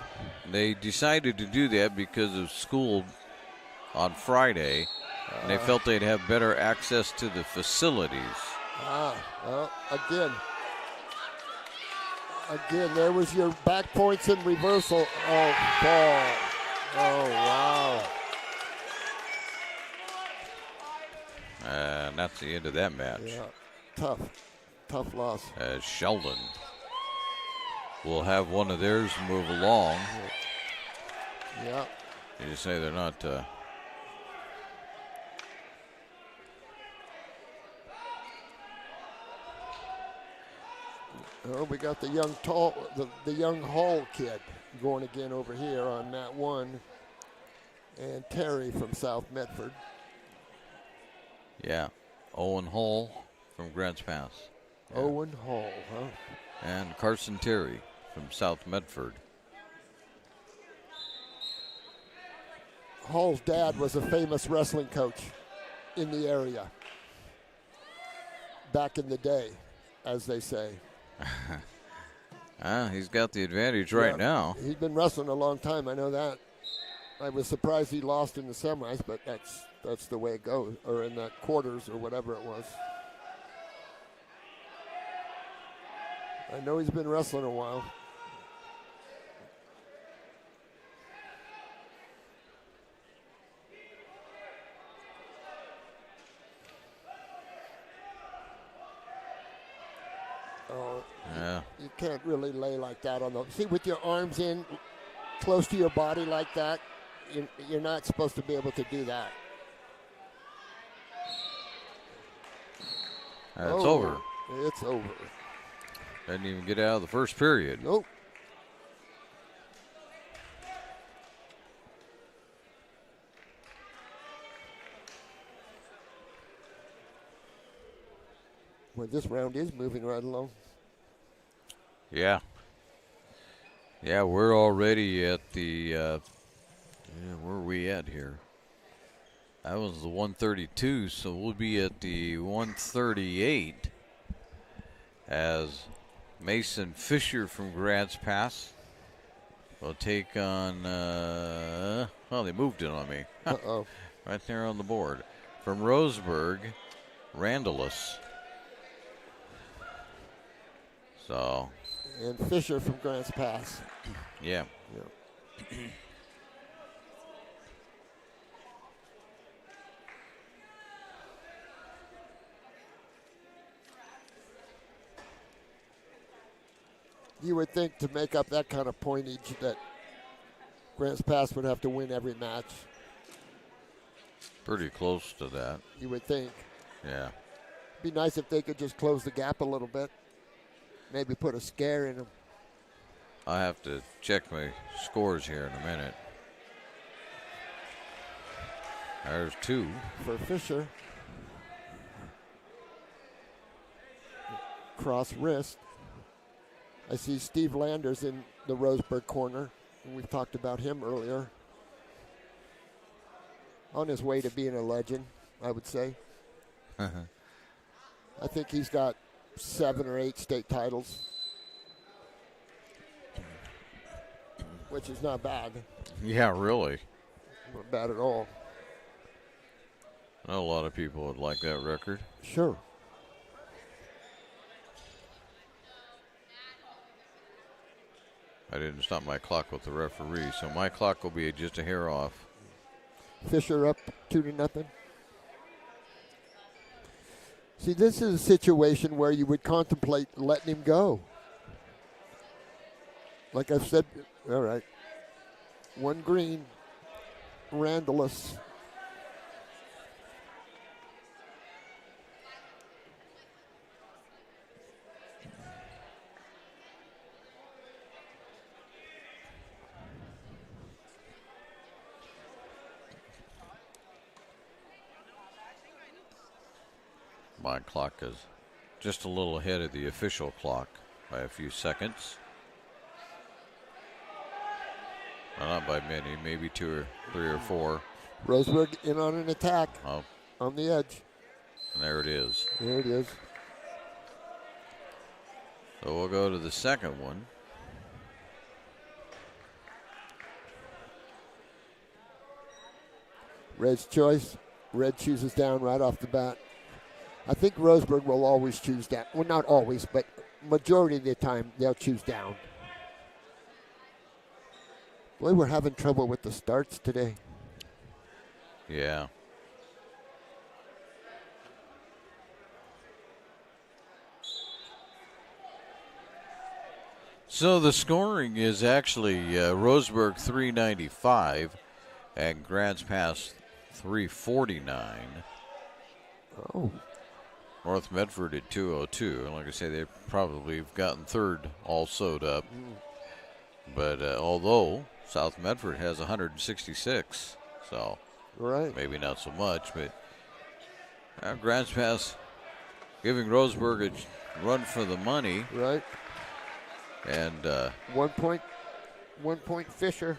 They decided to do that because of school on Friday, and they felt they'd have better access to the facilities.
Well, again, there was your back points and reversal. Oh, ball. Oh, wow.
And that's the end of that match.
Yeah, tough loss.
As Sheldon will have one of theirs move along.
Yeah.
You say they're not.
Oh, we got the young Hall kid going again over here on mat 1, and Terry from South Medford.
Yeah, Owen Hall from Grants Pass. Yeah.
Owen Hall, huh?
And Carson Terry from South Medford.
Hall's dad was a famous wrestling coach in the area back in the day, as they say.
He's got the advantage right now.
He's been wrestling a long time, I know that. I was surprised he lost in the semis, but that's the way it goes, or in the quarters or whatever it was. I know he's been wrestling a while. Oh,
yeah.
You can't really lay like that on the. See, with your arms in close to your body like that, you're not supposed to be able to do that.
It's over.
It's over.
Didn't even get out of the first period.
Nope. Well, this round is moving right along.
Yeah. Yeah, we're already at the, where are we at here? That was the 132, so we'll be at the 138 as Mason Fisher from Grants Pass will take on, they moved it on me.
Uh-oh.
Right there on the board. From Roseburg, Randalus. So.
And Fisher from Grants Pass.
Yeah.
You would think to make up that kind of pointage that Grants Pass would have to win every match.
Pretty close to that.
You would think.
Yeah.
Be nice if they could just close the gap a little bit. Maybe put a scare in them.
I have to check my scores here in a minute. There's 2.
For Fisher. Cross wrist. I see Steve Landers in the Roseburg corner. And we've talked about him earlier. On his way to being a legend, I would say. I think he's got 7 or 8 state titles, which is not bad.
Yeah, really.
Not bad at all.
I know a lot of people would like that record.
Sure.
I didn't stop my clock with the referee, so my clock will be just a hair off.
Fisher up 2-0. See, this is a situation where you would contemplate letting him go. Like I've said, all right. 1 green, Randalus.
My clock is just a little ahead of the official clock by a few seconds. Well, not by many, maybe 2 or 3 or 4.
Roseburg in on an attack.
Oh.
On the edge.
And there it is.
There it is.
So we'll go to the second one.
Red's choice. Red chooses down right off the bat. I think Roseburg will always choose down. Well, not always, but majority of the time they'll choose down. Boy, we're having trouble with the starts today.
Yeah. So the scoring is actually Roseburg 395 and Grants Pass 349.
Oh.
North Medford at 202. And like I say, they probably have gotten third all sewed up. But although South Medford has 166, so
right.
maybe not so much. But Grants Pass giving Roseburg a run for the money.
Right.
And
1 point. 1 point Fisher.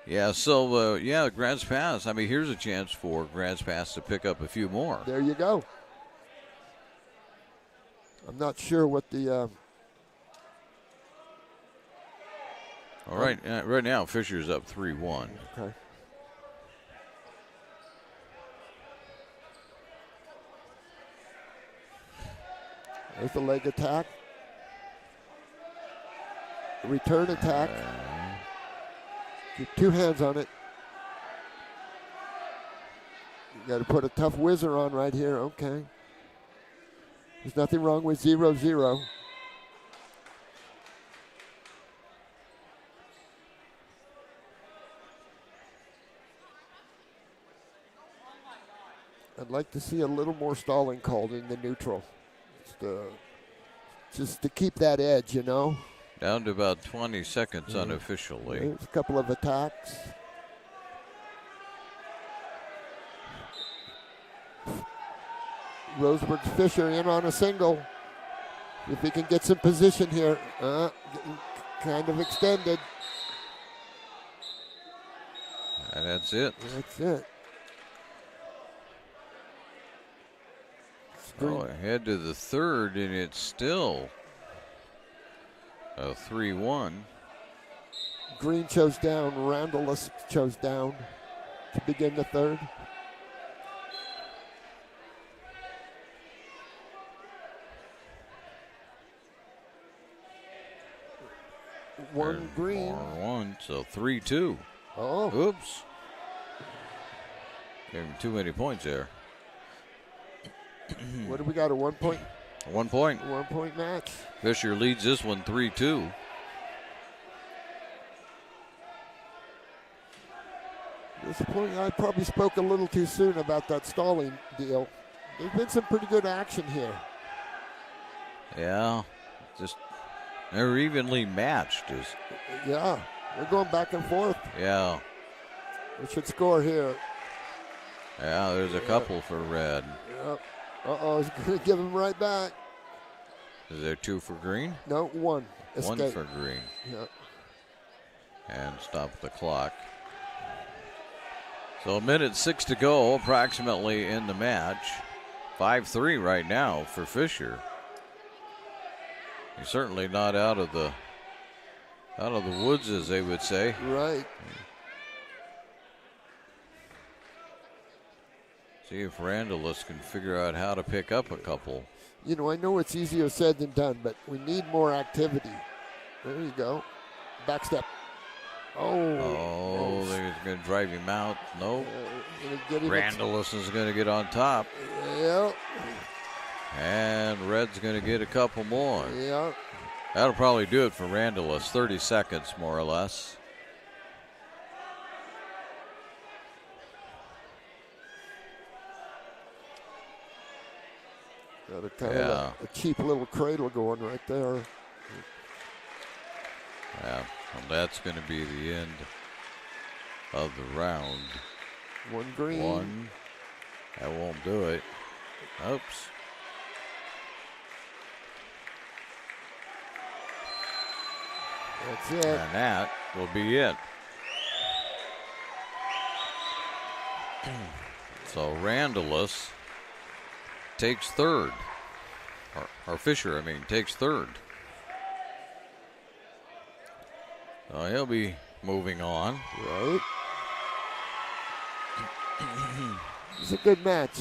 Yeah, so, Grants Pass. I mean, here's a chance for Grants Pass to pick up a few more.
There you go. I'm not sure what the...
All right, right now, Fisher's up 3-1.
Okay. There's the leg attack. Return attack. Keep two hands on it. You got to put a tough whizzer on right here. Okay. There's nothing wrong with 0-0. I'd like to see a little more stalling called in the neutral. Just to keep that edge, you know.
Down to about 20 seconds unofficially.
There's a couple of attacks. Roseburg's Fisher in on a single. If he can get some position here. Getting kind of extended.
And that's it.
That's it.
Ahead to the third, and it's still a 3-1.
Green chose down. Randallus chose down to begin the third. One green.
4-1, so 3-2.
Oh.
Oops. Gave him too many points there.
What do we got, a 1 point?
1 point.
1 point match.
Fisher leads this one 3-2.
This point, I probably spoke a little too soon about that stalling deal. There's been some pretty good action here.
Yeah, they're evenly matched.
Yeah, they're going back and forth.
Yeah.
We should score here.
Yeah, there's a couple for red.
Yep. Uh-oh, he's going to give him right back.
Is there two for green?
No, one. Escape.
One for green.
Yep.
And stop the clock. So 1:06 to go, approximately in the match. 5-3 right now for Fisher. He's certainly not out of the woods, as they would say.
Right.
See if Randallus can figure out how to pick up a couple.
You know, I know it's easier said than done, but we need more activity. There you go. Back step.
Oh, they're going to drive him out. Nope. Randallus is going to get on top.
Yep.
And Red's going to get a couple more.
Yep.
That'll probably do it for Randallus. 30 seconds, more or less.
Got a kind of a cheap little cradle going right there.
Yeah, well, that's going to be the end of the round.
One green.
One. That won't do it. Oops.
That's it.
And that will be it. So Randallus takes third. or Fisher, takes third. So he'll be moving on.
Right. It's a good match.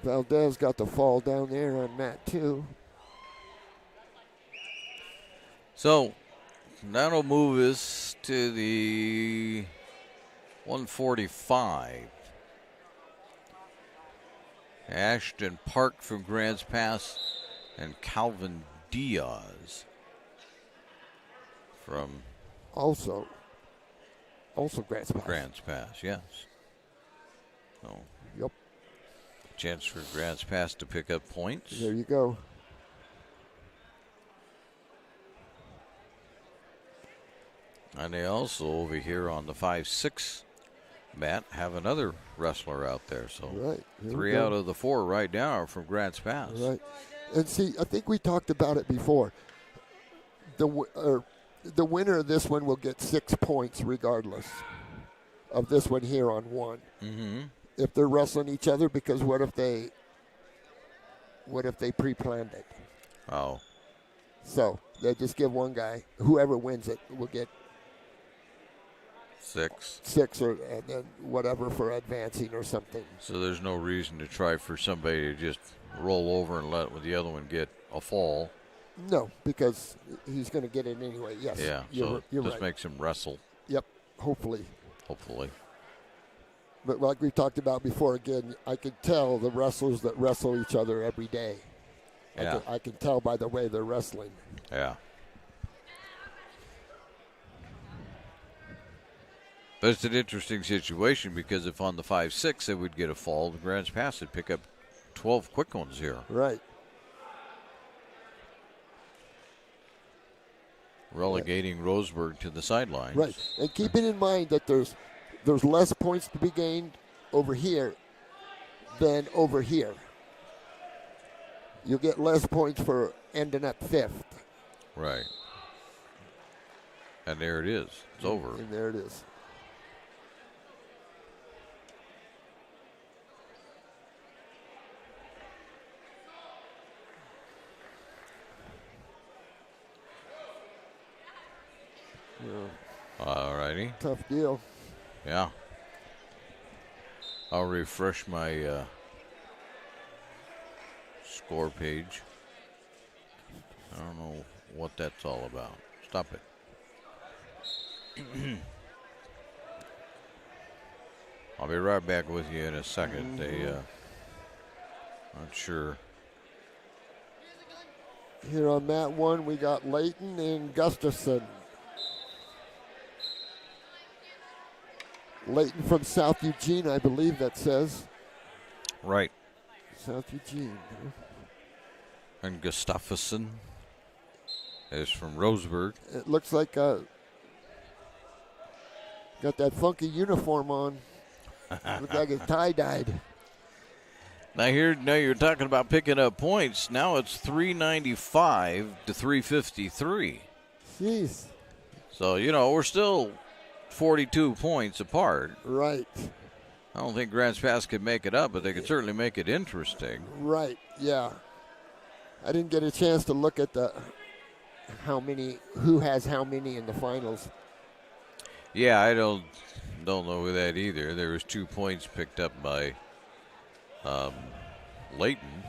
Valdez got the fall down there on mat 2.
So that'll move us to the 145. Ashton Park from Grants Pass and Calvin Diaz from
Also Grants Pass.
Grants Pass, yes. So,
Yep.
chance for Grants Pass to pick up points.
There you go.
And they also over here on the 5-6 mat have another wrestler out there. So
Right. Here
3 out of the 4 right now are from Grants Pass.
Right. And see, I think we talked about it before. The winner of this one will get 6 points regardless of this one here on 1.
Mm-hmm.
If they're wrestling each other, because what if they pre-planned it?
Oh.
So they just give one guy, whoever wins it will get 6 or and then whatever for advancing or something.
So there's no reason to try for somebody to just roll over and let the other one get a fall.
No, because he's going to get it anyway. Yes.
Yeah.
You're
just
right.
makes him wrestle.
Yep. Hopefully. But like we talked about before, again, I can tell the wrestlers that wrestle each other every day.
Yeah.
I can tell by the way they're wrestling.
Yeah. But it's an interesting situation because if on the 5-6 they would get a fall, the Grants Pass would pick up 12 quick ones here.
Right.
Relegating Roseburg to the sidelines.
Right. And keeping in mind that there's less points to be gained over here than over here. You'll get less points for ending up 5th.
Right. And there it is. It's over.
And there it is. Yeah.
All righty.
Tough deal.
Yeah. I'll refresh my score page. I don't know what that's all about. Stop it. I'll be right back with you in a second. Not sure.
Here on mat 1, we got Layton and Gustafson. Layton from South Eugene, I believe that says.
Right.
South Eugene.
And Gustafsson is from Roseburg.
It looks like got that funky uniform on. Looks like it's tie-dyed.
Now you're talking about picking up points. Now it's 395 to 353.
Jeez.
So, we're still 42 points apart.
Right.
I don't think Grants Pass could make it up, but they could certainly make it interesting.
Right, yeah. I didn't get a chance to look at who has how many in the finals.
Yeah, I don't know that either. There was 2 points picked up by Layton.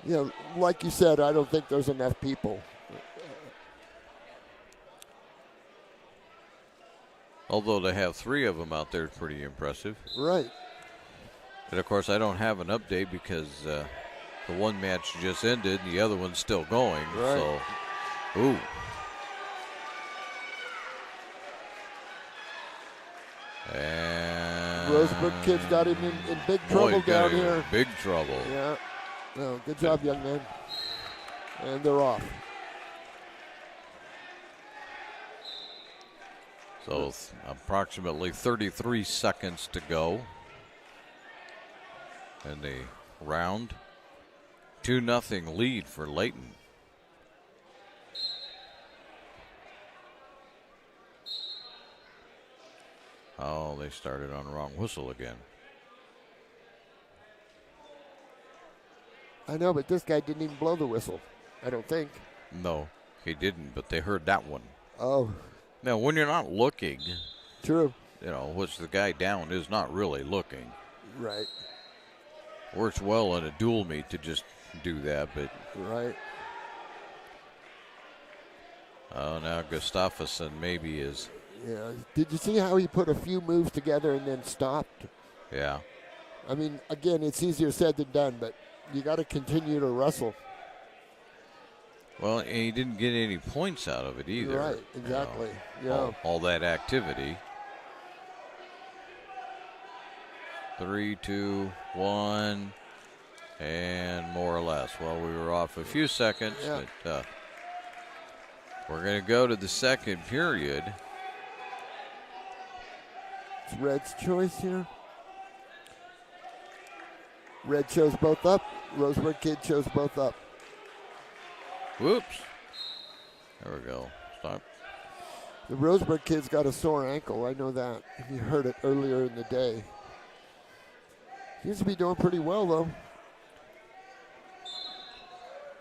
Yeah, like you said, I don't think there's enough people.
Although to have 3 of them out there is pretty impressive.
Right.
And of course, I don't have an update because the one match just ended and the other one's still going.
Right.
So, ooh. And
Roseburg kids got him in big trouble down here.
Big trouble.
Yeah. No, good job, young man. And they're off.
So approximately 33 seconds to go in the round. 2-0 lead for Layton. Oh, they started on the wrong whistle again.
I know, but this guy didn't even blow the whistle. I don't think.
No, he didn't, but they heard that one.
Oh,
Now, when you're not looking,
true.
which the guy down is not really looking.
Right.
Works well in a dual meet to just do that, but.
Right.
Oh, now Gustafsson maybe is.
Yeah. Did you see how he put a few moves together and then stopped?
Yeah.
I mean, again, it's easier said than done, but you got to continue to wrestle.
Well, and he didn't get any points out of it either.
Right, exactly.
All that activity. 3, 2, 1, and more or less. Well, we were off a few seconds, but we're going to go to the second period.
It's Red's choice here. Red chose both up. Roseburg kid chose both up.
Whoops. There we go. Stop.
The Roseburg kid's got a sore ankle. I know that. He heard it earlier in the day. Seems to be doing pretty well, though.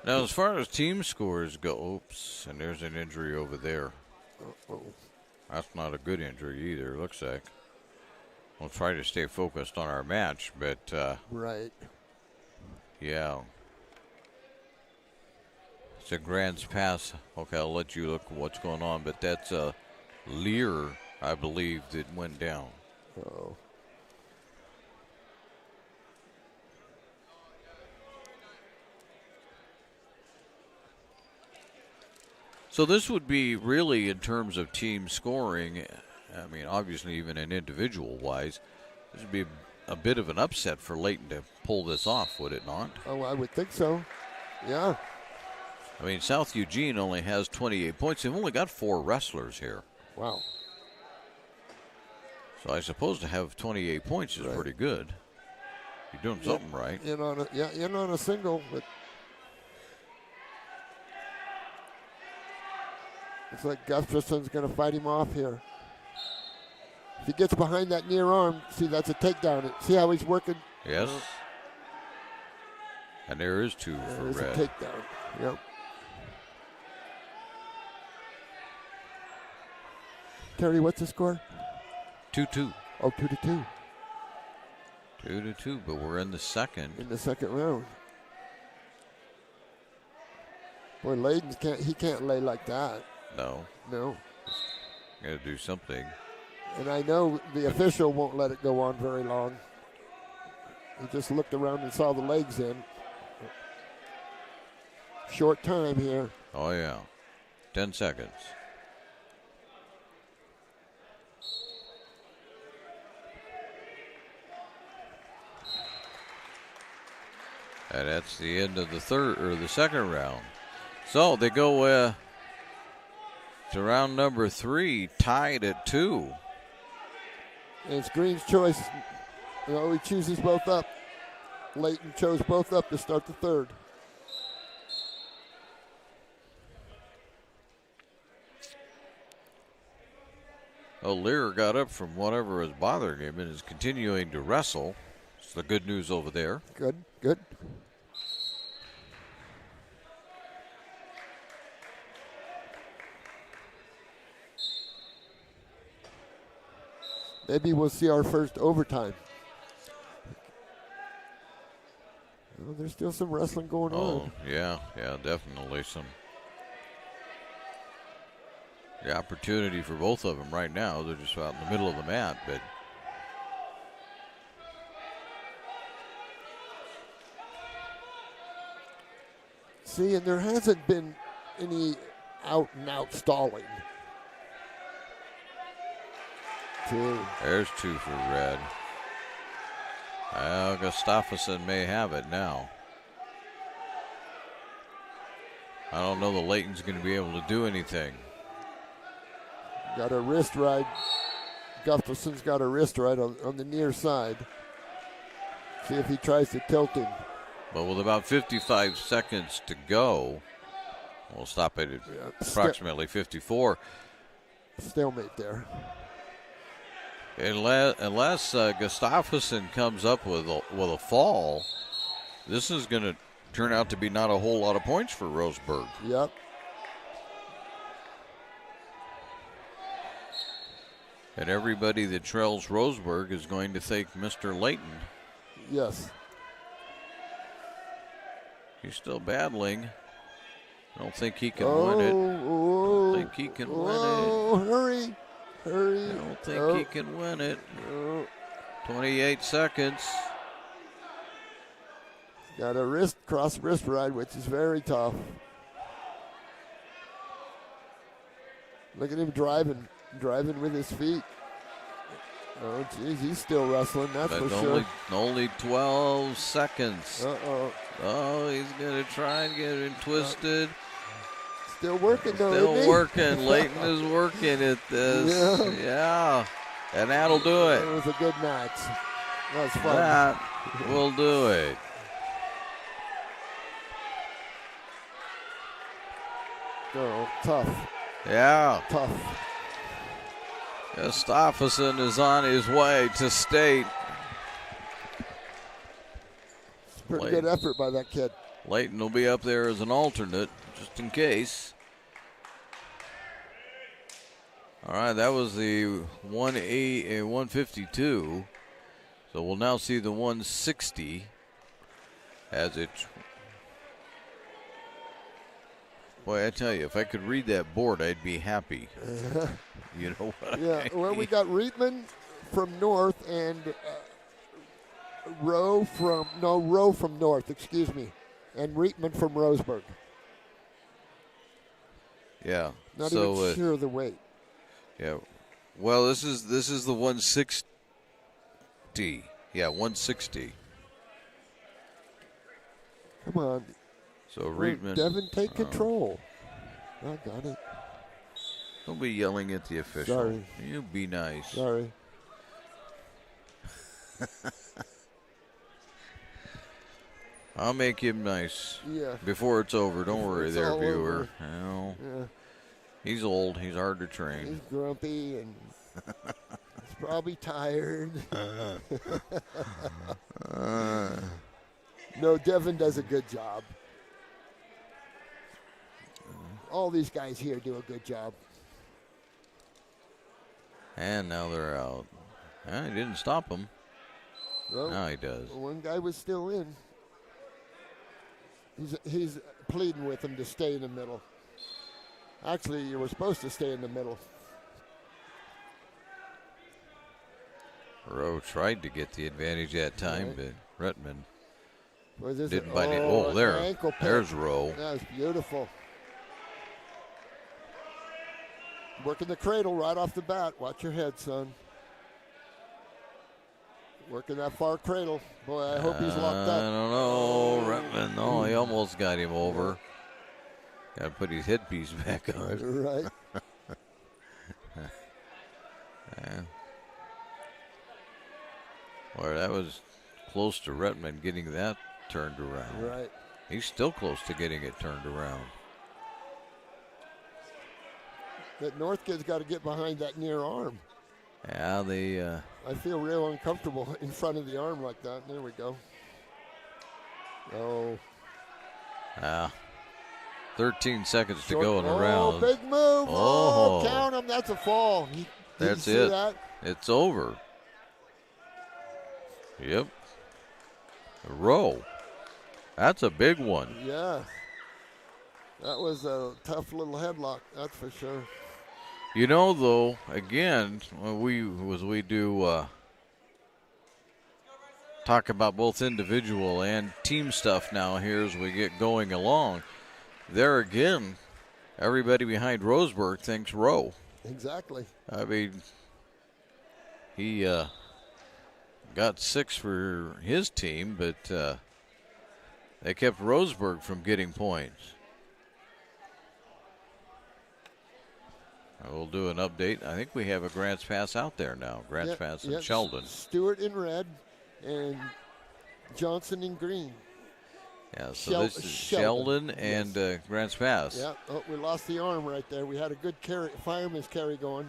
Now, as far as team scores go, oops, and there's an injury over there.
Uh-oh.
That's not a good injury either, looks like. We'll try to stay focused on our match, but
right.
Yeah. It's a Grand's pass. Okay, I'll let you look at what's going on, but that's Lear, I believe, that went down.
Oh.
So this would be really, in terms of team scoring, I mean, obviously even in individual-wise, this would be a bit of an upset for Layton to pull this off, would it not?
Oh, I would think so. Yeah.
I mean, South Eugene only has 28 points. They've only got 4 wrestlers here.
Wow.
So I suppose to have 28 points is pretty good. You're doing something right.
In on a single, but looks like Gustafson's going to fight him off here. If he gets behind that near arm, see, that's a takedown. See how he's working?
Yes. And there is 2 for
There's
Red.
a takedown. Yep. Terry, what's the score?
2-2.
Oh, 2-2.
2-2, but we're in the second.
In the second round. Boy, Layden can't lay like that.
No.
No.
Got to do something.
And I know the official won't let it go on very long. He just looked around and saw the legs in. Short time here.
Oh, yeah. 10 seconds. And that's the end of the second round. So they go to round number 3, tied at 2.
And it's Green's choice. He chooses both up. Layton chose both up to start the third.
Well, Lear got up from whatever was bothering him and is continuing to wrestle. It's the good news over there.
Good, good. Maybe we'll see our first overtime. Well, there's still some wrestling going on.
Yeah, definitely some. The opportunity for both of them right now. They're just out in the middle of the mat, but
see, and there hasn't been any out-and-out stalling. 2.
There's 2 for Red. Gustafsson may have it now. I don't know that Layton's going to be able to do anything.
Got a wrist ride. Gustafson's got a wrist ride on the near side. See if he tries to tilt him.
But with about 55 seconds to go, we'll stop it at approximately 54.
Stalemate there.
Unless Gustafsson comes up with a fall, this is going to turn out to be not a whole lot of points for Roseburg.
Yep.
And everybody that trails Roseburg is going to thank Mr. Layton.
Yes.
He's still battling. I don't think he can win it. I don't think he can win it.
Hurry.
I don't think he can win it. 28 seconds.
Got a cross wrist ride, which is very tough. Look at him driving with his feet. Oh, geez, he's still wrestling, that's for sure.
Only 12 seconds.
Uh-oh.
Oh, he's going to try and get him twisted.
Still working, though,
Still
isn't he?
working. Layton is working at this. Yeah. And that'll do it.
It was a good match. That was fun.
That will do it.
Oh, tough.
Yeah.
Tough.
Gustafsson is on his way to state.
It's a pretty good effort by that kid.
Layton will be up there as an alternate, just in case. All right, that was the 152. So we'll now see the 160 as it. Boy, I tell you, if I could read that board, I'd be happy. You know what?
Yeah, well, we got Reitman from north and Rowe from north, excuse me, and Reitman from Roseburg.
Yeah.
Not even sure of the weight.
Yeah. Well, this is the 160. Yeah, 160.
Come on.
So Reitman.
Devin, take control. I got it.
Don't be yelling at the official.
Sorry.
You be nice.
Sorry.
I'll make him nice.
Yeah.
Before it's over. Don't worry
It's
there,
all
viewer.
over.
You know,
Yeah.
he's old. He's hard to train.
He's grumpy and he's probably tired. No, Devin does a good job. All these guys here do a good job.
And now they're out. He didn't stop him.
Well,
Now he does.
one guy was still in. He's pleading with him to stay in the middle. Actually, you were supposed to stay in the middle.
Rowe tried to get the advantage that time, but Rettman didn't
it?
bite it. Oh, there.
Ankle pick.
There's Rowe.
That's beautiful. Working the cradle right off the bat. Watch your head, son. Working that far cradle. Boy, I hope he's locked up.
I don't know. Rettman, no, he almost got him over. Got to put his headpiece back on.
Right.
Well, that was close to Rettman getting that turned around.
Right.
He's still close to getting it turned around.
That North kid's got to get behind that near arm.
Yeah,
I feel real uncomfortable in front of the arm like that. There we go. Oh.
13 seconds to go in the round.
Oh, big move. Oh, count him. That's a fall.
That's
it.
That? It's over. Yep. A row. That's a big one.
Yeah. That was a tough little headlock, that's for sure.
You know, though, again, when we do talk about both individual and team stuff now here as we get going along, there again, everybody behind Roseburg thinks Rowe.
Exactly.
I mean, he got 6 for his team, but they kept Roseburg from getting points. We'll do an update. I think we have a Grants Pass out there now. Grants Pass and Sheldon.
Stewart in red and Johnson in green.
Yeah, so this is Sheldon and Grants Pass.
Yeah, we lost the arm right there. We had a good fireman's carry going,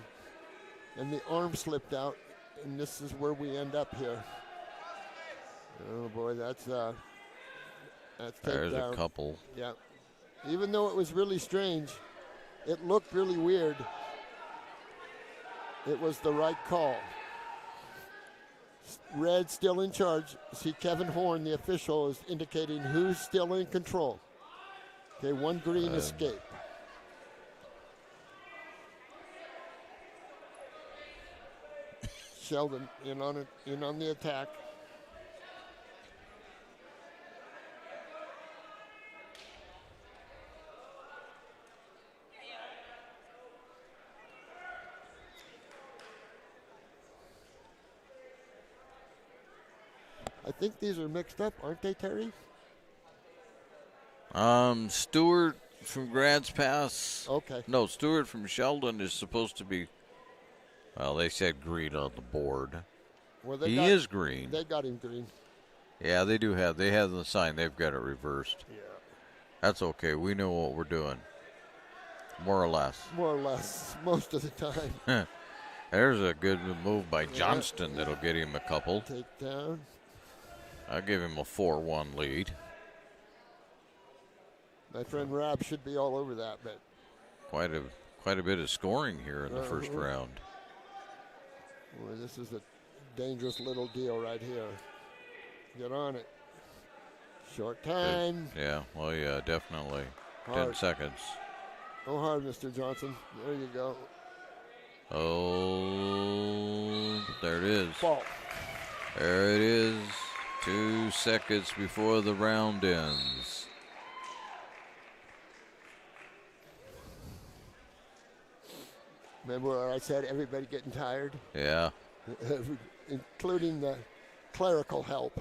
and the arm slipped out, and this is where we end up here. Oh, boy, that's That's
There's
takedown.
a couple.
Yeah. Even though it was really strange, it looked really weird. It was the right call. Red still in charge. See, Kevin Horn, the official, is indicating who's still in control. Okay, one green escape. Sheldon in on it, in on the attack. I think these are mixed up, aren't they, Terry?
Stewart from Grants Pass.
Okay.
No, Stewart from Sheldon is supposed to be. Well, they said green on the board.
Well,
He is green.
They got him green.
Yeah, they do have. They have the sign. They've got it reversed.
Yeah.
That's okay. We know what we're doing. More or less.
More or less, most of the time.
There's a good move by Johnston that'll get him a couple.
Take down.
I'll give him a 4-1 lead.
My friend Rob should be all over that, but
Quite a bit of scoring here in the first round.
boy, this is a dangerous little deal right here. Get on it. Short time.
Yeah, well, yeah, definitely.
Hard.
10 seconds.
Go hard, Mr. Johnson. There you go.
Oh, there it is.
Ball.
There it is. 2 seconds before the round ends.
Remember what I said, everybody getting tired?
Yeah.
Including the clerical help.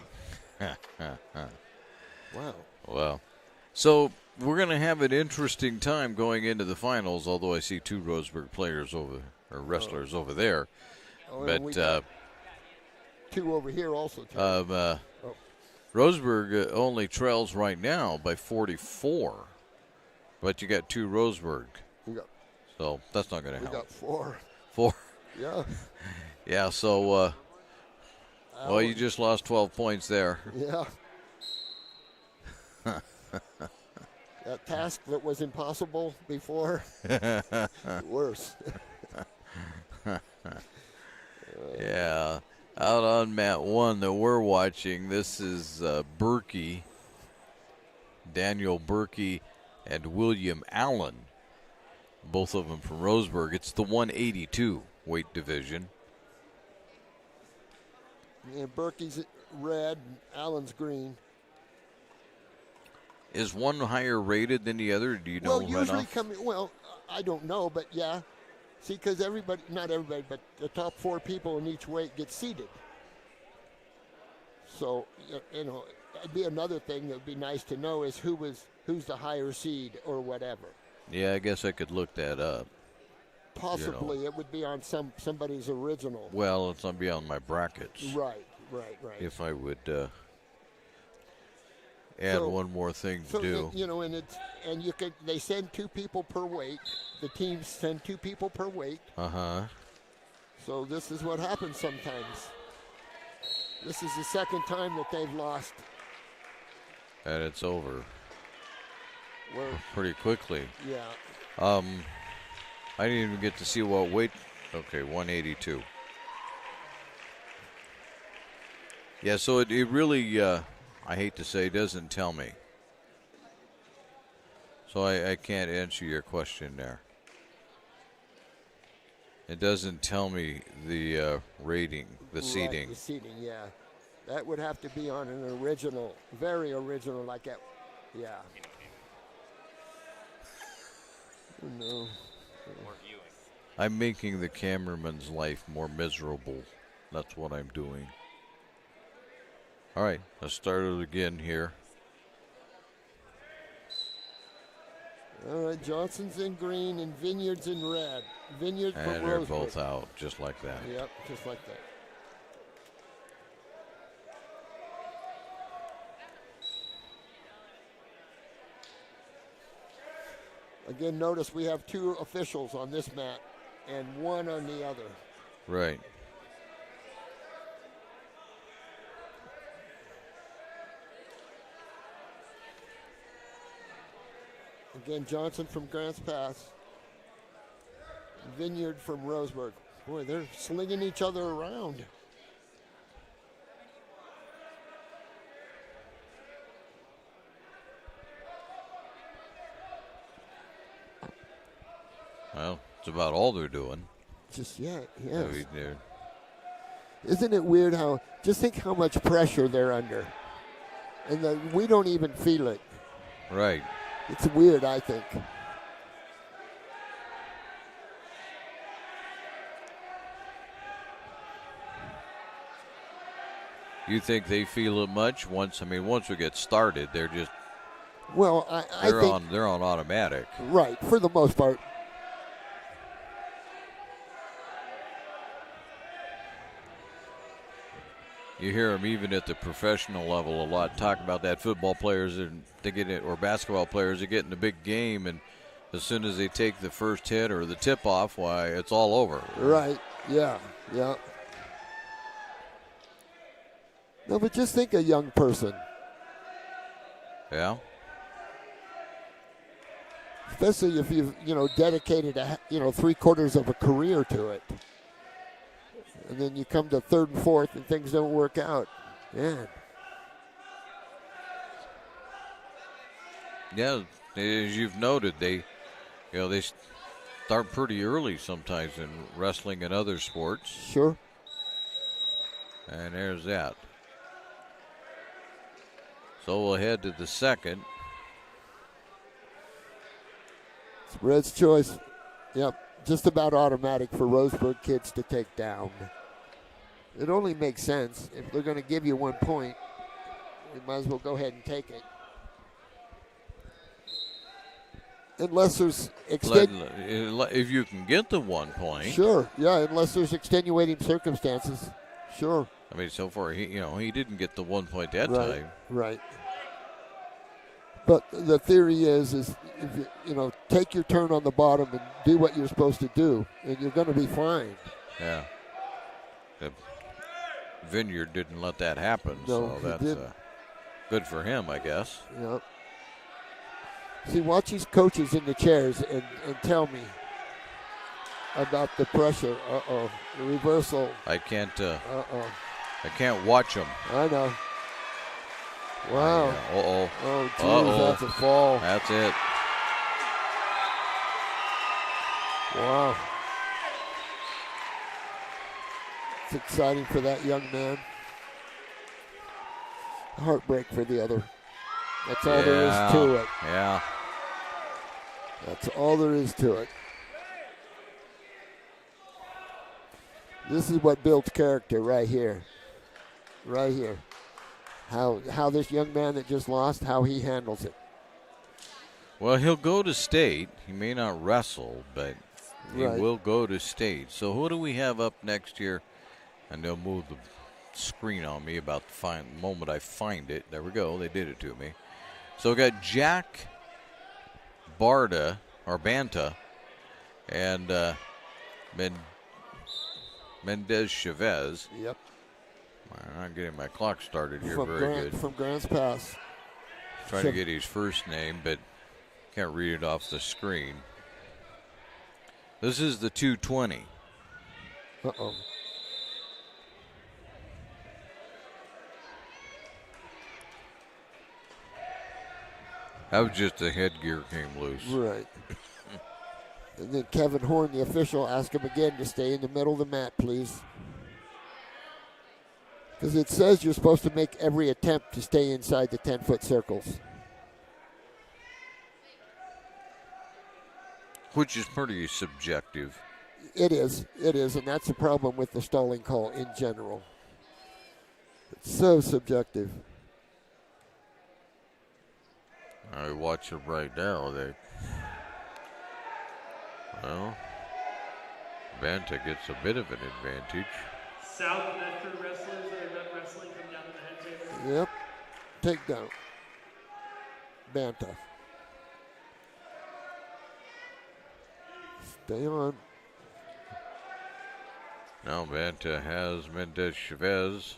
Wow.
Well, so we're going to have an interesting time going into the finals, although I see 2 Roseburg players wrestlers over there.
Oh,
But
we got 2 over here also.
Roseburg only trails right now by 44. But you got 2 Roseburg. So that's not going to help.
We got 4.
4.
Yeah.
Yeah, so, well, you just lost 12 points there.
Yeah. That task that was impossible before, worse.
Yeah. Out on mat 1 that we're watching, this is Berkey, Daniel Berkey, and William Allen. Both of them from Roseburg. It's the 182 weight division.
Yeah, Berkey's red, and Allen's green.
Is one higher rated than the other? Do you know?
Well, usually I don't know, but yeah. See, because everybody, not everybody, but the top 4 people in each weight get seeded. So, you know, that'd be another thing that would be nice to know is who's the higher seed or whatever.
Yeah, I guess I could look that up.
Possibly, it would be on somebody's original.
Well, it's on beyond my brackets.
Right.
If I would add one more thing to do.
You know, they send 2 people per weight. The teams send 2 people per weight. So this is what happens sometimes. This is the second time that they've lost.
And it's over. Pretty quickly.
Yeah.
I didn't even get to see what weight. Okay, 182. Yeah, so it really, I hate to say, doesn't tell me. So I can't answer your question there. It doesn't tell me the rating, the seating.
The seating, yeah. That would have to be on an original, very original, like that. Yeah. Oh, no.
I'm making the cameraman's life more miserable. That's what I'm doing. All right, let's start it again here.
All right, Johnson's in green and Vineyard's in red. Vineyard from
And they're
Roseburg.
both out, just like that.
Yep, just like that. Again, notice we have 2 officials on this mat and 1 on the other.
Right.
Again, Johnson from Grants Pass. Vineyard from Roseburg. Boy, they're slinging each other around.
Well, it's about all they're doing.
Just, yes.
I mean,
Isn't it weird how, just think how much pressure they're under. And that we don't even feel it.
right.
It's weird, I think.
You think they feel it much? Once we get started, they're just
Well, I think,
they're on automatic.
right, for the most part.
You hear them even at the professional level a lot talk about that. Football players or basketball players, they get in the big game, and as soon as they take the first hit or the tip off, why, it's all over.
Right, yeah. No, but just think a young person,
Yeah.
especially if you've, dedicated, 3/4 of a career to it. And then you come to third and fourth and things don't work out. Man.
Yeah, as you've noted, they start pretty early sometimes in wrestling and other sports.
Sure.
And there's that. So we'll head to the second.
It's Red's choice. Yep. Just about automatic for Roseburg kids to take down. It only makes sense. If they're going to give you 1 point, you might as well go ahead and take it. Unless there's
If you can get the 1 point.
Sure, yeah, unless there's extenuating circumstances. Sure.
I mean, so far, he didn't get the 1 point that
Right,
time.
right. But the theory is if you take your turn on the bottom and do what you're supposed to do, and you're going to be fine.
Yeah. The Vineyard didn't let that happen,
No,
so that's
didn't.
good for him, I guess.
Yep. See, watch these coaches in the chairs and tell me about the pressure. Uh-oh. The reversal.
I can't
Uh-oh.
I can't watch them.
I know. Wow.
Uh-oh.
Oh, geez, that's a fall.
That's it.
Wow. It's exciting for that young man. Heartbreak for the other. That's all there is to it.
Yeah.
That's all there is to it. This is what builds character right here. Right here. How this young man that just lost, how he handles it.
Well, he'll go to state. He may not wrestle, but he
Right.
will go to state. So who do we have up next year? And they'll move the screen on me about the moment I find it. There we go. They did it to me. So we got Jack Banta, and Mendez Chavez.
Yep.
I'm not getting my clock started here
From
very good.
From Grants Pass.
Trying to get his first name, but can't read it off the screen. This is the 220.
Uh-oh.
That was just the headgear came loose.
Right. And then Kevin Horn, the official, asked him again to stay in the middle of the mat, please. Because it says you're supposed to make every attempt to stay inside the 10-foot circles.
Which is pretty subjective.
It is, and that's the problem with the stalling call in general. It's so subjective.
I watch it right now. Banta gets a bit of an advantage.
South Medford wrestlers that are not wrestling come down to the head table.
Yep. Takedown. Banta. Stay on.
Now Banta has Mendez Chavez.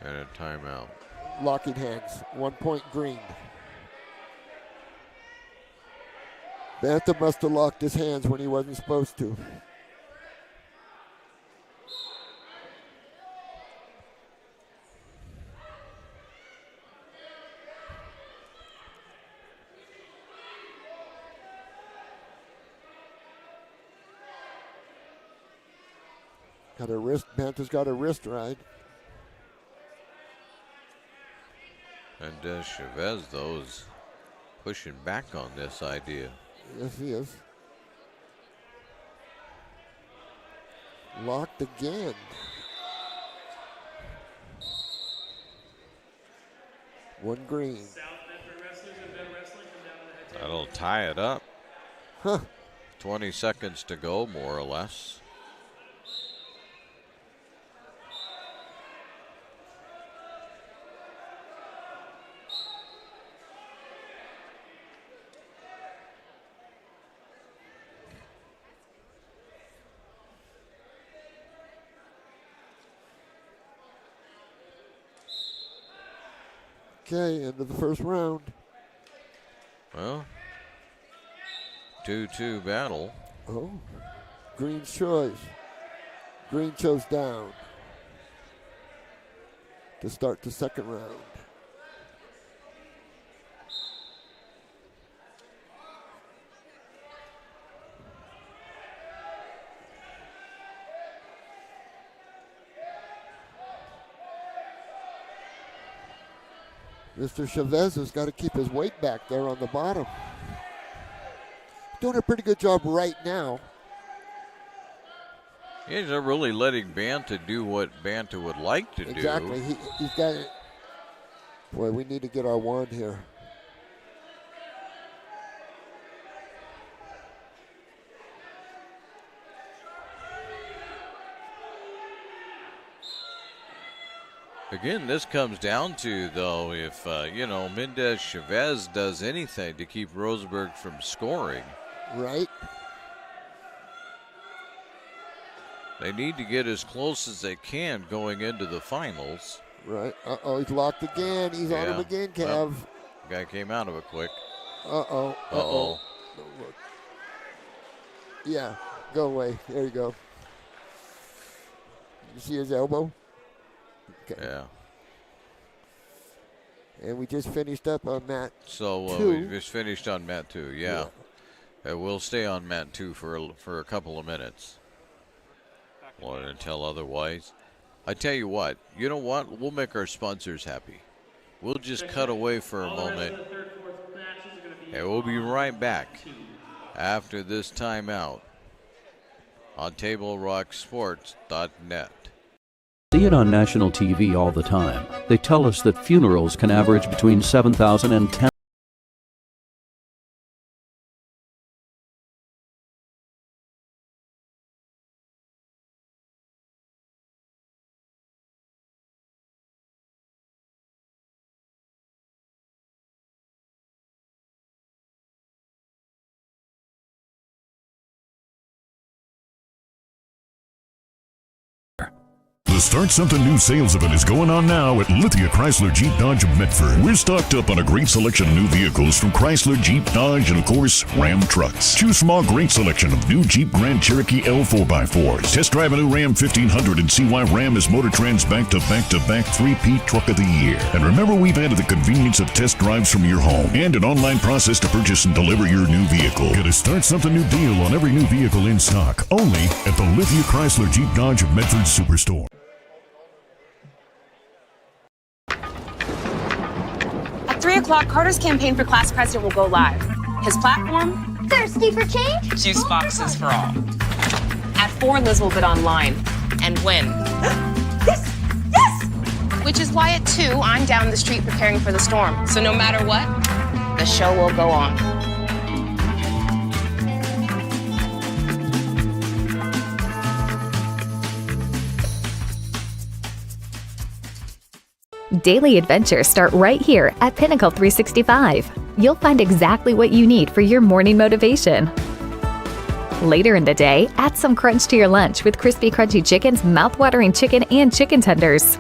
And a timeout.
Locking hands. 1 point green. Banta must have locked his hands when he wasn't supposed to. Got a wrist. Banta's got a wrist ride.
And Chavez, though, is pushing back on this idea.
Yes, he is. Locked again. One green.
That'll tie it up.
Huh.
20 seconds to go, more or less.
Okay, end of the first round.
Well, 2-2 battle.
Oh, Green's choice. Green chose down to start the second round. Mr. Chavez has got to keep his weight back there on the bottom. Doing a pretty good job right now.
He's not really letting Banta do what Banta would like to do.
Exactly. He's got it. Boy, we need to get our wand here.
Again, this comes down to, though, if, Mendez Chavez does anything to keep Rosenberg from scoring.
Right.
They need to get as close as they can going into the finals.
Right. Uh-oh, he's locked again. He's on him again, Kev.
Well, guy came out of it quick.
Uh-oh.
Uh-oh.
Yeah, go away. There you go. You see his elbow? Okay.
Yeah.
And we just finished up on mat
So
2.
we just finished on mat 2, yeah. We'll stay on mat 2 for a couple of minutes. Until otherwise. I tell you what, you know what? We'll make our sponsors happy. We'll just cut away for a moment. And we'll be right back after this timeout on TableRockSports.net.
See it on national TV all the time. They tell us that funerals can average between 7,000 and 10,000.
The Start Something New sales event is going on now at Lithia Chrysler Jeep Dodge of Medford. We're stocked up on a great selection of new vehicles from Chrysler, Jeep, Dodge, and of course, Ram trucks. Choose from our great selection of new Jeep Grand Cherokee L 4x4s. Test drive a new Ram 1500 and see why Ram is Motor Trend's back-to-back 3-peat Truck of the Year. And remember, we've added the convenience of test drives from your home and an online process to purchase and deliver your new vehicle. Get a Start Something New deal on every new vehicle in stock, only at the Lithia Chrysler Jeep Dodge of Medford Superstore.
At 3 o'clock, Carter's campaign for class president will go live. His platform?
Thirsty for change?
Juice boxes for all. At 4, Liz will bid online and win.
Yes! Yes!
Which is why at 2, I'm down the street preparing for the storm. So no matter what, the show will go on.
Daily adventures start right here at Pinnacle 365. You'll find exactly what you need for your morning motivation. Later in the day, add some crunch to your lunch with Crispy Crunchy Chicken's mouth-watering chicken and chicken tenders.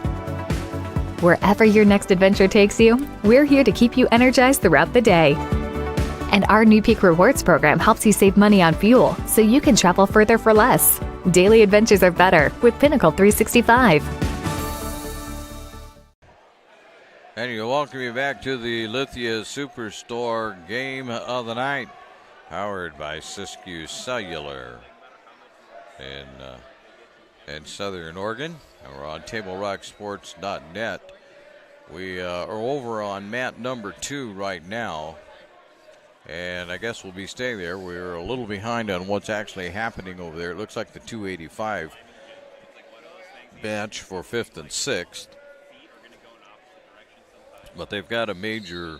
Wherever your next adventure takes you, we're here to keep you energized throughout the day. And our New Peak Rewards program helps you save money on fuel so you can travel further for less. Daily adventures are better with Pinnacle 365.
And you welcome you back to the Lithia Superstore game of the night, powered by Siskiyou Cellular in Southern Oregon. And we're on TableRockSports.net. We are over on mat number 2 right now, and I guess we'll be staying there. We're a little behind on what's actually happening over there. It looks like the 285 match for 5th and 6th. But they've got a major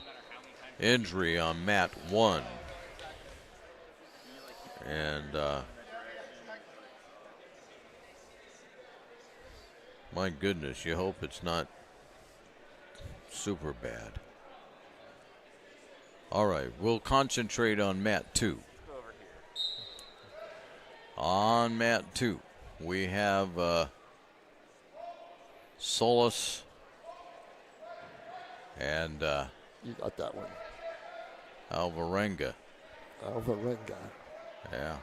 injury on mat 1. And my goodness, you hope it's not super bad. All right, we'll concentrate on mat 2. On mat 2, we have Solus and
You got that one.
Alvarenga.
Alvarenga.
Yeah.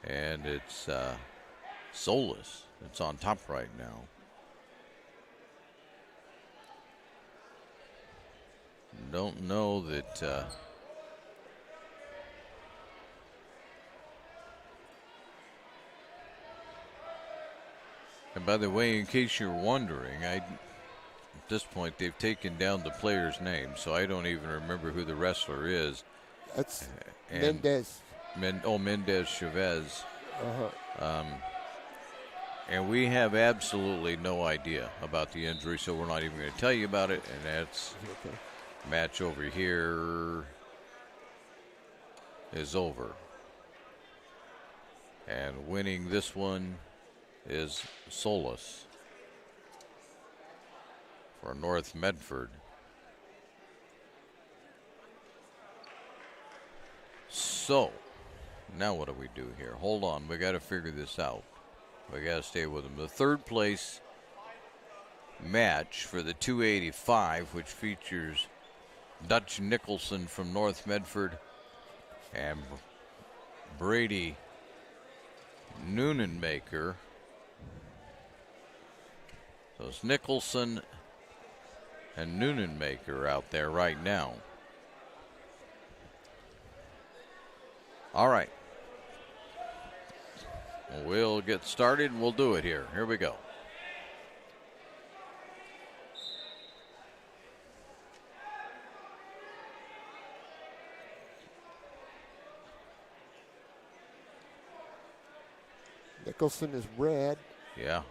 And it's Solus. It's on top right now. Don't know that and by the way, in case you're wondering, at this point they've taken down the player's name, so I don't even remember who the wrestler is.
That's
And
Mendez.
Mendez Chavez.
Uh-huh.
And we have absolutely no idea about the injury, so we're not even going to tell you about it. And that's
Okay.
match over here is over. And winning this one is Solus for North Medford. So, now what do we do here? Hold on, we got to figure this out. We got to stay with them. The third place match for the 285, which features Dutch Nicholson from North Medford and Brady Noonenmaker. So it's Nicholson and Noonenmaker out there right now. All right. We'll get started and we'll do it here. Here we go.
Nicholson is red.
Yeah.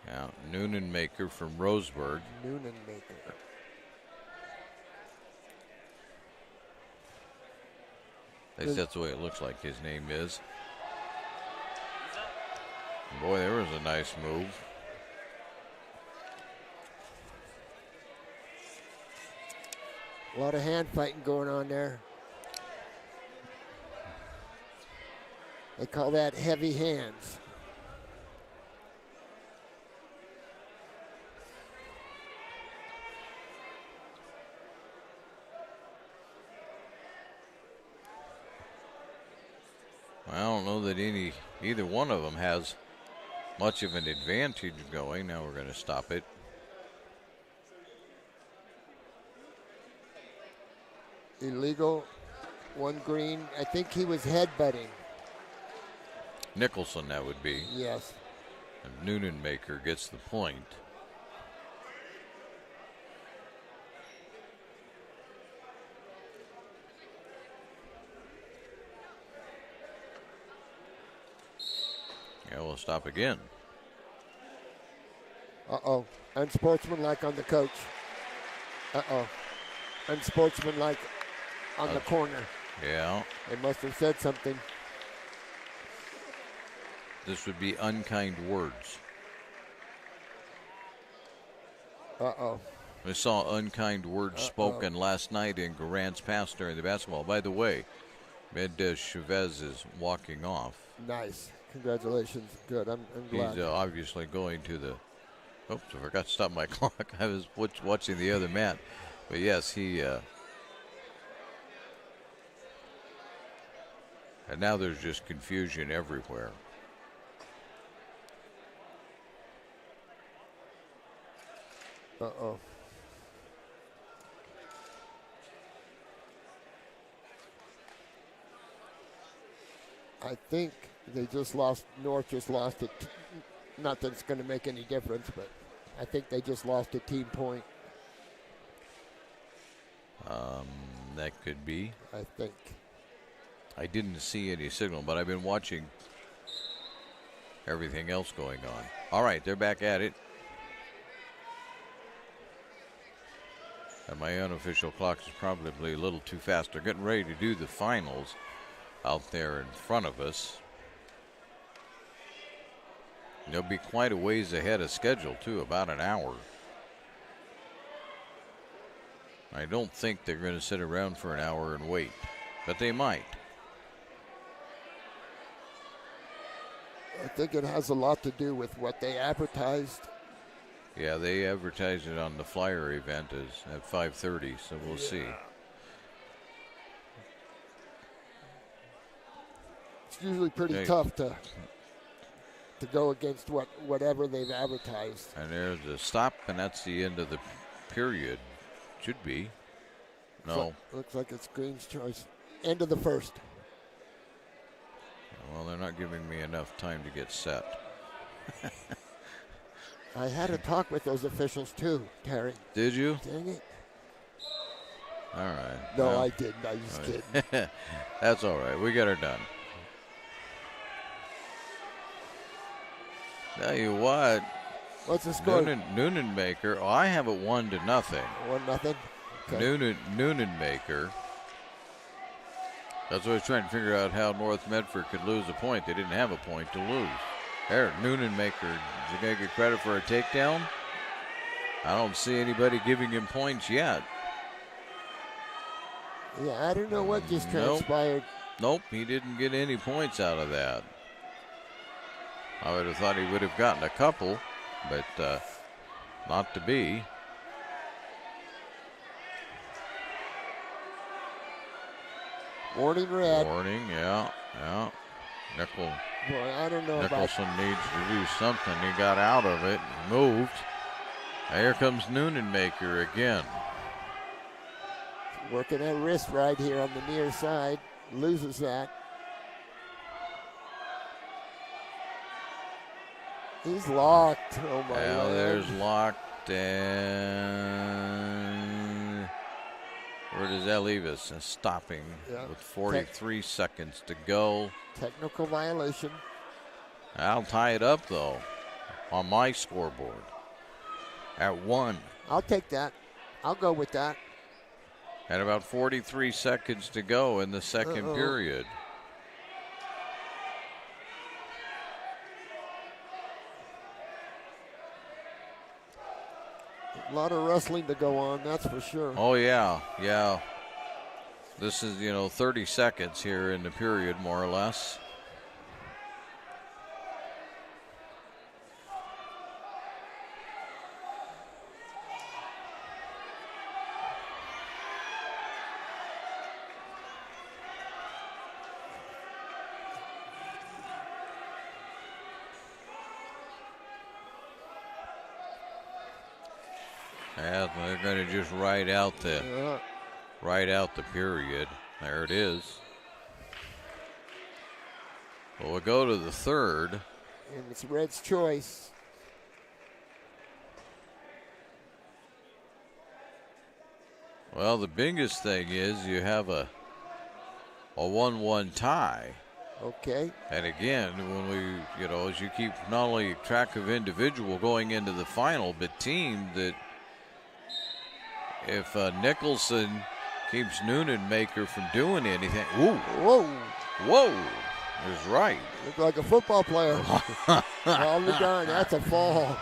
Yeah. Noonenmaker from Roseburg.
Noonenmaker.
At least that's the way it looks like his name is. Boy, there was a nice move.
A lot of hand fighting going on there. They call that heavy hands.
I don't know that either one of them has much of an advantage going. Now we're going to stop it.
Illegal. One green. I think he was headbutting.
Nicholson, that would be.
Yes.
And Noonenmaker gets the point. Yeah, we'll stop again.
Uh-oh. Unsportsmanlike on the coach. Uh-oh. Unsportsmanlike on the corner.
Yeah.
They must have said something.
This would be unkind words.
Uh-oh.
We saw unkind words spoken last night in Garant's pass during the basketball. By the way, Mendez Chavez is walking off.
Nice. Congratulations. Good. I'm glad.
He's obviously going to the Oops, I forgot to stop my clock. I was watching the other mat. But yes, he... and now there's just confusion everywhere.
Uh-oh. I think they just lost, North just lost it. Not that it's going to make any difference, but I think they just lost a team point.
That could be.
I think.
I didn't see any signal, but I've been watching everything else going on. All right, they're back at it. And my unofficial clock is probably a little too fast. They're getting ready to do the finals out there in front of us. They'll be quite a ways ahead of schedule, too, about an hour. I don't think they're going to sit around for an hour and wait, but they might.
I think it has a lot to do with what they advertised.
Yeah, they advertised it on the flyer event as at 5:30, so we'll see.
It's usually pretty tough to go against whatever they've advertised.
And there's a stop, and that's the end of the period. Should be. No.
Looks like it's Green's choice. End of the first.
Well, they're not giving me enough time to get set.
I had a talk with those officials too, Terry.
Did you?
Dang it.
All right.
No,
well,
I didn't. I just kidding.
That's all right. We got her done. Tell you what.
What's the score?
Noonenmaker. Oh, I have it 1-0.
1-0. Okay.
Noonenmaker. That's what I was trying to figure out how North Medford could lose a point. They didn't have a point to lose. There, Noonenmaker. Is he going to get credit for a takedown? I don't see anybody giving him points yet.
Yeah, I don't know what just transpired.
Nope, he didn't get any points out of that. I would have thought he would have gotten a couple, but not to be.
Warning red.
Warning, yeah. Boy,
I don't know
Nicholson needs to do something. He got out of it, moved. Here comes Noonenmaker again.
Working that wrist right here on the near side. Loses that. He's locked. Oh, my God.
There's locked. And where does that leave us? Stopping with 43 seconds to go.
Technical violation.
I'll tie it up, though, on my scoreboard at 1.
I'll take that. I'll go with that.
And about 43 seconds to go in the second period.
A lot of wrestling to go on, that's for sure.
Oh, yeah. This is, 30 seconds here in the period, more or less. Yeah, they're going to just ride out the period. There it is. Well, we'll go to the third.
And it's Red's choice.
Well, the biggest thing is you have a 1-1 tie.
Okay.
And again, when we, as you keep not only track of individual going into the final, but team, that if Nicholson keeps Noonenmaker from doing anything. Whoa. Is right.
Look like a football player. All done. That's a fall.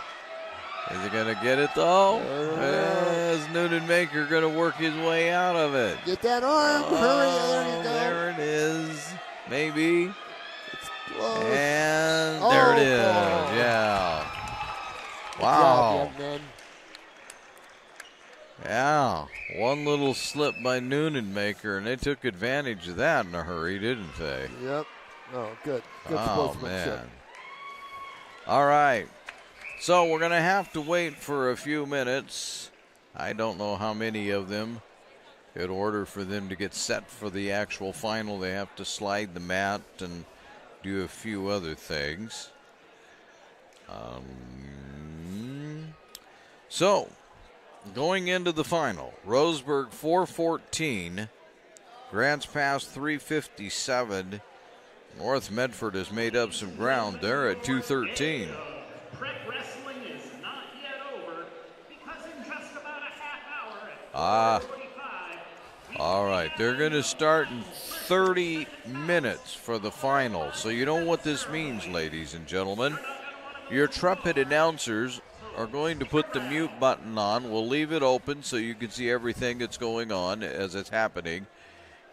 Is he going to get it, though? Is Noonenmaker going to work his way out of it?
Get that arm. Hurry. There you go.
There it is. Maybe.
It's close.
And there it is. Yeah. Wow.
Job, young man.
Yeah, one little slip by Noonenmaker, and they took advantage of that in a hurry, didn't they?
Yep. Oh, good. Good
Oh,
sportsmanship.
man. All right. So we're going to have to wait for a few minutes. I don't know how many of them. In order for them to get set for the actual final, they have to slide the mat and do a few other things. So, going into the final, Roseburg 414, Grants Pass 357. North Medford has made up some ground there at 213.
Prep wrestling is not yet over because in just about a half hour at 4:45.
All right, they're going to start in 30 minutes for the final. So you know what this means, ladies and gentlemen. Your trumpet announcers are going to put the mute button on. We'll leave it open so you can see everything that's going on as it's happening.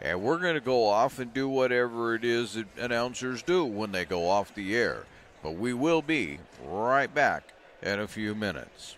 And we're going to go off and do whatever it is that announcers do when they go off the air. But we will be right back in a few minutes.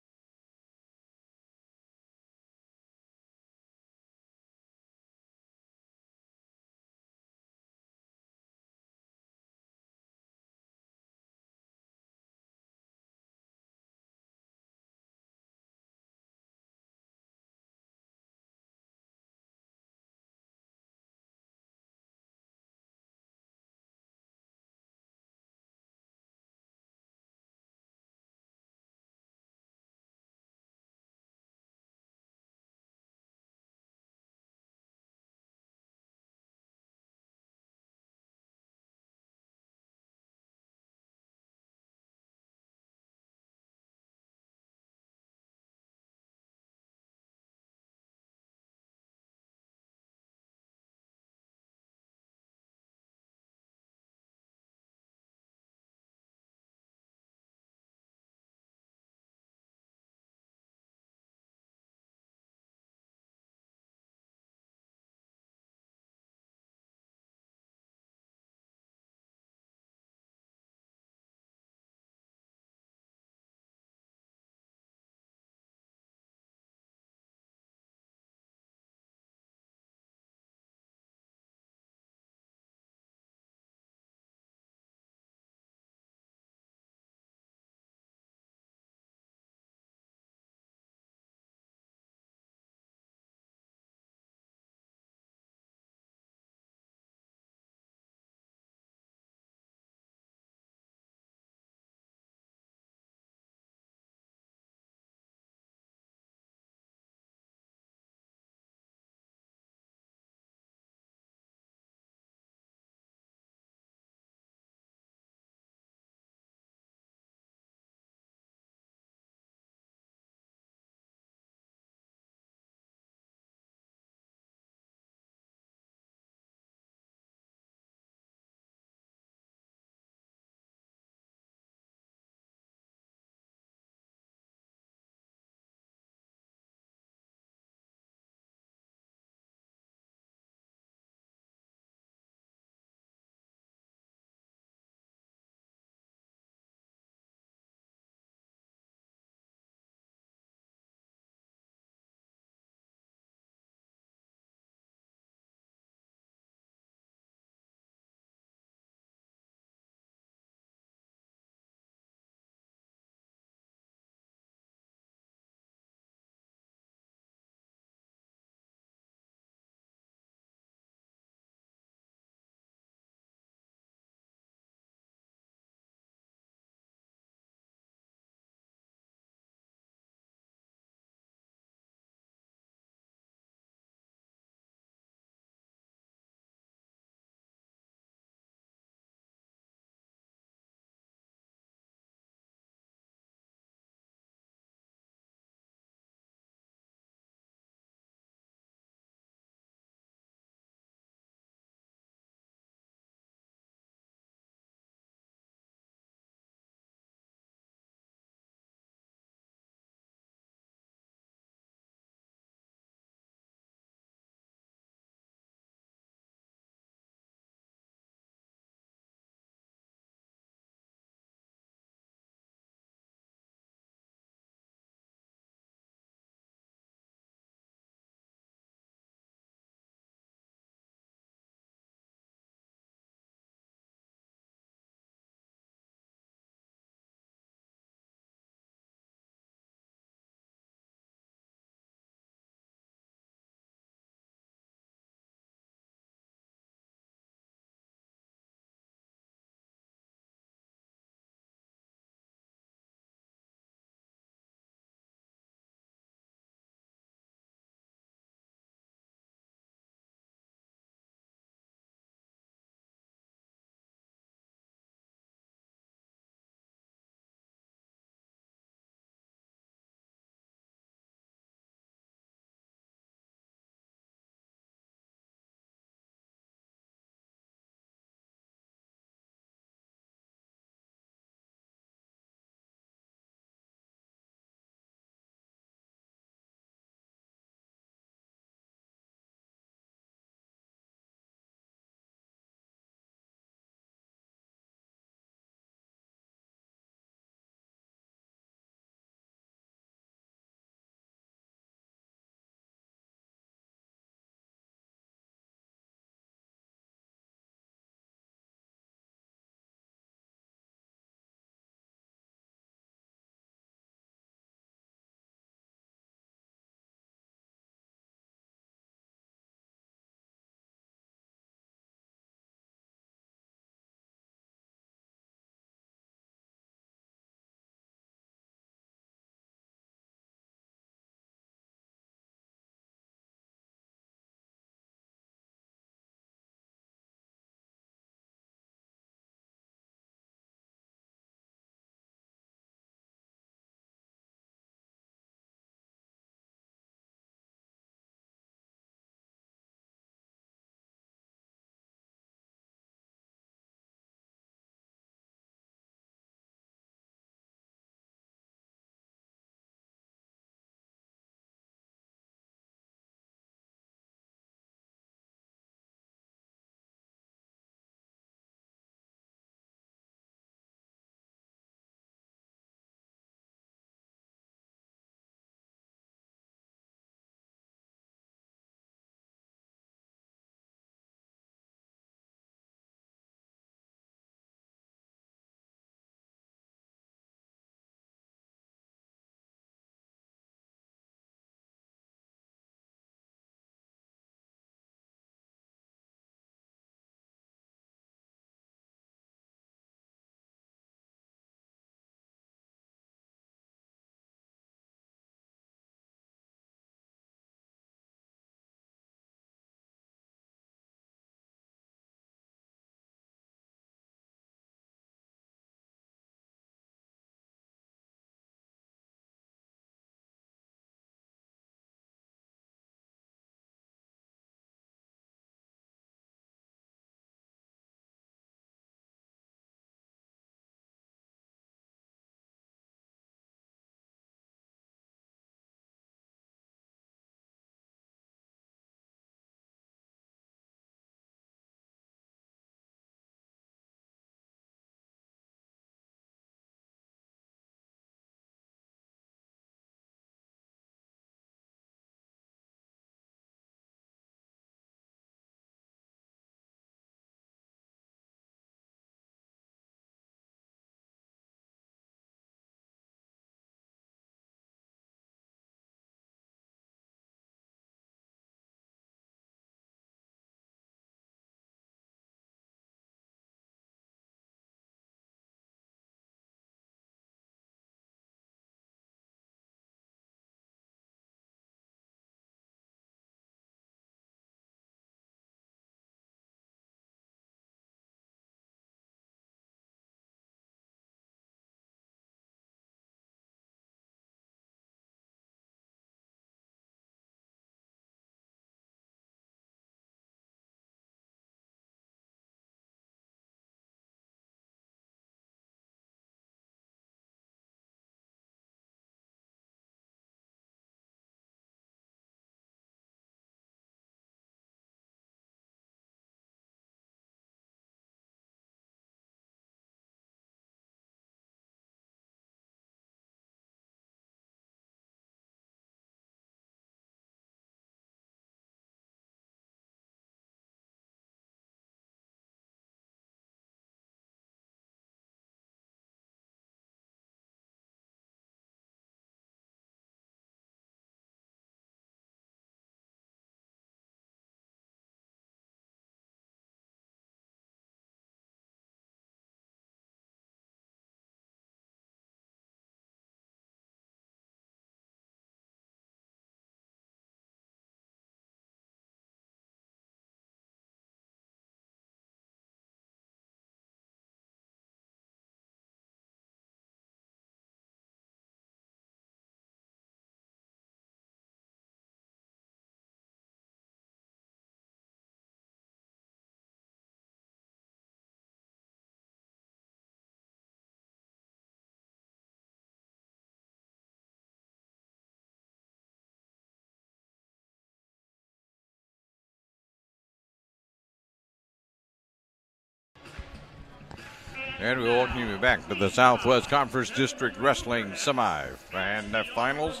And we welcome you back to the Southwest Conference District Wrestling Semi-Finals.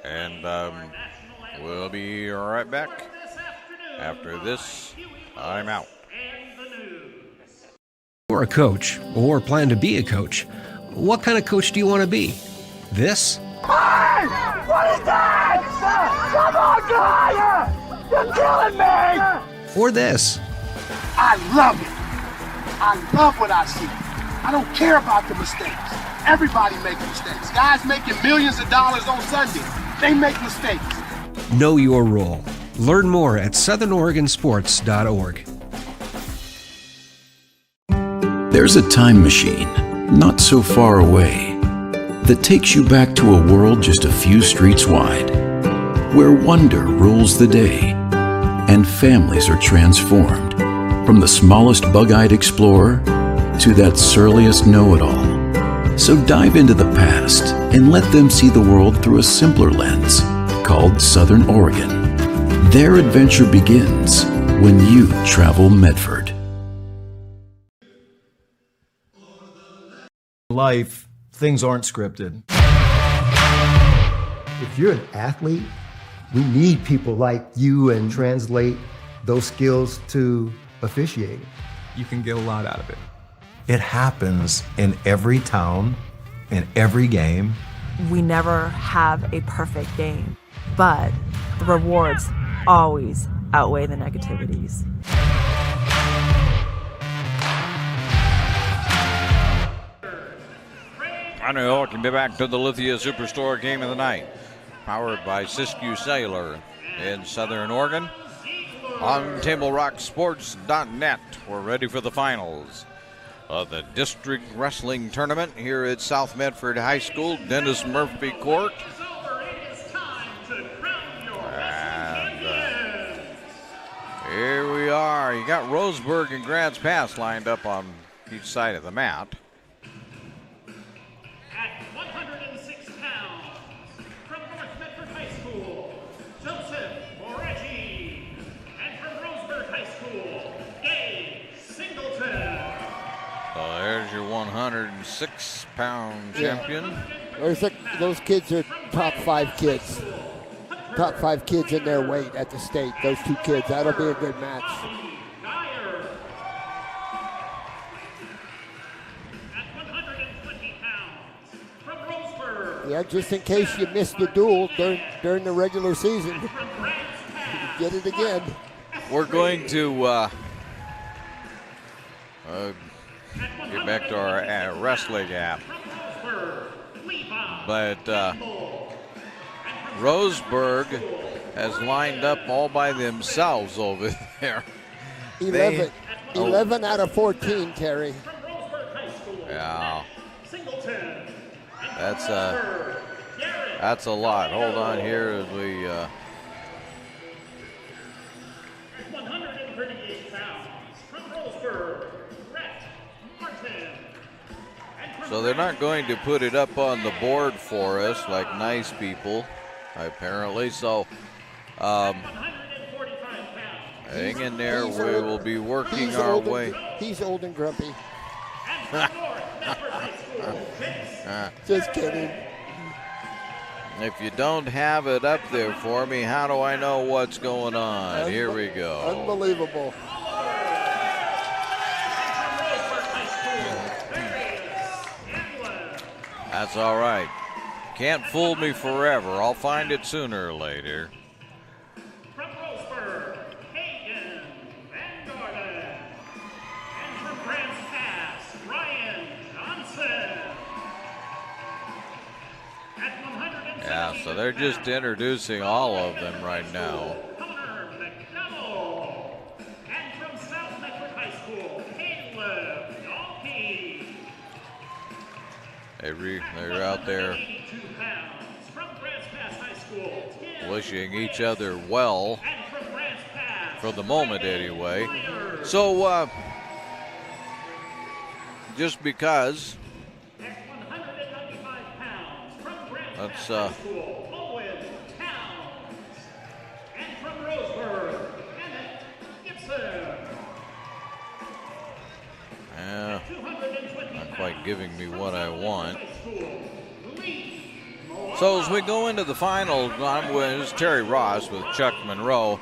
And we'll be right back after this. I'm out.
You're a coach or plan to be a coach. What kind of coach do you want to be? This?
Hey! What is that? Come on, guy! You're killing me!
Or this?
I love it. I love what I see. I don't care about the mistakes. Everybody makes mistakes. Guys making millions of dollars on Sunday, they make mistakes.
Know your role. Learn more at southernoregonsports.org.
There's a time machine, not so far away, that takes you back to a world just a few streets wide, where wonder rules the day, and families are transformed, from the smallest bug-eyed explorer to that surliest know-it-all. So dive into the past and let them see the world through a simpler lens, called Southern Oregon. Their adventure begins when you travel Medford.
Life, things aren't scripted.
If you're an athlete, we need people like you and translate those skills to officiating.
You can get a lot out of it. It happens in every town, in every game.
We never have a perfect game, but the rewards always outweigh the negativities.
And welcome back to the Lithia Superstore Game of the Night, powered by Siskiyou Cellular in Southern Oregon. On TableRockSports.net, we're ready for the finals of the District Wrestling Tournament here at South Medford High School, Dennis Murphy Court. And here we are. You got Roseburg and Grants Pass lined up on each side of the mat. There's your 106-pound champion.
Those kids are top 5 kids. Top 5 kids in their weight at the state. Those 2 kids. That'll be a good match. Yeah, just in case you missed the duel during the regular season, get it again.
We're going to get back to our wrestling app. But Roseburg has lined up all by themselves over there.
11 out of 14, Terry.
Yeah. That's a lot. Hold on here as we so they're not going to put it up on the board for us like nice people, apparently. So hang in there. We will be working our way.
He's old and grumpy. Just kidding.
If you don't have it up there for me, how do I know what's going on? Here we go.
Unbelievable.
That's all right. Can't fool me forever. I'll find it sooner or later.
From Roseburg, Hagen, Van Gordon. And from Grants Pass, Ryan Johnson. At 170.
Yeah, so they're just introducing all of them right now.
Connor McDowell. And from South Medford High School, Caleb Dalkey.
They're out there wishing each other well, for the moment anyway. So, just because, let's Not quite giving me what I want. So as we go into the final, I'm with Terry Ross with Chuck Monroe.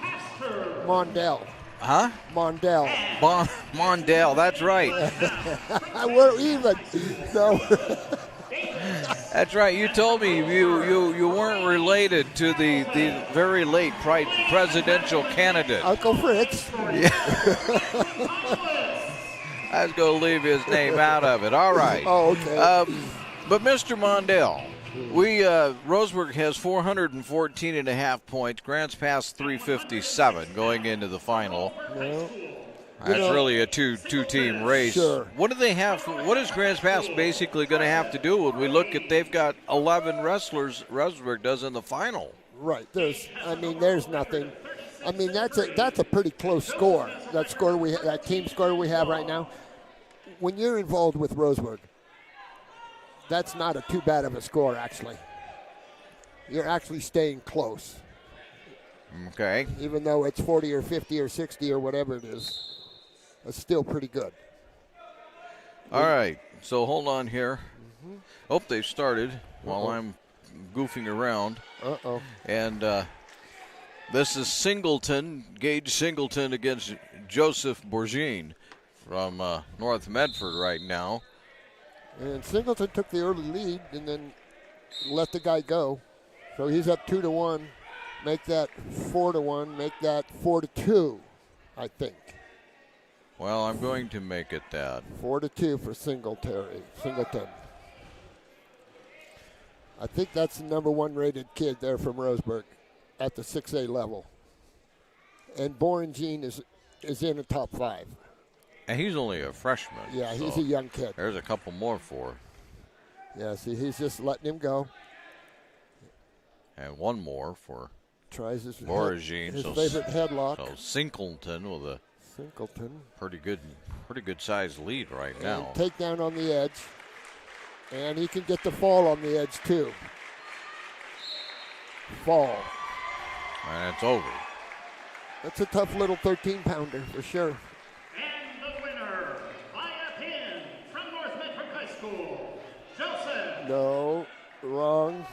Mondell.
Huh?
Mondell.
Mondell, that's right.
We're even. No.
That's right. You told me you weren't related to the very late presidential candidate.
Uncle Fritz.
Yeah. I was going to leave his name out of it. All right.
Oh, okay.
But Mr. Mondell, Roseburg has 414.5 points. Grants Pass 357 going into the final.
No.
That's really a two-team race.
Sure.
What do they have? What is Grants Pass basically going to have to do when we look at they've got 11 wrestlers Roseburg does in the final?
Right. There's nothing. I mean, that's a pretty close score. That team score we have right now. When you're involved with Roseburg, that's not too bad of a score, actually. You're actually staying close.
Okay.
Even though it's 40 or 50 or 60 or whatever it is, it's still pretty good.
All right. So hold on here. Oh, they've started while I'm goofing around.
Uh-oh.
And this is Gage Singleton against Joseph Bourgine from North Medford right now.
And Singleton took the early lead and then let the guy go. So he's up 2-1. Make that 4-1. Make that 4-2, I think.
Well, I'm going to make it that.
4-2 for Singleton. I think that's the number 1 rated kid there from Roseburg at the 6A level. And Bourgine is in the top 5.
And he's only a freshman.
Yeah,
so
he's a young kid.
There's a couple more for.
Yeah, see, he's just letting him go.
And one more for
tries his
Bourgine.
Favorite headlock.
So Singleton with a pretty good sized lead right now.
Takedown on the edge. And he can get the fall on the edge too. Fall.
And it's over.
That's a tough little 13-pounder for sure.
And the winner by a pin from North Medford High School, Joseph.
No, wrong.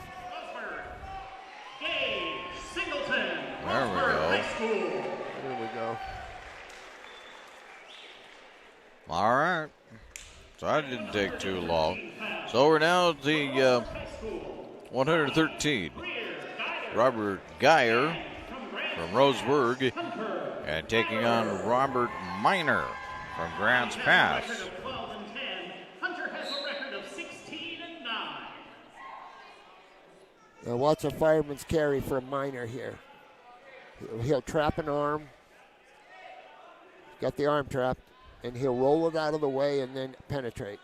Gage Singleton.
There we go.
High School.
There we go.
All right. So that didn't take too long. So we're now at the 113. Robert Geyer from Roseburg and taking on Robert Miner from Grants Pass.
Hunter has a record of 16-9.
Now watch a fireman's carry for a Miner here. He'll trap an arm. Got the arm trapped. And he'll roll it out of the way and then penetrate.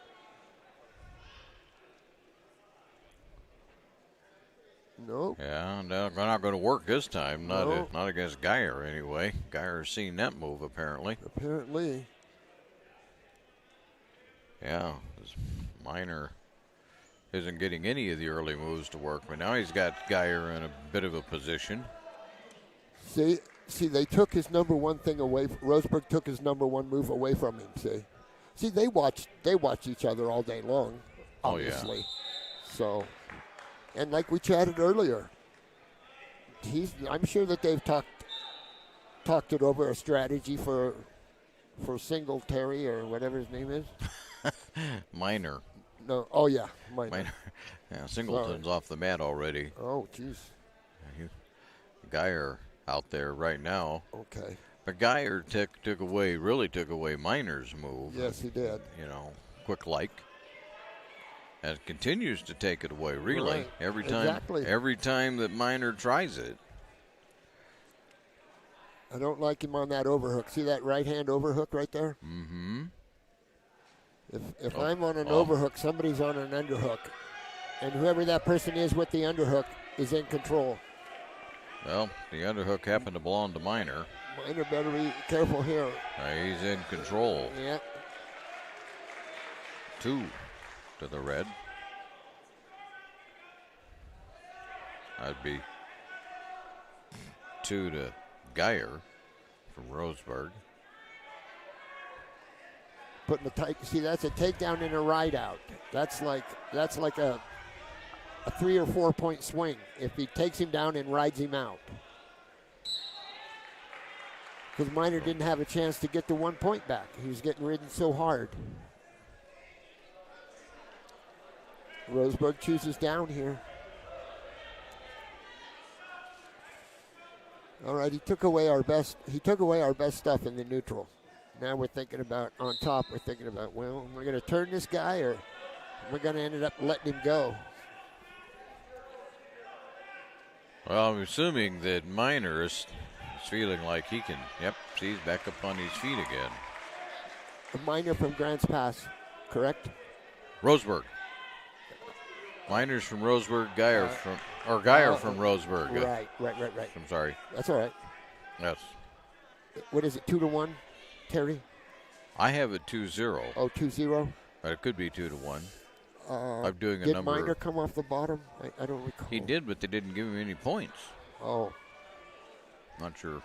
Nope.
Yeah, no, not going to work this time. Not against Geyer anyway. Geyer's seen that move apparently.
Apparently.
Yeah, this Miner isn't getting any of the early moves to work, but now he's got Geyer in a bit of a position.
See, they took his number 1 thing away. Roseburg took his number 1 move away from him. See, they watch each other all day long, obviously.
Oh, yeah.
So, and like we chatted earlier, I'm sure that they've talked it over, a strategy for Singletary or whatever his name is.
Miner.
No, oh yeah, Miner.
Yeah, Singleton's off the mat already.
Oh, jeez.
Geyer out there right now.
Okay.
But Geyer really took away Miner's move.
Yes, he did.
Quick like. And continues to take it away, really.
Right.
Every time that Miner tries it.
I don't like him on that overhook. See that right hand overhook right there?
Mm-hmm.
If I'm on an overhook, somebody's on an underhook. And whoever that person is with the underhook is in control.
Well, the underhook happened to belong to Miner.
Miner better be careful here.
He's in control.
Yeah.
2 to the red. That'd be 2 to Geyer from Roseburg.
Putting the tight. See, that's a takedown and a ride out. That's like a 3 or 4 point swing if he takes him down and rides him out. Because Miner didn't have a chance to get the 1 point back. He was getting ridden so hard. Roseburg chooses down here. All right, he took away our best stuff in the neutral. Now we're thinking about on top. We're thinking about, well, we're going to turn this guy, or we're going to end up letting him go.
Well, I'm assuming that Miner is feeling like he can. Yep, see, he's back up on his feet again.
A Miner from Grants Pass, correct?
Roseburg. Miner's from Roseburg, Geyer from Roseburg.
Right.
I'm sorry.
That's all right.
Yes.
What is it, 2-1, Terry?
I have it 2-0.
Oh, 2-0?
But it could be 2-1. I'm doing a
did
number.
Did Miner come off the bottom? I don't recall.
He did, but they didn't give him any points.
Oh.
Not sure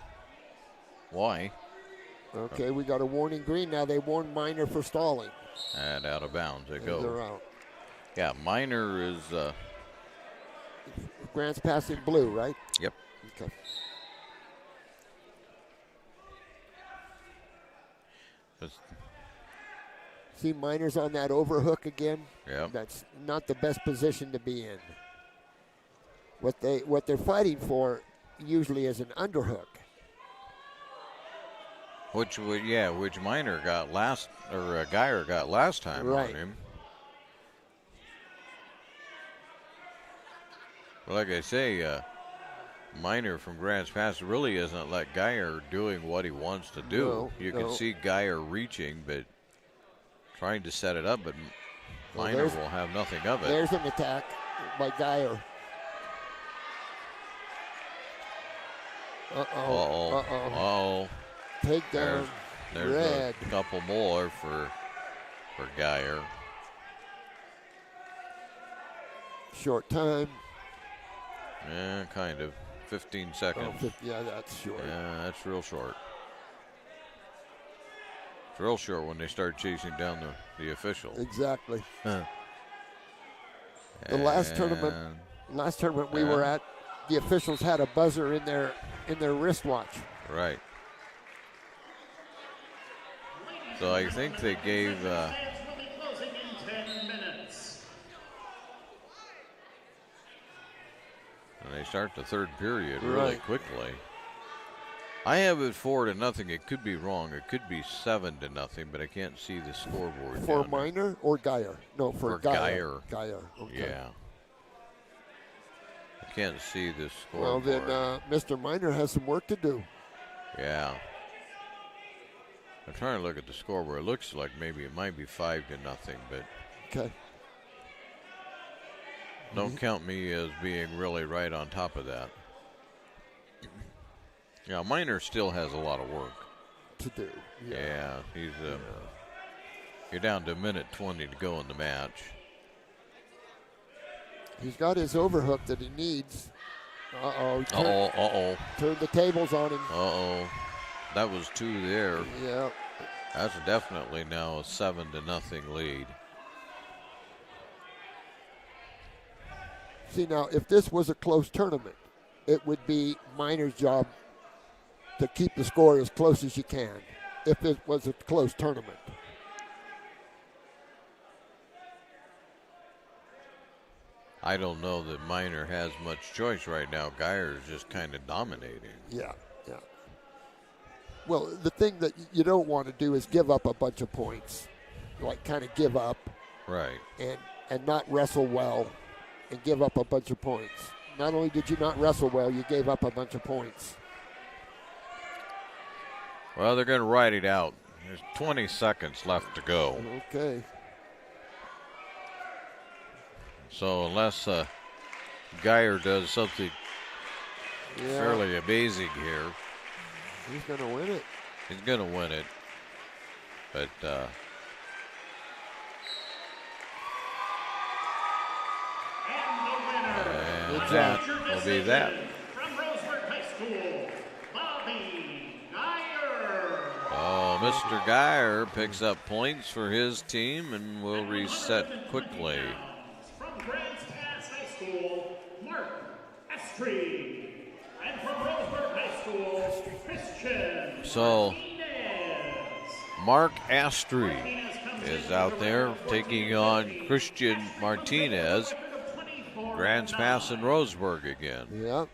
why.
Okay, we got a warning green. Now they warn Miner for stalling.
And out of bounds they go.
They're out.
Yeah, Miner is...
Grant's Pass in blue, right?
Yep.
Okay. See, Miner's on that overhook again.
Yeah.
That's not the best position to be in. What they're fighting for usually is an underhook.
Which Miner got last, or Geyer got last time
right.
on him. Well, like I say, Miner from Grants Pass really isn't like Geyer doing what he wants to do.
No,
you can see Geyer reaching, but trying to set it up, but Miner will have nothing of it.
There's an attack by Geyer.
Uh-oh.
Takedown.
There's
red.
a couple more for Geyer.
Short time.
Yeah, kind of. 15 seconds.
Yeah, that's short.
Yeah, that's real short. It's real short when they start chasing down the official.
Exactly.
Huh.
The last tournament we were at, the officials had a buzzer in their wristwatch.
Right. So I think they gave. And they start the third period really quickly. I have it 4-0. It could be wrong. It could be 7-0, but I can't see the scoreboard.
For Miner or Geyer? No, for Geyer.
Geyer.
Okay.
Yeah. I can't see the
Well,
scoreboard.
then Mr. Miner has some work to do.
Yeah. I'm trying to look at the scoreboard. It looks like maybe it might be 5-0, but.
Okay.
Don't count me as being really right on top of that. Yeah, Miner still has a lot of work
to do.
Yeah, he's you're down to a minute 20 to go in the match.
He's got his overhook that he needs. Turned the tables on him.
That was 2 there.
Yeah.
That's definitely now a 7-0 lead.
See, now, if this was a close tournament, it would be Miner's job to keep the score as close as you can, if it was a close tournament.
I don't know that Miner has much choice right now. Geyer's just kind of dominating.
Yeah. Well, the thing that you don't want to do is give up a bunch of points, like kind of give up.
Right.
And not wrestle well and give up a bunch of points. Not only did you not wrestle well, you gave up a bunch of points.
Well, they're going to ride it out. There's 20 seconds left to go.
Okay.
So unless Geyer does something fairly amazing here,
he's going to win it.
He's going to win it. But and that will be that.
From Roseburg High School, Bobby Geyer.
Mr. Geyer picks up points for his team and will reset quickly.
From Grants Pass High School, Mark Estrie. And from Roseburg High School, Christian
So,
Martinez.
Mark Astry is out there taking on Christian Martinez. Grants Pass and Roseburg again.
Yep.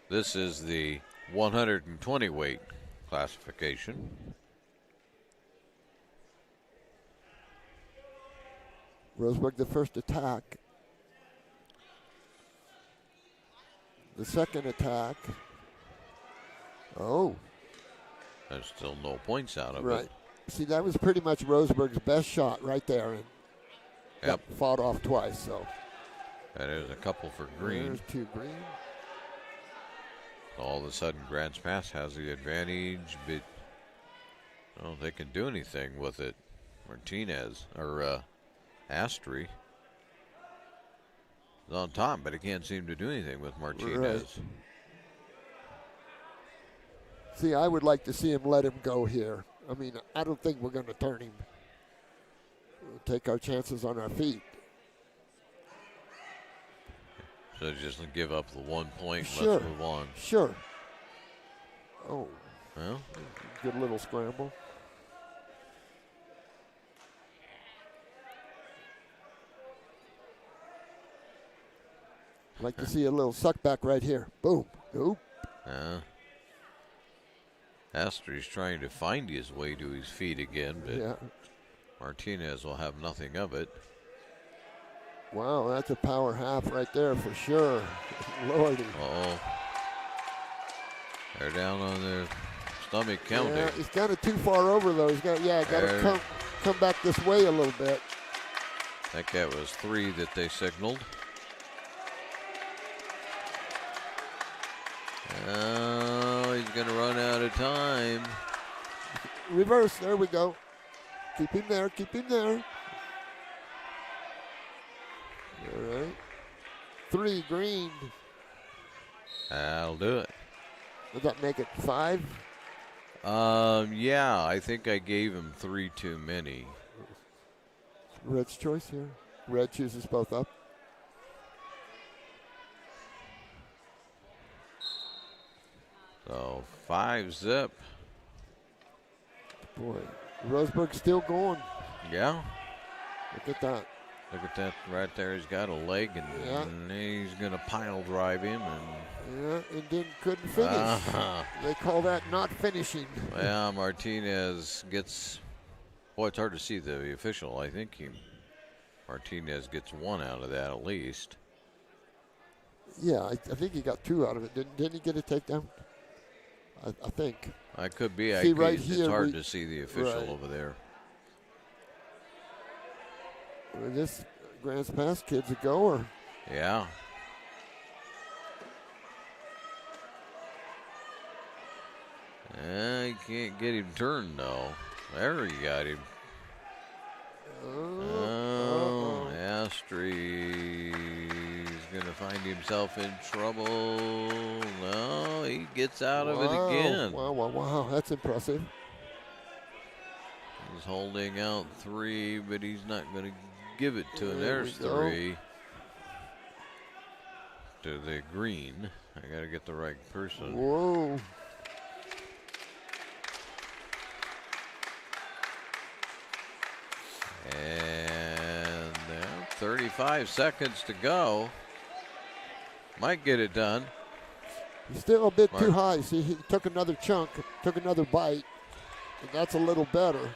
This is the 120 weight classification.
Roseburg the first attack. The second attack. Oh.
There's still no points out of
Right.
it.
See, that was pretty much Roseburg's best shot right there. And got fought off twice, so.
And there's a couple for green.
There's 2 green.
All of a sudden, Grants Pass has the advantage, but I don't think they can do anything with it. Martinez, or Astry, is on top, but he can't seem to do anything with Martinez.
Right. See, I would like to see him let him go here. I mean, I don't think we're going to turn him. We'll take our chances on our feet.
So just give up the 1 point and
Sure.
let's move on.
Sure. Oh.
Well,
good little scramble. Like to see a little suck back right here. Boom. Nope.
Astry's trying to find his way to his feet again, but Martinez will have nothing of it.
Wow, that's a power half right there for sure. Lordy.
They're down on their stomach counting.
Yeah, he's got it too far over though. He's got to come back this way a little bit.
I think that was 3 that they signaled. Oh, he's going to run out of time.
Reverse, there we go. Keep him there, keep him there. All right. 3 green.
That'll do it.
Does that make it 5?
Yeah, I think I gave him 3 too many.
Red's choice here. Red chooses both up.
So 5-zip.
Boy, Roseburg's still going.
Yeah.
Look at that.
Look at that right there. He's got a leg, and he's going to pile drive him.
And then couldn't finish. They call that not finishing.
Well, Martinez gets. Boy, it's hard to see the official. I think Martinez gets 1 out of that at least.
Yeah, I think he got 2 out of it. Didn't he get a takedown? I think.
I could be.
See, right
it's
here,
hard to see the official
right
over there.
Well, this Grants Pass kid's a goer.
Yeah. He can't get him turned, though. There he got him. Astry's going to find himself in trouble. No, he gets out of it again.
Wow. That's impressive.
He's holding out 3, but he's not going to give it to him.
There
There's
we go.
3. To the green. I got to get the right person.
Whoa.
And 35 seconds to go. Might get it done.
He's still a bit too high. See, he took another chunk, took another bite, and that's a little better.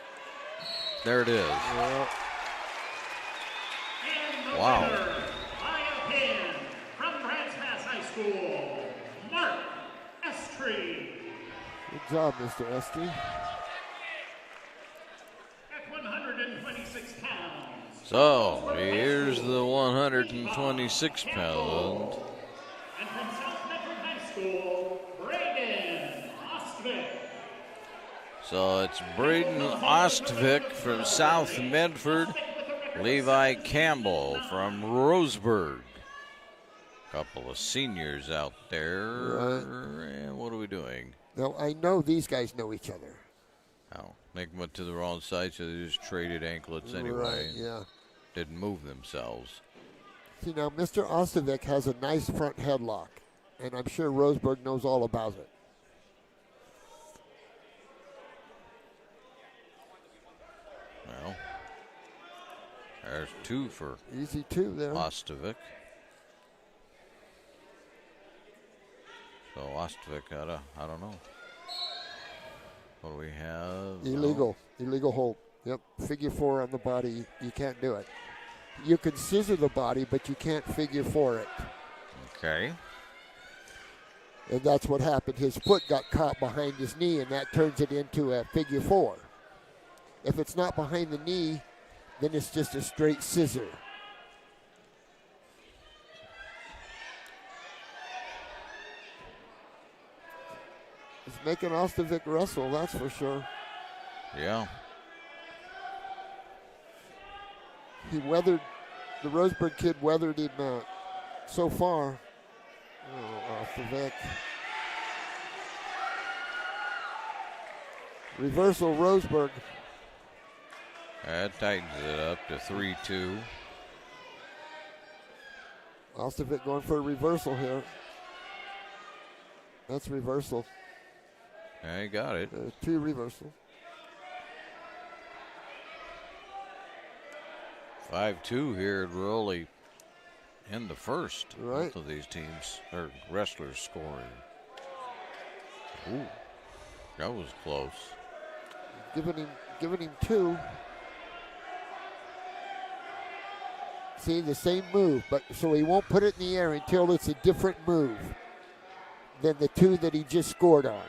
There it is.
Yeah.
Wow.
By a pin from Grants Pass High School, Mark Estrie.
Good job, Mr. Estrie.
At 126 pounds.
So here's the 126 pound.
And from South Medford High School, Braden Ostvik.
So it's Braden Ostvik from South Medford, Levi Campbell from Roseburg. Couple of seniors out there.
Right.
And what are we doing?
Now, I know these guys know each other.
Oh, they went to the wrong side, so they just traded anklets anyway.
Right, yeah.
Didn't move themselves.
See, now, Mr. Ostovic has a nice front headlock, and I'm sure Roseburg knows all about it.
Well, there's 2 for
easy 2 there.
Ostovic. So Ostovic got I don't know. What do we have?
Illegal. Illegal hold. Yep. Figure 4 on the body. You can't do it. You can scissor the body, but you can't figure 4 it.
Okay.
And that's what happened. His foot got caught behind his knee, and that turns it into a figure 4. If it's not behind the knee, then it's just a straight scissor. It's making Ostovic wrestle, that's for sure.
Yeah.
He weathered, the Roseburg kid weathered him so far. Oh, Ostovic. Reversal, Roseburg.
That tightens it up to 3-2.
Ostovic going for a reversal here. That's reversal.
Yeah, he got it.
2 reversal.
5-2 here. Really in the first.
Right.
Both of these teams, or wrestlers, scoring. Ooh, that was close.
Giving him 2. See, the same move, but so he won't put it in the air until it's a different move than the 2 that he just scored on.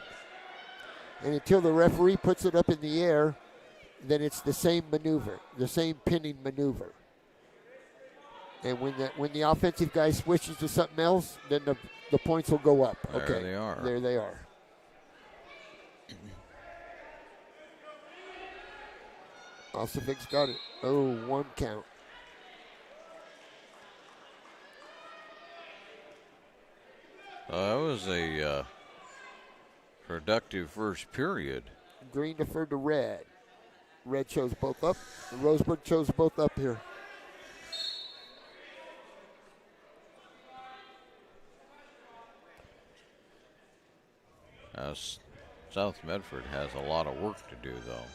And until the referee puts it up in the air, then it's the same maneuver, the same pinning maneuver. And when the offensive guy switches to something else, then the points will go up.
There
okay,
they are.
There they are. Ostovic's got it. Oh, 1 count.
That was a productive first period.
Green deferred to red. Red chose both up. The Roseburg chose both up here.
South Medford has a lot of work to do, though.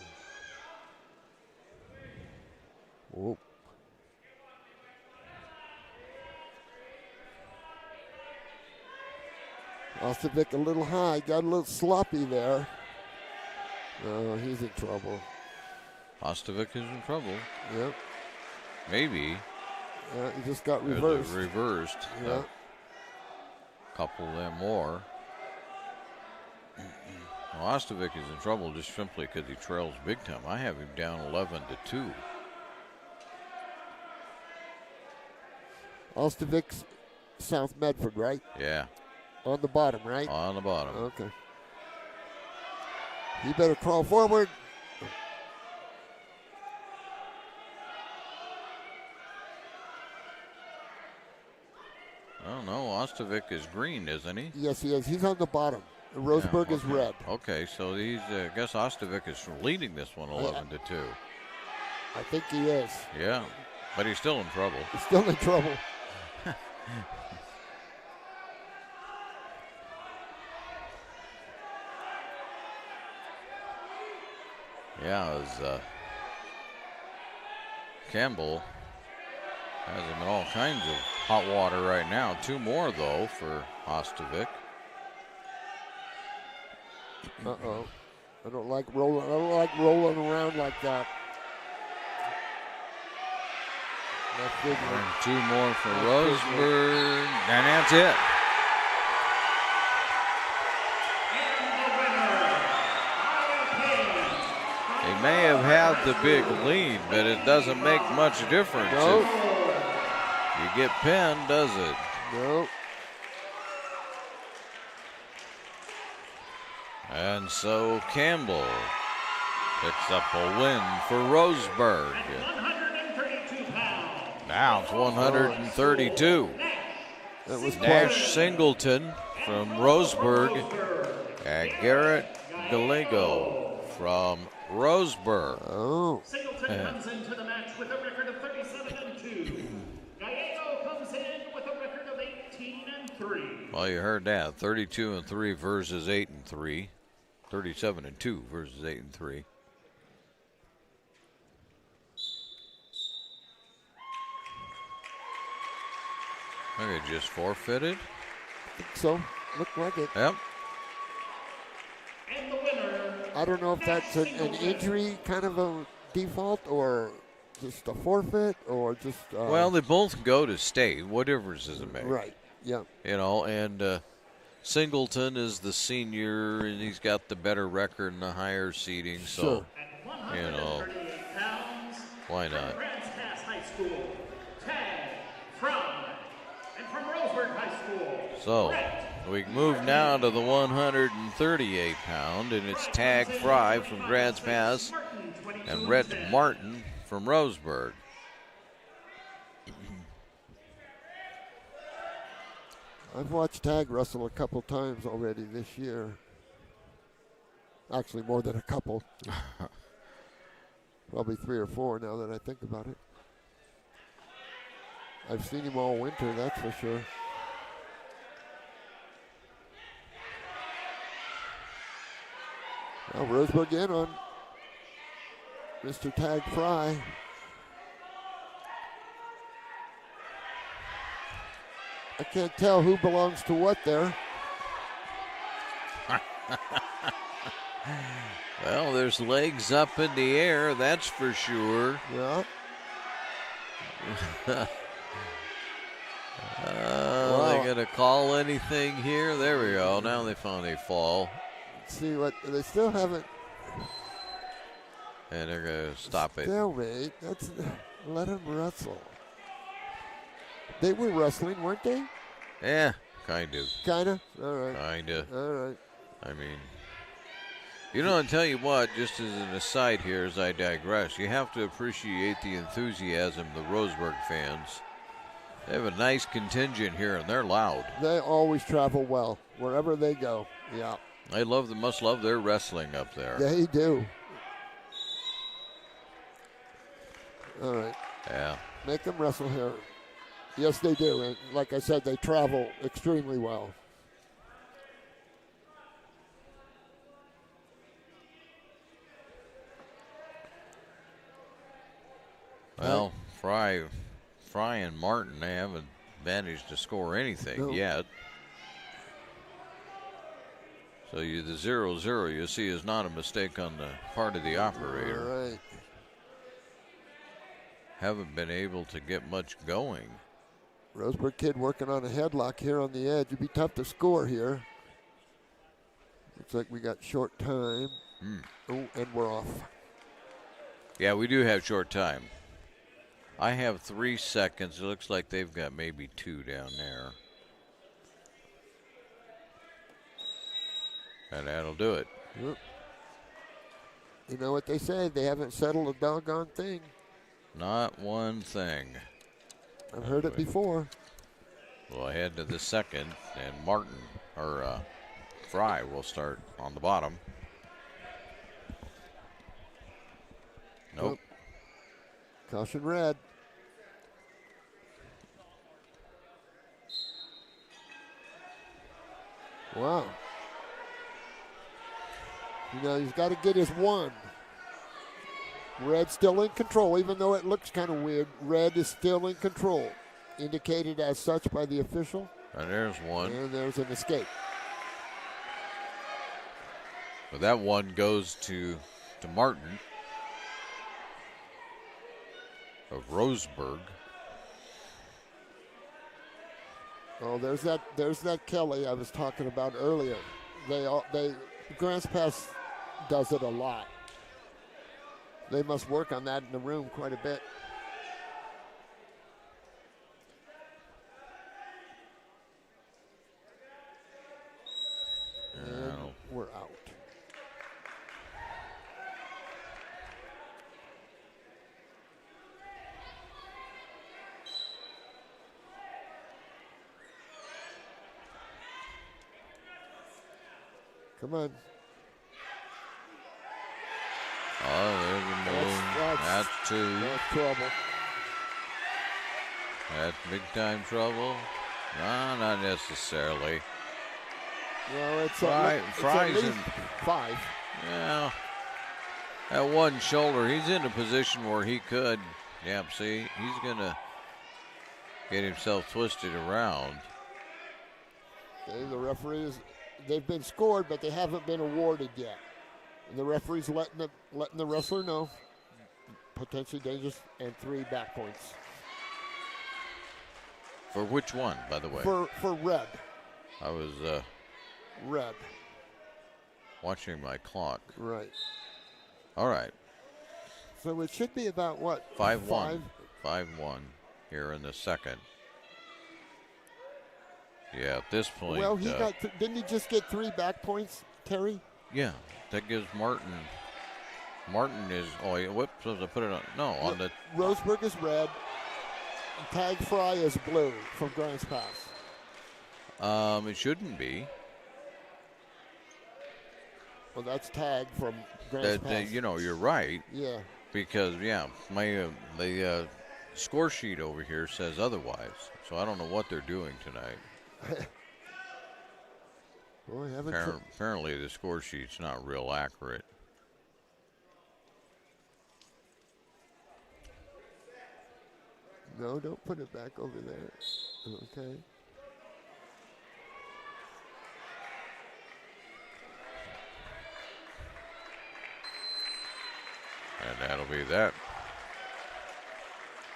Whoa. Ostovic a little high, got a little sloppy there. Oh, he's in trouble.
Ostovic is in trouble.
Yep.
Maybe.
Yeah, he just got reversed.
Reversed.
Yeah.
Couple of them more. Well, Ostovic is in trouble just simply because he trails big time. I have him down 11-2.
Ostovic's South Medford, right?
Yeah.
On the bottom, right?
On the bottom.
Okay. He better crawl forward.
I don't know. Ostovic is green, isn't he?
Yes, he is. He's on the bottom. Roseburg is red.
Okay, so he's. I guess Ostovic is leading this one 11-2.
I think he is.
Yeah, but he's still in trouble.
He's still in trouble.
Yeah, as Campbell has him in all kinds of hot water right now. 2 more though for Ostovic.
Uh-oh. I don't like rolling around like that.
And 2 more for Roseburg, and that's it. He may have had the big lead, but it doesn't make much difference.
Nope.
If you get pinned, does it?
Nope.
And so Campbell picks up a win for Roseburg. Now it's 132.
That was
Nash Singleton from Roseburg Garrett Gallego from Roseburg.
Oh.
Singleton comes into the match with a record of 37-2. Gallego comes in with a record of 18-3.
Well, you heard that. 32-3 versus 8-3. 37-2 versus 8-3. Okay, just forfeited.
So, looked like it.
Yep.
And the winner.
I don't know if that's an injury kind of a default or just a forfeit or just.
Well, they both go to state. What difference does it make?
Right. Yeah.
You know, and Singleton is the senior, and he's got the better record and the higher seeding. So, you know, why not?
Grants Pass High School. Tag from Roseburg High School.
So we move now to the 138 pound, and it's Tag Fry from Grants Pass and Rhett Martin from Roseburg.
I've watched Tag wrestle a couple times already this year. Actually, more than a couple. Probably 3 or 4 now that I think about it. I've seen him all winter, that's for sure. Now Roseburg in on Mr. Tag Fry. I can't tell who belongs to what there.
Well, there's legs up in the air, that's for sure.
Yeah.
Are they going to call anything here? There we go. Now they finally fall.
Let's see what they still haven't.
And they're going to stop it.
Stalemate. Let them wrestle. They were wrestling, weren't they?
Yeah, kind of.
Kind of? All right.
Kind of.
All right.
I mean, you know, I'll tell you what, just as an aside here as I digress, you have to appreciate the enthusiasm of the Roseburg fans. They have a nice contingent here, and they're loud.
They always travel well, wherever they go. Yeah.
They must love their wrestling up there.
They do. All right.
Yeah.
Make them wrestle here. Yes, they do. And like I said, they travel extremely well.
Well, Fry and Martin, they haven't managed to score anything yet. So the 0-0 you see is not a mistake on the part of the operator.
All right.
Haven't been able to get much going.
Roseburg kid working on a headlock here on the edge. It'd be tough to score here. Looks like we got short time. Oh, and we're off.
Yeah, we do have short time. I have 3 seconds. It looks like they've got maybe 2 down there. And that'll do it.
Yep. You know what they say, they haven't settled a doggone thing.
Not one thing.
I've heard it before.
We'll head to the second, and Fry will start on the bottom. Nope.
Caution red. Wow. You know, he's got to get his 1. Red still in control, even though it looks kind of weird. Red is still in control, indicated as such by the official.
And there's 1.
And there's an escape.
But that 1 goes to Martin of Roseburg.
Oh, there's that Kelly I was talking about earlier. Grants Pass does it a lot. They must work on that in the room quite a bit. And we're out. Come on.
Oh, there's a move. That's two.
That's trouble.
That's big time trouble. No, not necessarily.
Well, it's
Fry's
at
in
least 5.
Yeah. At one shoulder, he's in a position where he could. Yep, see, he's going to get himself twisted around.
Okay, the referees, they've been scored, but they haven't been awarded yet. And the referee's letting the wrestler know. Potentially dangerous, and 3 back points.
For which one, by the way?
For red.
I was
red.
Watching my clock.
Right.
All right.
So it should be about what?
5-1. 5-1 here in the second. Yeah, at this point.
Well, didn't he just get 3 back points, Terry?
Yeah, that gives Martin. Martin is. Oh, whoops! I put it on. No, on the.
Roseburg is red. And Tag Fry is blue from Grants Pass.
It shouldn't be.
Well, that's Tag from Grants Pass.
You're right.
Yeah.
Because my the score sheet over here says otherwise, so I don't know what they're doing tonight.
Boy,
apparently the score sheet's not real accurate.
No, don't put it back over there. Okay.
And that'll be that.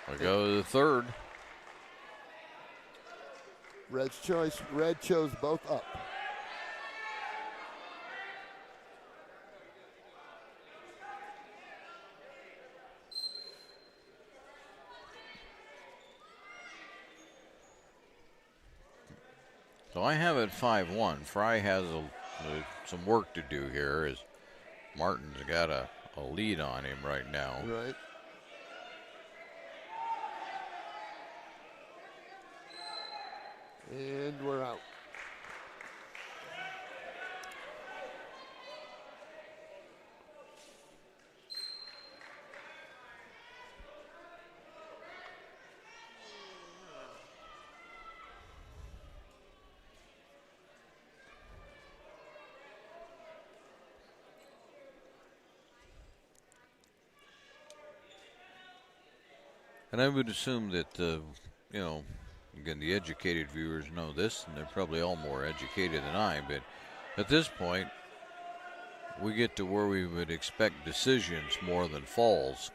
We'll go to the third.
Red's choice. Red chose both up.
So I have it 5-1. Fry has some work to do here as Martin's got a lead on him right now.
Right. And we're out.
And I would assume that, again, the educated viewers know this, and they're probably all more educated than I, but at this point, we get to where we would expect decisions more than falls,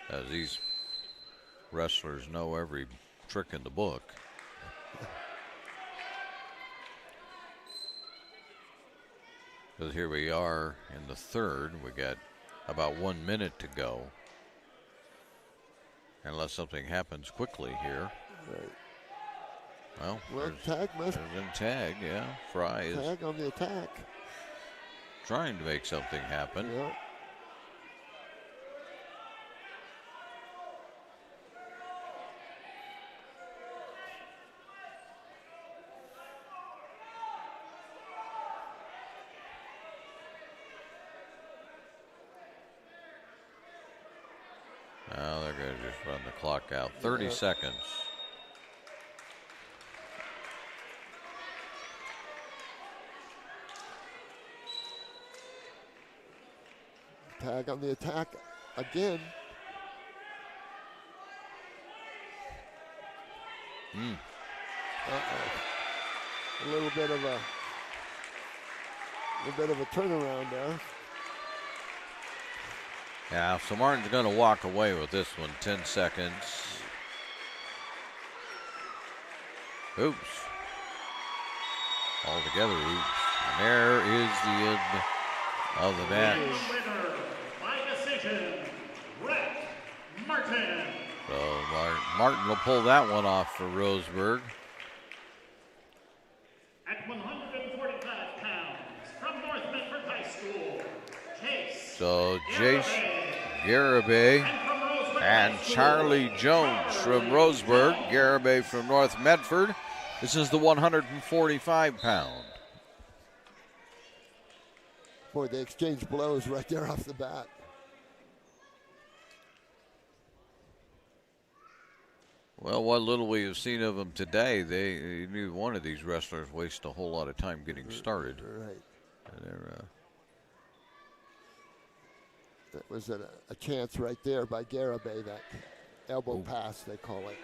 as these wrestlers know every trick in the book. Because here we are in the third. We got about 1 minute to go. Unless something happens quickly here.
Right.
Well,
Tag must.
There's in Tag, yeah. Fry is.
Tag on the attack.
Trying to make something happen.
Yeah.
Now they're going to just run the clock out. 30 seconds.
Tag on the attack again. A little bit of a turnaround there.
Yeah, so Martin's going to walk away with this one. 10 seconds. Oops. All together, oops. And there is the end of the match.
Winner by decision, Brett Martin.
So Martin will pull that one off for Roseburg.
At 145 pounds, from North Medford High School, Chase.
So Jace Garibay and Charlie Jones from Roseburg. Garibay from North Medford. This is the 145 pound.
Boy, they exchange blows right there off the bat.
Well, what little we have seen of them today, neither one of these wrestlers waste a whole lot of time getting started.
Right.
And they're,
that was a chance right there by Garibay, that elbow pass, they call it.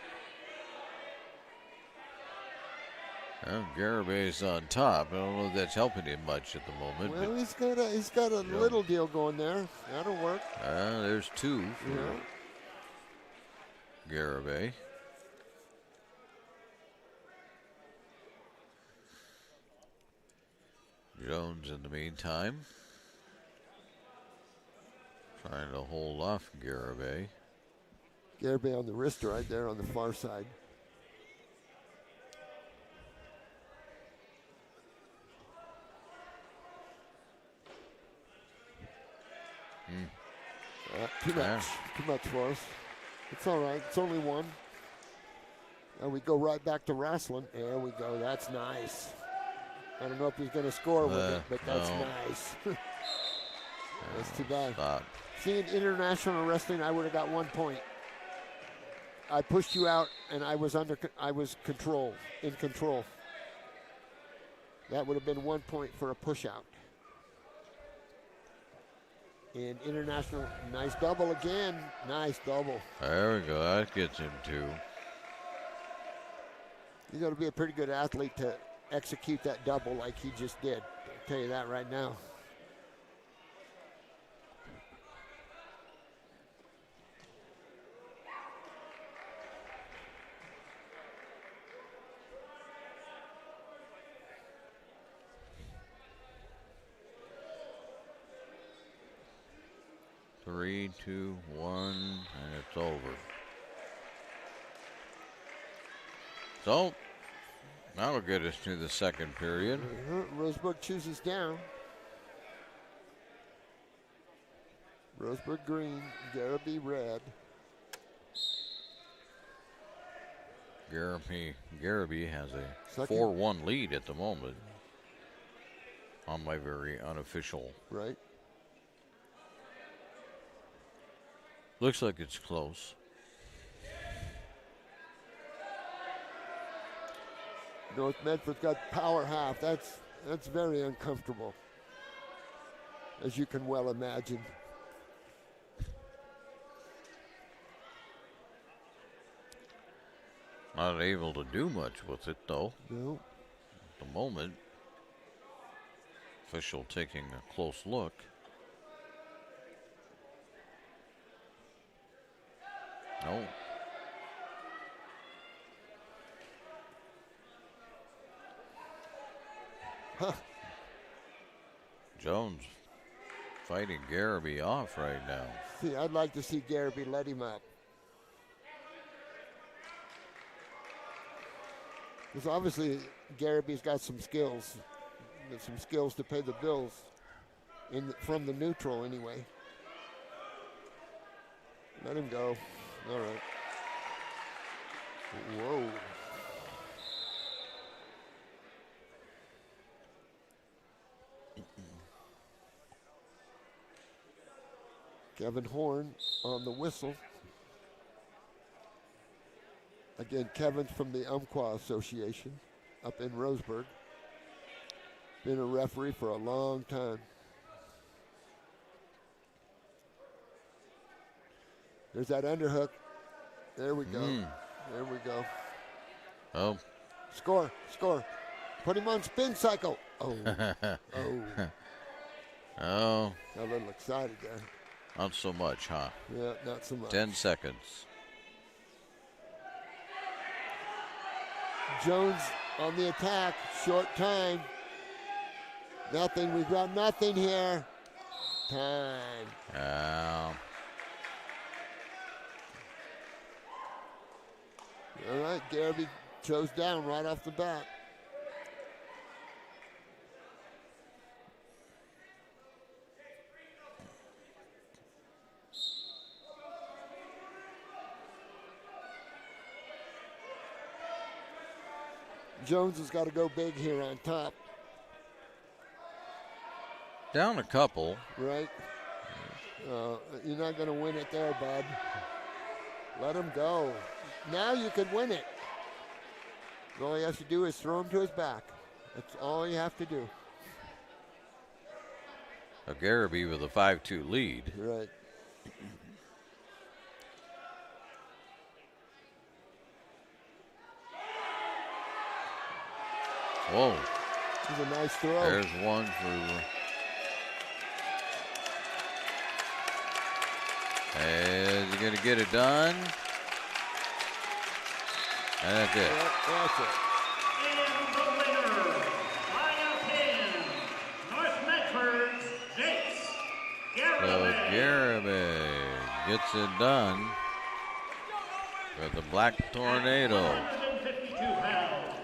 Well, Garabay's on top. I don't know if that's helping him much at the moment.
Well,
but
he's got a little deal going there. That'll work.
there's two for Garibay. Jones, in the meantime, trying to hold off Garibay.
Garibay on the wrist right there on the far side. Too much for us. It's all right. It's only one. And we go right back to wrestling. There we go. That's nice. I don't know if he's going to score with it, but that's nice. That's too bad.
Stop.
See, in international wrestling, I would have got 1 point. I pushed you out, and I was in control. That would have been 1 point for a push out. In international, nice double again. Nice double.
There we go. That gets him two.
You got to be a pretty good athlete to execute that double like he just did. I'll tell you that right now.
Three, two, one, and it's over. So, that'll get us to the second period.
Roseburg chooses down. Roseburg green, Garibay red.
Garibay has a 4-1 lead at the moment on my very unofficial.
Right.
Looks like it's close.
North Medford's got power half. That's very uncomfortable, as you can well imagine.
Not able to do much with it, though.
No.
At the moment. Official taking a close look. No.
Huh.
Jones fighting Garibay off right now.
See, I'd like to see Garibay let him up. Because obviously Garabay's got some skills. Some skills to pay the bills from the neutral anyway. Let him go. All right. Whoa. Kevin Horn on the whistle. Again, Kevin's from the Umpqua Association up in Roseburg. Been a referee for a long time. There's that underhook. There we go. There we go.
Oh.
Score. Put him on spin cycle. Oh. Oh.
Oh.
Got a little excited there.
Not so much, huh?
Yeah, not so much.
10 seconds.
Jones on the attack. Short time. Nothing. We've got nothing here. Time. All right, Garibay chose down right off the bat. Jones has got to go big here on top.
Down a couple.
Right. You're not going to win it there, bud. Let him go. Now you can win it. All he has to do is throw him to his back. That's all you have to do.
Garibay with a 5-2 lead.
Right.
Whoa.
This is a nice throw.
There's one for... Is he going to get it done? And that's it.
Yep, that's it.
And the winner, by a pin, North Medford's Jace
So Garibay gets it done with the Black Tornado.
152 pounds.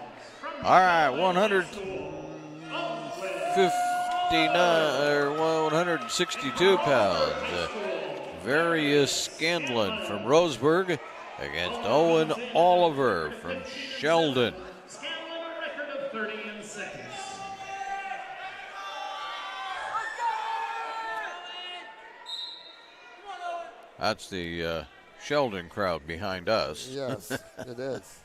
All right, 162 pounds. Various Scanlon from Roseburg against Owen Oliver from Sheldon.
Scanlon a record of 30-6.
That's the Sheldon crowd behind us.
Yes, it is.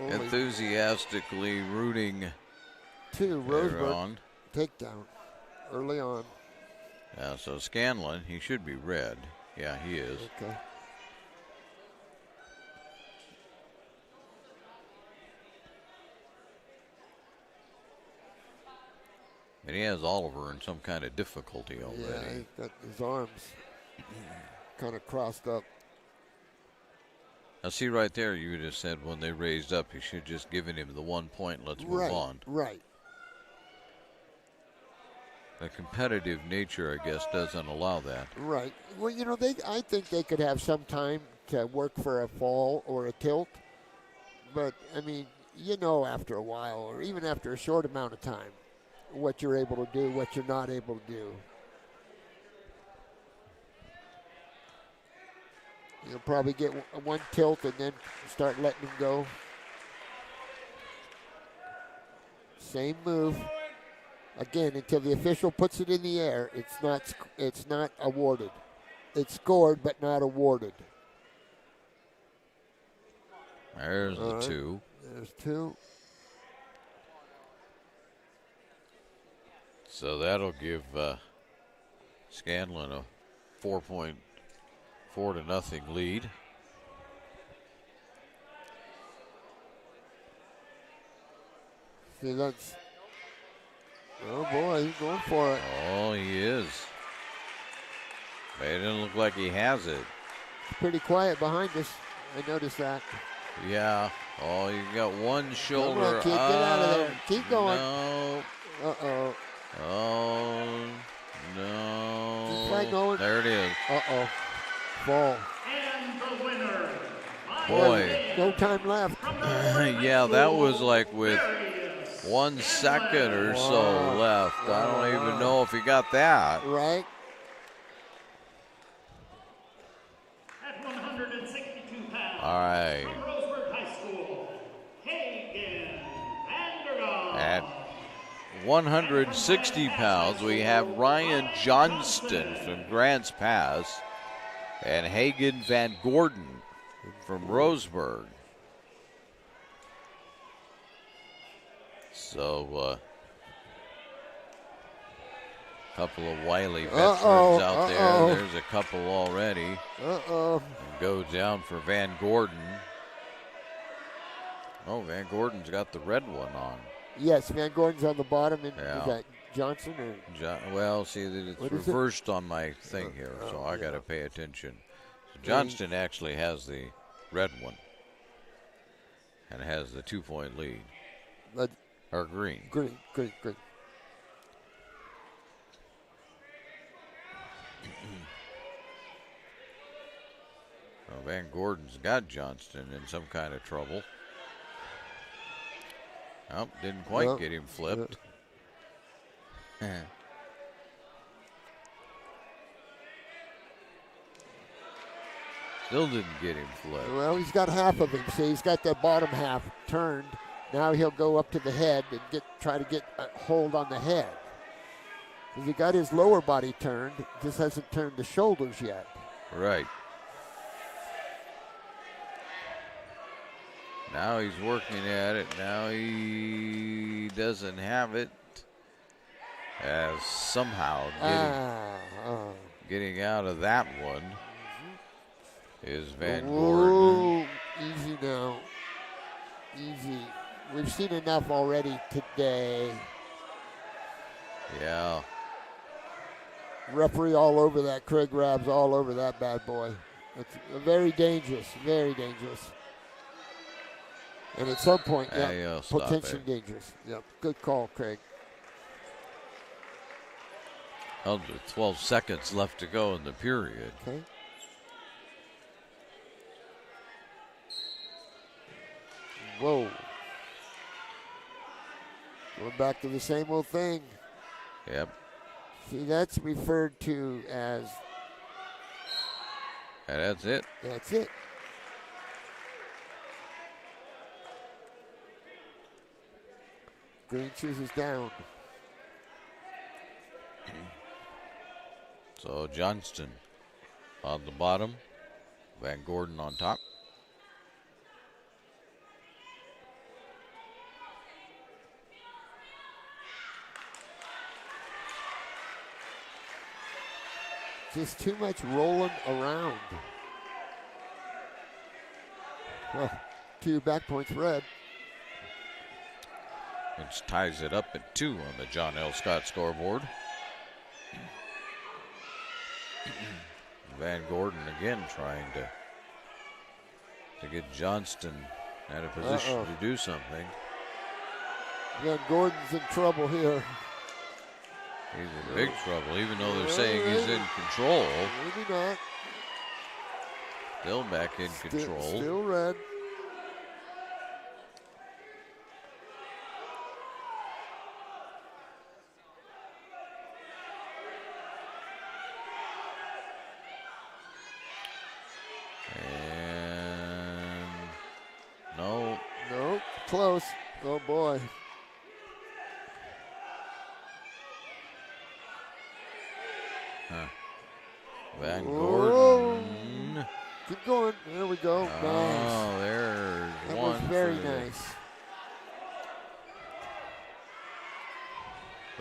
Enthusiastically rooting
to
Roseburg
Roseburg takedown early on.
Yeah, so Scanlon, he should be red. Yeah, he is.
Okay.
And he has Oliver in some kind of difficulty already.
Yeah, he's got his arms kind of crossed up.
Now, see right there, you just said when they raised up, you should just given him the 1 point. Let's move on.
Right.
The competitive nature, I guess, doesn't allow that.
Right. Well, you know, I think they could have some time to work for a fall or a tilt. But, I mean, you know after a while, or even after a short amount of time, what you're able to do, what you're not able to do. You'll probably get one tilt and then start letting them go. Same move. Again, until the official puts it in the air, it's not awarded. It's scored but not awarded.
There's the
right.
2.
There's 2.
So that'll give Scanlon a 4-0 lead.
See, that's... Oh, boy, he's going for it.
Oh, he is. But it doesn't look like he has it.
It's pretty quiet behind us. I noticed that.
Yeah. Oh, you got one shoulder
Come on, kid,
up.
get out of there. Keep going.
No.
Uh-oh.
Oh, no.
Keep right going.
There it is.
Uh-oh. Fall.
And the winner,
Boy.
No time left.
Yeah, that was like with 1 second or so left. I don't even know if he got that.
Right.
At 162 pounds.
All right.
From Roseburg High School, Hagen Vandergaard.
At 160 pounds, we have Ryan Johnston from Grants Pass and Hagen Van Gordon from Roseburg. So, a couple of wily veterans out there. There's a couple already. Go down for Van Gordon. Oh, Van Gordon's got the red one on.
Yes, Van Gordon's on the bottom. And
Yeah.
is that Johnson? Or?
Well, see, it's
What is
reversed on my thing here, so I got to pay attention. So Johnston actually has the red one and has the 2-point lead. Or green.
Green.
Well, Van Gordon's got Johnston in some kind of trouble. Oh, didn't quite get him flipped. Still didn't get him flipped.
Well, he's got half of him. See, he's got that bottom half turned. Now he'll go up to the head and try to get a hold on the head. He got his lower body turned, just hasn't turned the shoulders yet.
Right. Now he's working at it. Now he doesn't have it. As somehow getting out of that one is Van Gordon.
Easy now. Easy. We've seen enough already today.
Yeah.
Referee all over that. Craig Rabb's all over that bad boy. It's very dangerous. Very dangerous. And at some point, potentially dangerous. Yep. Good call, Craig.
Under 12 seconds left to go in the period.
Okay. Whoa. Going back to the same old thing.
Yep.
See, that's referred to as...
And that's it.
That's it. Green shoes is down.
So Johnston on the bottom, Van Gordon on top.
Just too much rolling around. Well, 2 back points red.
Which ties it up at 2 on the John L. Scott scoreboard. Van Gordon again trying to get Johnston out of position to do something.
Van Gordon's in trouble here.
He's in big trouble, even though they're saying he's in control.
Maybe not.
Still back in control.
Still red.
And no.
Nope. Close. Oh boy.
Van Gordon.
Keep going. There we go. Nice.
Oh, there's
that
one.
Was very nice.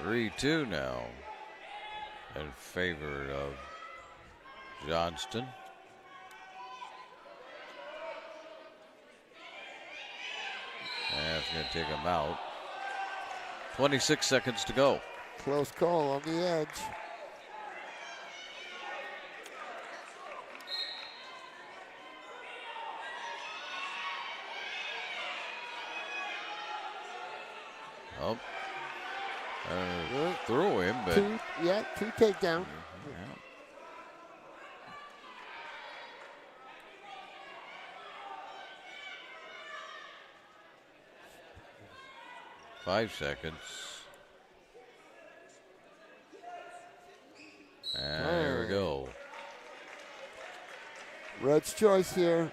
3-2 now in favor of Johnston. That's going to take him out. 26 seconds to go.
Close call on the edge.
Oh, threw him, but
two takedown.
Yeah. Five seconds. And there we go.
Red's choice here.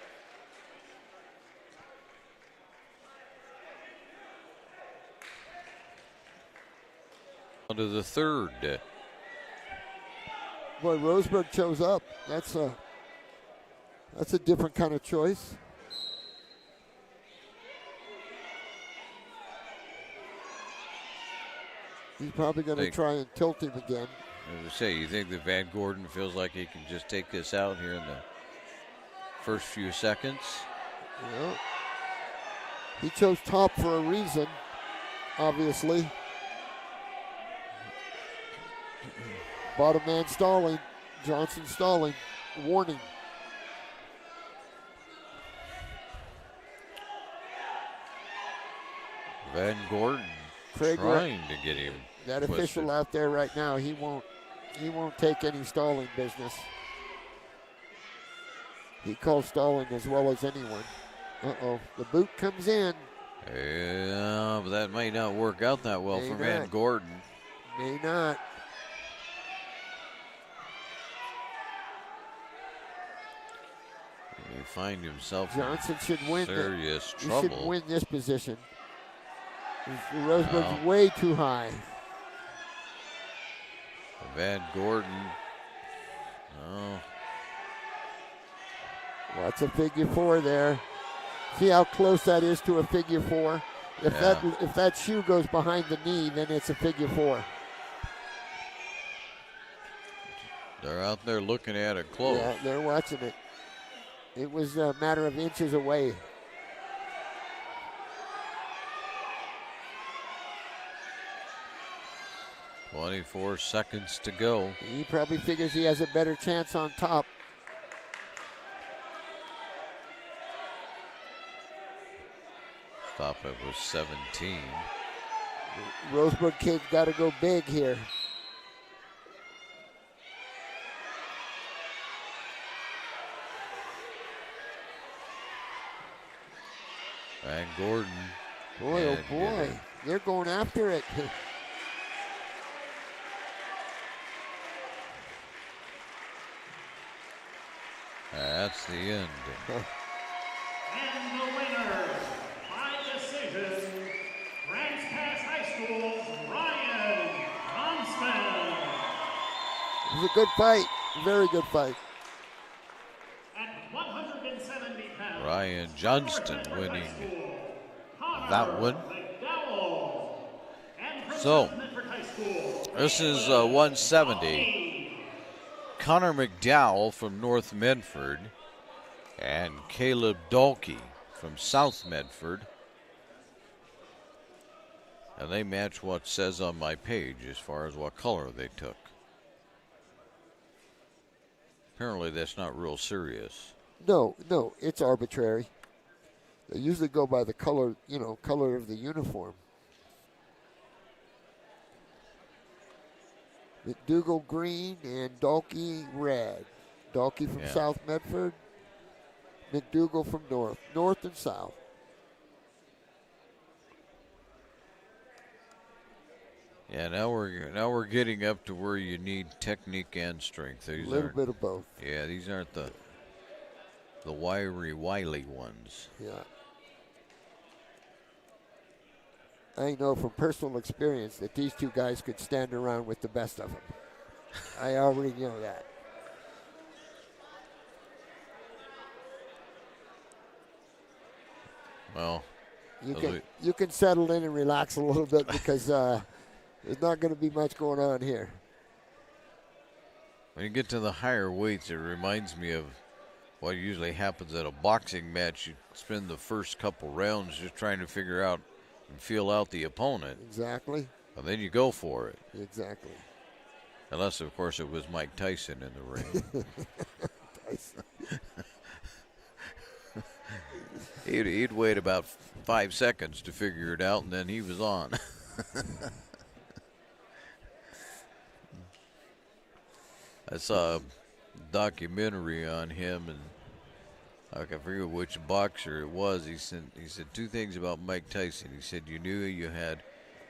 On to the third.
Boy, Roseburg chose up. That's a different kind of choice. He's probably going to try and tilt him again.
As I say, you think that Van Gordon feels like he can just take this out here in the first few seconds?
Yeah. He chose top for a reason, obviously. Bottom man stalling. Johnson stalling. Warning.
Van Gordon
Craig
trying to get him
that
twisted.
official out there right now, he won't take any stalling business. He calls stalling as well as anyone. Uh-oh. The boot comes in.
Yeah, but that may not work out that well for Van Gordon.
May not.
He find himself
Johnson should win.
Serious
He
trouble.
should win this position. Roseburg's way too high.
Van Gordon. Oh.
Well, that's a figure 4 there. See how close that is to a figure 4? If that shoe goes behind the knee, then it's a figure 4.
They're out there looking at it close.
Yeah, they're watching it. It was a matter of inches away.
"24 seconds to go."
He probably figures he has a better chance on top.
Stop it was 17.
Roseburg kid's got to go big here.
Van Gordon.
Boy, oh boy. They're going after it.
That's the end.
And the winner, by decision, Grants Pass High School's Ryan Johnston.
It was a good fight. Very good fight.
At 170 pounds.
Ryan Johnston winning that one. So, this is 170. Connor McDowell from North Medford and Caleb Dalkey from South Medford. And they match what says on my page as far as what color they took. Apparently that's not real serious.
No, it's arbitrary. They usually go by the color, color of the uniform. McDougal green and Dalkey red. Dalkey from South Medford, McDougal from North and South.
Yeah, now we're getting up to where you need technique and strength.
A little bit of both.
Yeah, these aren't the wiry, wily ones.
Yeah. I know from personal experience that these two guys could stand around with the best of them. I already know that.
Well,
you can settle in and relax a little bit because there's not going to be much going on here.
When you get to the higher weights, it reminds me of what usually happens at a boxing match. You spend the first couple rounds just trying to figure out and feel out the opponent.
Exactly.
And then you go for it.
Exactly.
Unless, of course, it was Mike Tyson in the ring.
Tyson.
He'd wait about 5 seconds to figure it out, and then he was on. I saw a documentary on him, and I forget which boxer it was. He said two things about Mike Tyson. He said you knew you had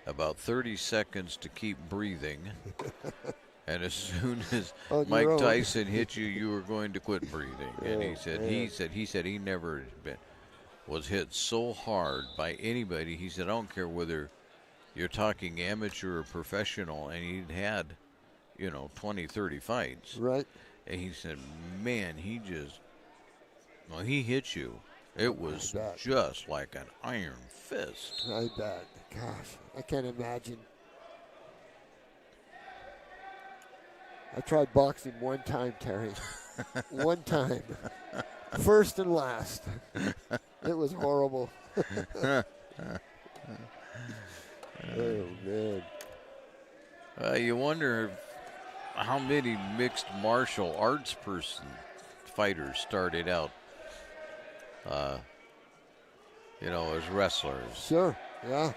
about 30 seconds to keep breathing, and as soon as Mike Tyson hit you, you were going to quit breathing. And he said he never was hit so hard by anybody. He said I don't care whether you're talking amateur or professional, and he'd had 20, 30 fights.
Right.
And he said, man, he hit you. It was just like an iron fist.
I bet. Gosh, I can't imagine. I tried boxing one time, Terry. One time. First and last. It was horrible. Oh, man.
You wonder how many mixed martial arts fighters started out, as wrestlers.
Sure, yeah.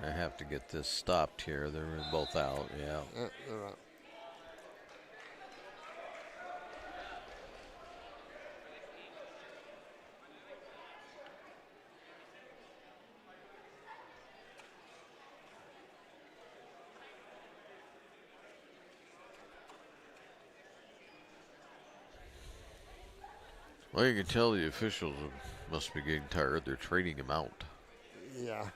I have to get this stopped here. They're both out, yeah.
They're out.
Well, you can tell the officials must be getting tired. They're trading him out.
Yeah.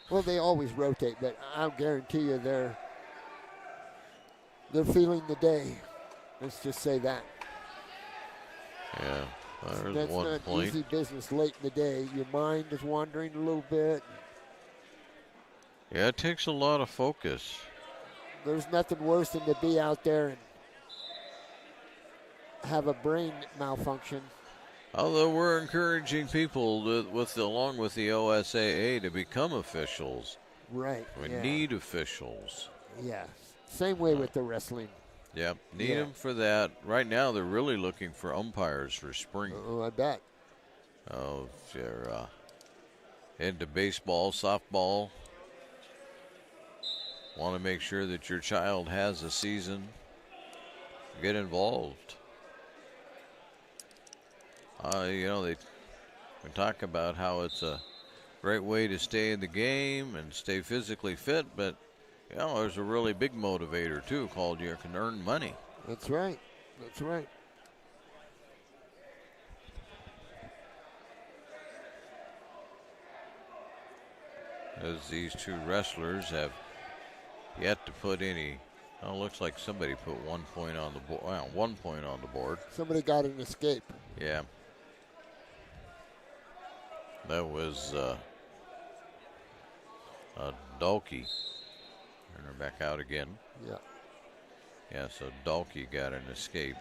Well, they always rotate, but I'll guarantee you they're feeling the day. Let's just say that.
Yeah, there's
That's
1
not
point.
easy business late in the day. Your mind is wandering a little bit.
Yeah, it takes a lot of focus.
There's nothing worse than to be out there and have a brain malfunction.
Although we're encouraging people along with the OSAA to become officials.
Right.
We
yeah.
need officials.
Yeah. Same way with the wrestling.
Yep, need them for that. Right now, they're really looking for umpires for spring.
Oh, I bet.
Oh, if you're into baseball, softball, want to make sure that your child has a season, get involved. They talk about how it's a great way to stay in the game and stay physically fit, but there's a really big motivator too called you can earn money.
That's right. That's right.
As these two wrestlers have yet to put any. Oh, looks like somebody put 1 point on the board. Well, 1 point on the board.
Somebody got an escape.
Yeah. That was Dalkey. Turn her back out again.
Yeah.
Yeah, so Dalkey got an escape.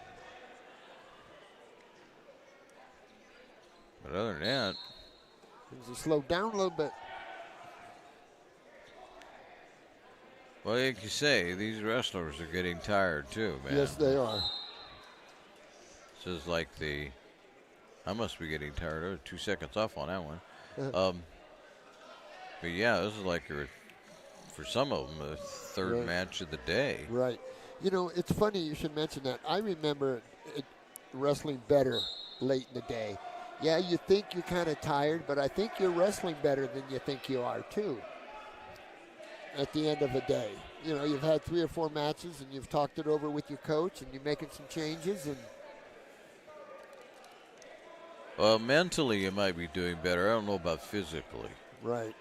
But other than that,
things have slowed down a little bit.
Well, like you say, these wrestlers are getting tired too, man.
Yes, they are.
This is like I must be getting tired. I was 2 seconds off on that one. But yeah, this is like for some of them, the third match of the day.
Right. It's funny you should mention that. I remember wrestling better late in the day. Yeah, you think you're kind of tired, but I think you're wrestling better than you think you are too. At the end of the day, you've had 3 or 4 matches and you've talked it over with your coach and you're making some changes and.
Well, mentally you might be doing better. I don't know about physically.
Right.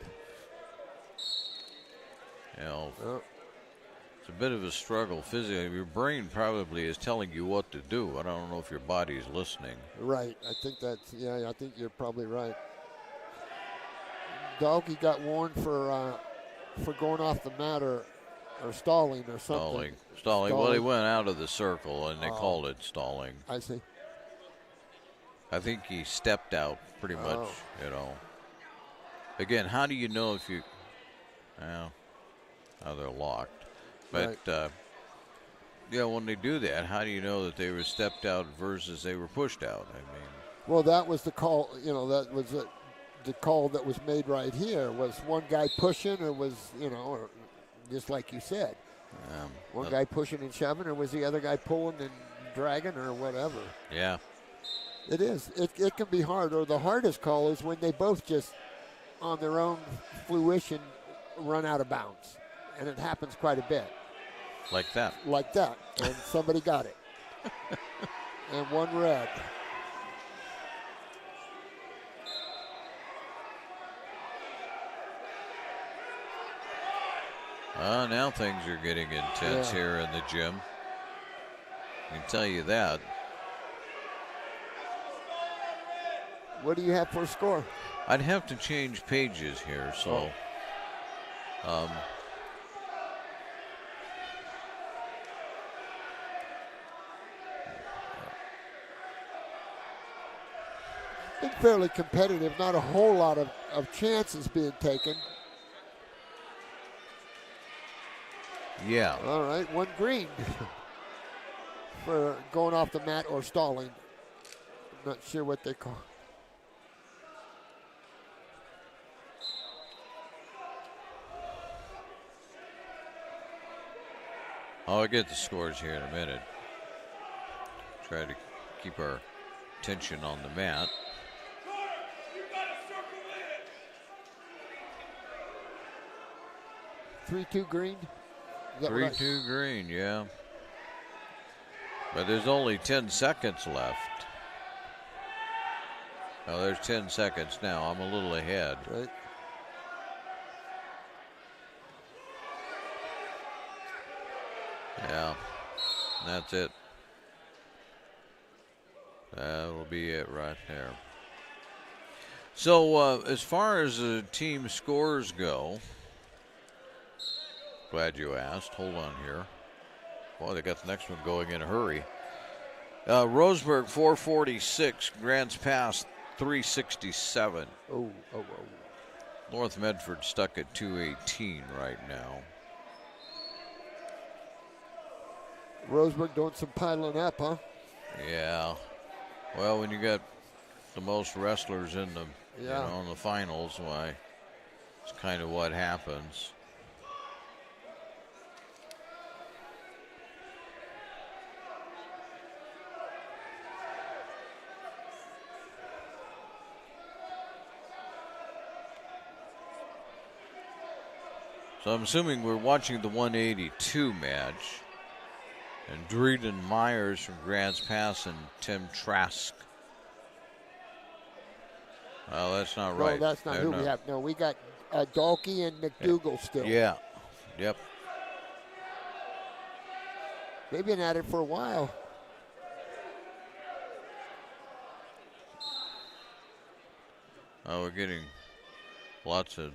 It's a bit of a struggle physically. Your brain probably is telling you what to do. I don't know if your body's listening.
Right. I think I think you're probably right. Doggy got warned for going off the mat or stalling or something.
Stalling. Well, he went out of the circle and they called it stalling.
I see.
I think he stepped out pretty much, Again, how do you know if you... Well, they're locked. But, when they do that, how do you know that they were stepped out versus they were pushed out? I mean...
Well, that was the call, that was the call that was made right here. Was one guy pushing or was, or just like you said, one guy pushing and shoving, or was the other guy pulling and dragging or whatever?
Yeah.
It is. It can be hard. Or the hardest call is when they both just, on their own fruition, run out of bounds. And it happens quite a bit.
Like that.
Like that. And somebody got it. And one red.
Now things are getting intense here in the gym. I can tell you that.
What do you have for a score?
I'd have to change pages here, so.
Been fairly competitive, not a whole lot of chances being taken.
Yeah.
All right, 1 green for going off the mat or stalling. I'm not sure what they call.
I'll get the scores here in a minute. Try to keep our attention on the mat.
Three, 2 green.
3-2 green, yeah. But there's only 10 seconds left. Oh, there's 10 seconds now. I'm a little ahead.
Right.
Yeah, that's it. That'll be it right there. So as far as the team scores go, glad you asked. Hold on here. Boy, they got the next one going in a hurry. Roseburg 446, Grants Pass 367.
Oh.
North Medford stuck at 218 right now.
Roseburg doing some piling up, huh?
Yeah. Well, when you got the most wrestlers in the in the finals, why, it's kind of what happens. So I'm assuming we're watching the 182 match. And Dreden Myers from Grants Pass and Tim Trask. Well, that's not right.
No, that's not who we have. No, we got Dalkey and McDougal still.
Yeah. Yep.
They've been at it for a while.
Oh, we're getting lots of.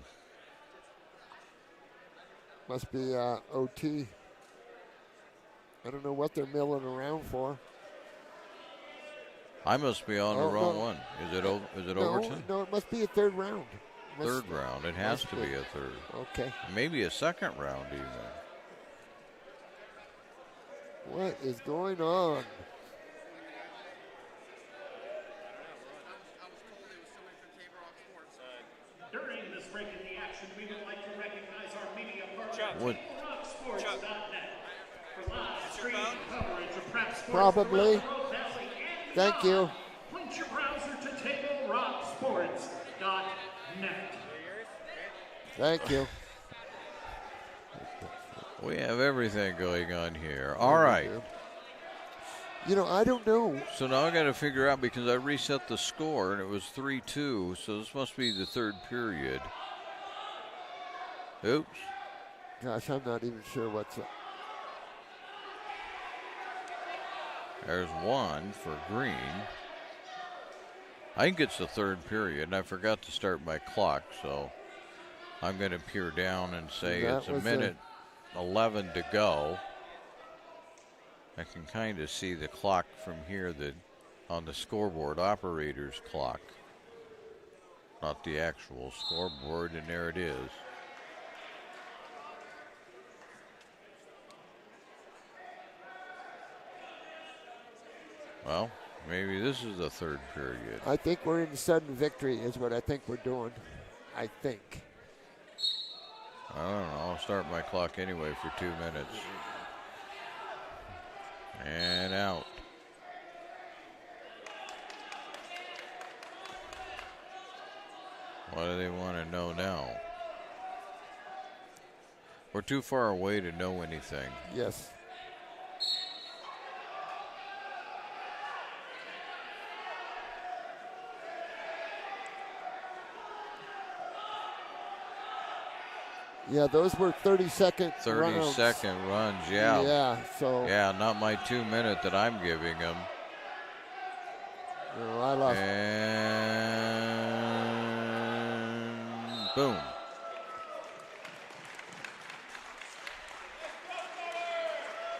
Must be OT. I don't know what they're milling around for.
I must be on the wrong one. Is it overtime?
No, it must be a third round.
Third round. It has to be a third.
Okay.
Maybe a second round even.
What is going on?
During this break in the action, we would like to recognize our media partner,
What?
rocksports.net, for live streaming coverage of prep sports.
Probably. Thank you.
Point your browser to tablerocksports.net.
Thank you.
We have everything going on here. All right.
You know, I don't know.
So now I got to figure out, because I reset the score and it was 3-2. So this must be the third period. Oops.
Gosh, I'm not even sure what's up.
There's one for Green. I think it's the third period, and I forgot to start my clock, so I'm going to peer down and say it's a minute 11 to go. I can kind of see the clock from here on the scoreboard, operator's clock. Not the actual scoreboard, and there it is. Well, maybe this is the third period.
I think we're in sudden victory is what I think we're doing. I think.
I don't know. I'll start my clock anyway for 2 minutes. And out. What do they want to know now? We're too far away to know anything.
Yes. Yeah, those were 30-second
30-second runs, yeah.
Yeah, so.
Yeah, not my 2 minute that I'm giving them.
No, I lost.
And boom.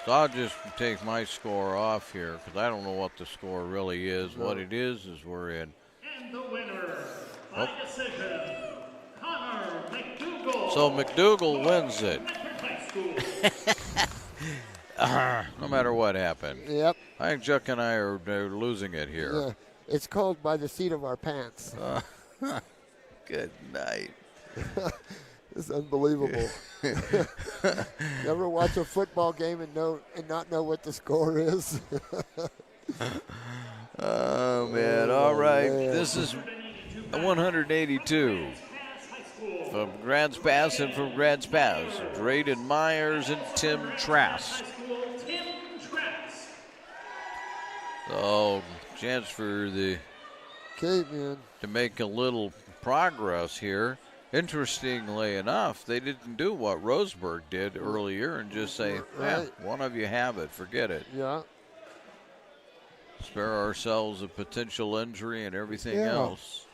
So I'll just take my score off here because I don't know what the score really is. No. What it is we're in.
And the winner by decision, Connor McDougal.
So McDougal wins it. No matter what happened.
Yep.
I think Chuck and I are losing it here.
Yeah. It's called by the seat of our pants.
Good night.
It's unbelievable. Never watch a football game and not know what the score is.
Oh man! All right,
man.
This is 182 from Grants Pass and from Grants Pass. Drayden Myers and Tim Trask. So chance for the
to make
a little progress here. Interestingly enough, they didn't do what Roseburg did earlier and just say, one of you have it, forget it.
Yeah.
Spare ourselves a potential injury and everything else.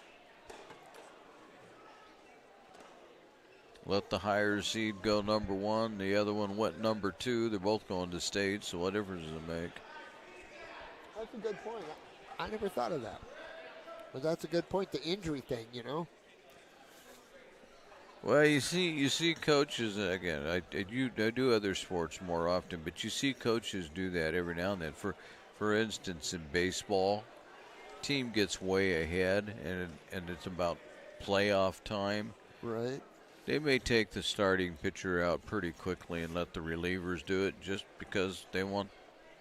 Let the higher seed go number 1. The other one went number 2. They're both going to state, so what difference does it make?
That's a good point. I never thought of that. But that's a good point, the injury thing, you know.
Well, you see coaches, again, I do other sports more often, but you see coaches do that every now and then. For instance, in baseball, team gets way ahead, and it's about playoff time.
Right.
They may take the starting pitcher out pretty quickly and let the relievers do it just because they want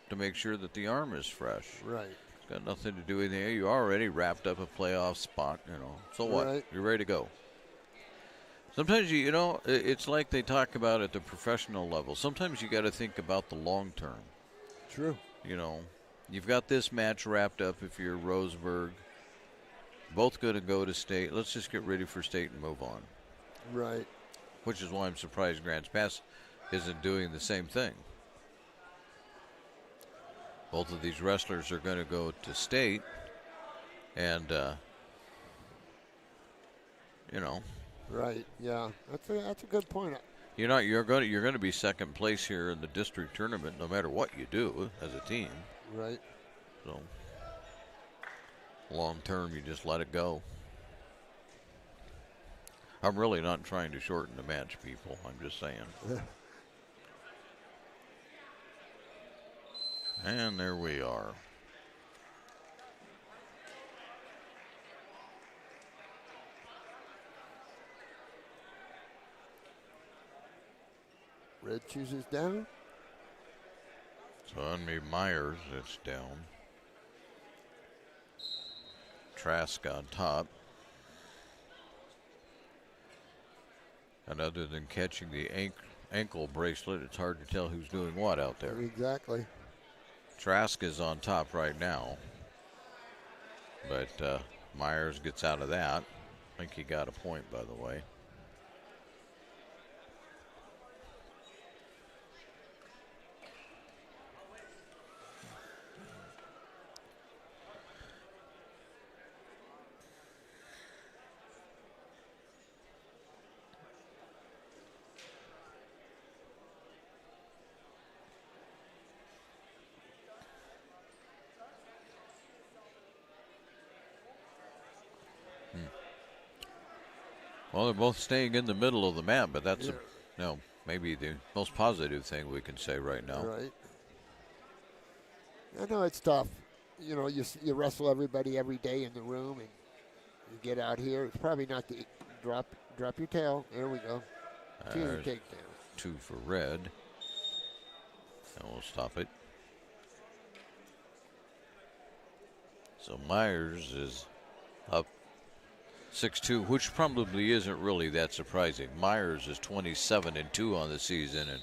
to make sure that the arm is fresh.
Right.
It's got nothing to do with it. You already wrapped up a playoff spot, you know. So what?
Right.
You're ready to go. Sometimes, you know, it's like they talk about at the professional level. Sometimes you got to think about the long term.
True.
You know, you've got this match wrapped up if you're Roseburg. Both going to go to state. Let's just get ready for state and move on.
Right.
Which is why I'm surprised Grants Pass isn't doing the same thing. Both of these wrestlers are going to go to state, and you know.
Right. Yeah. That's a good point.
You're going to be second place here in the district tournament no matter what you do as a team.
Right.
So long term, you just let it go. I'm really not trying to shorten the match, people. I'm just saying. And there we are.
Red chooses down.
So Unme Myers, it's down. Trask on top. And other than catching the ankle bracelet, it's hard to tell who's doing what out there.
Exactly.
Trask is on top right now. But Myers gets out of that. I think he got a point, by the way. Well, they're both staying in the middle of the map, but that's maybe the most positive thing we can say right now.
Right. I know it's tough. You know, you wrestle everybody every day in the room, and you get out here. It's probably not the drop your tail. There we go. Two takedown.
2 for red. And we'll stop it. So Myers is up 6-2, which probably isn't really that surprising. Myers is 27-2 on the season, and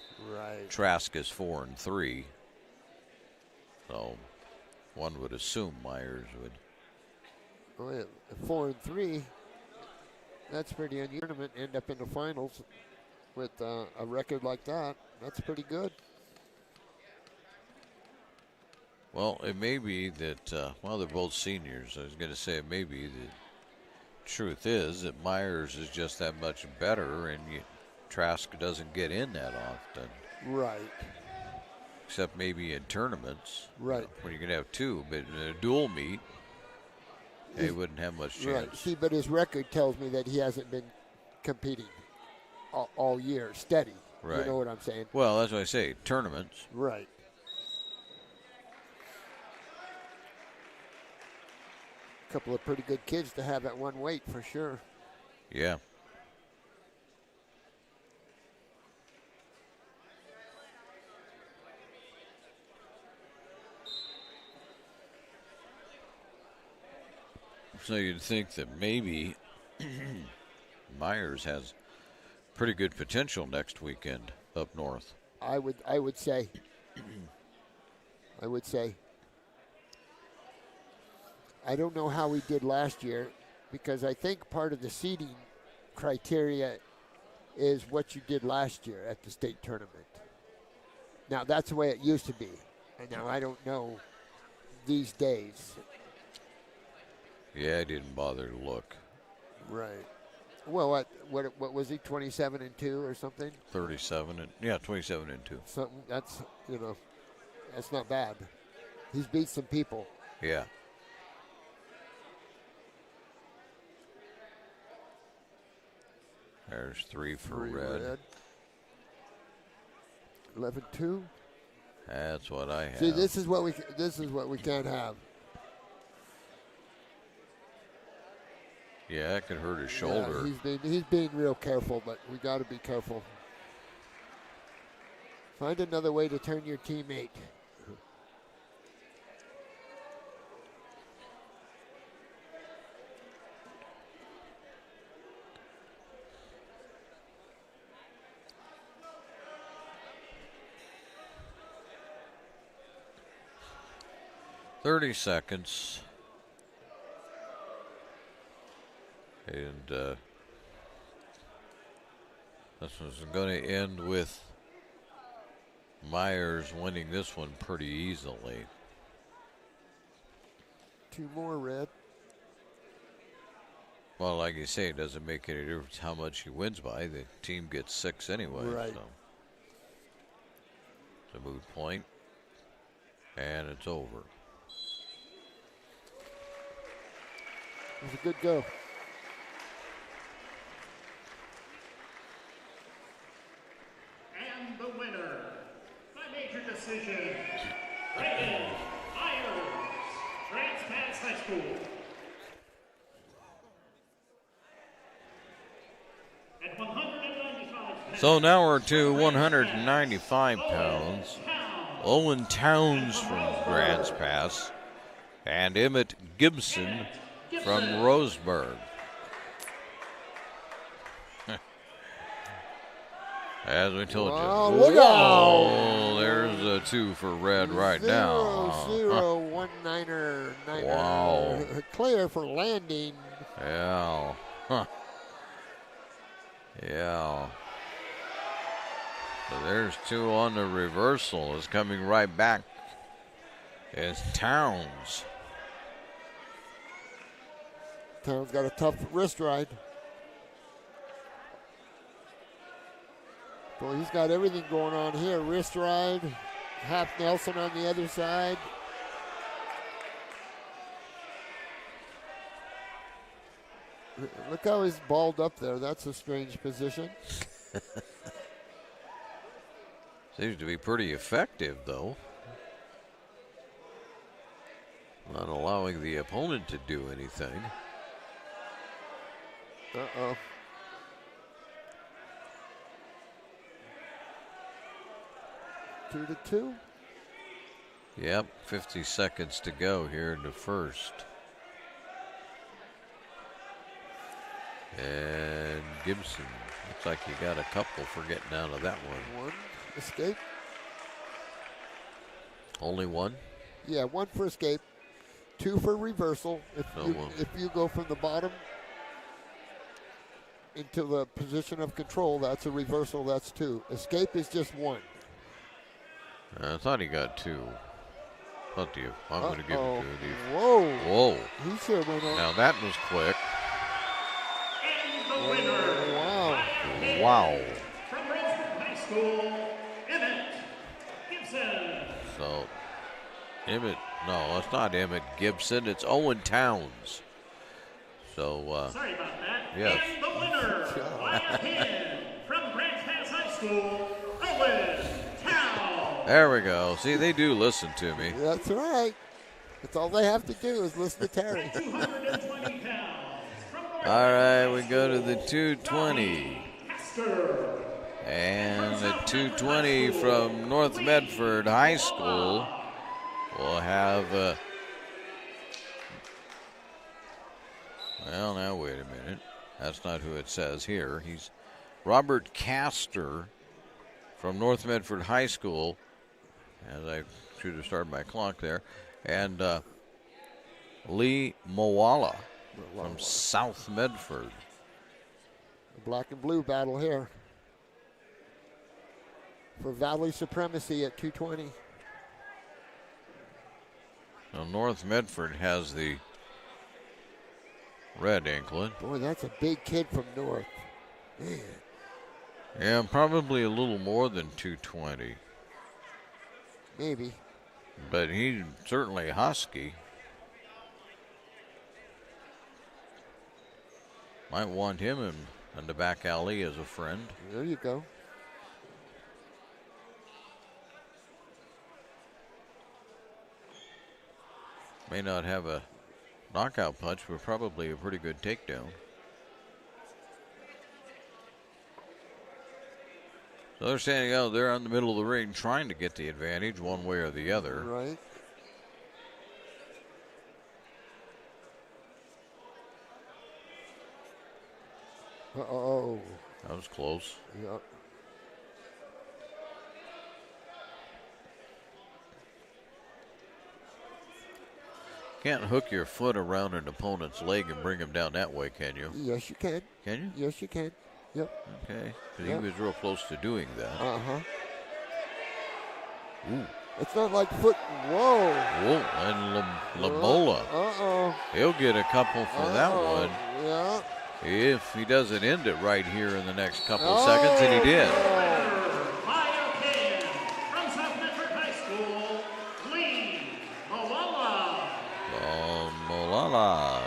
Trask is 4-3. So one would assume Myers would.
Oh, yeah. 4-3. That's pretty unusual. End up in the finals with a record like that. That's pretty good.
Well, it may be that, they're both seniors. I was going to say it may be that truth is that Myers is just that much better, and Trask doesn't get in that often.
Right.
Except maybe in tournaments.
Right.
When you're going to have 2, but in a dual meet, he wouldn't have much chance.
Right. See, but his record tells me that he hasn't been competing all year, steady.
Right.
You know what I'm saying?
Well, that's what I say, tournaments.
Right. A couple of pretty good kids to have at one weight for sure.
Yeah. So you'd think that maybe Myers has pretty good potential next weekend up north.
I would say. I would say. I don't know how he did last year, because I think part of the seeding criteria is what you did last year at the state tournament. Now, that's the way it used to be. And now I don't know these days.
Yeah, I didn't bother to look.
Right. Well, what was he, 27-2 or something?
37 and yeah, 27-2.
Something that's, that's not bad. He's beat some people.
Yeah. There's 3 for red.
11-2.
That's what I have.
See, this is what we can't have.
Yeah, that could hurt his shoulder.
Yeah, he's being real careful, but we got to be careful. Find another way to turn your teammate.
"30 seconds. And this one's going to end with Myers winning this one pretty easily.
2 more red.
Well, like you say, it doesn't make any difference how much he wins by. The team gets 6 anyway.
Right.
So. It's a moot point. And it's over.
It was a good go.
And the winner, by major decision, Reagan Myers, Grants Pass High School. At 195 pounds.
So now we're to 195 pounds. Owen Towns from Grants Pass and Emmett Gibson from Roseburg. As we told you.
Look out!
There's a 2 for red right now.
0-0-1-9er.
Wow.
Clear for landing.
Yeah. Huh. Yeah. So there's 2 on the reversal. Is coming right back. It's Towns.
Towns got a tough wrist ride. Boy, he's got everything going on here. Wrist ride, half Nelson on the other side. Look how he's balled up there. That's a strange position.
Seems to be pretty effective, though. Not allowing the opponent to do anything.
Uh-oh. Two to 2.
Yep, 50 seconds to go here in the first. And Gibson, looks like he got a couple for getting out of that one.
1 escape.
Only 1?
Yeah, 1 for escape. 2 for reversal. If you go from the bottom into the position of control, that's a reversal, that's 2. Escape is just 1.
I thought he got 2. I'm going to give it to him.
Whoa.
Whoa.
He sure went on.
Now that was quick.
And the winner.
Wow.
Wow.
From Roseburg High School, Emmett Gibson.
So, no, it's not Emmett Gibson. It's Owen Towns. So,
sorry about that.
Yes.
And the winner, by a pin, from Grants Pass High School, Owen Towns.
There we go. See, they do listen to me.
That's right. That's all they have to do is listen to Terry.
220 pounds.
All right, we go to the 220. And the 220 from North Medford High School will have, well, now wait a minute. That's not who it says here. He's Robert Castor from North Medford High School, as I should have started my clock there, and Lee Moala from South Medford.
Black and blue battle here for Valley supremacy at 220.
Now North Medford has the red anklet.
Boy, that's a big kid from North. Man.
Yeah, probably a little more than 220.
Maybe.
But he's certainly husky. Might want him in the back alley as a friend.
There you go.
May not have a knockout punch, but probably a pretty good takedown. So they're standing out there in the middle of the ring trying to get the advantage one way or the other.
Right. Uh-oh.
That was close.
Yep.
Can't hook your foot around an opponent's leg and bring him down that way, can you?
Yes, you can.
Can you?
Yes, you can. Yep.
Okay. Because
Yep.
he was real close to doing that.
Uh-huh.
Ooh.
It's not like foot. Whoa.
Whoa. And Lamola.
Uh-oh.
He'll get a couple for that one.
Yeah.
If he doesn't end it right here in the next couple of seconds, and he did.
From South Medford High School, Lee Moala.
Molala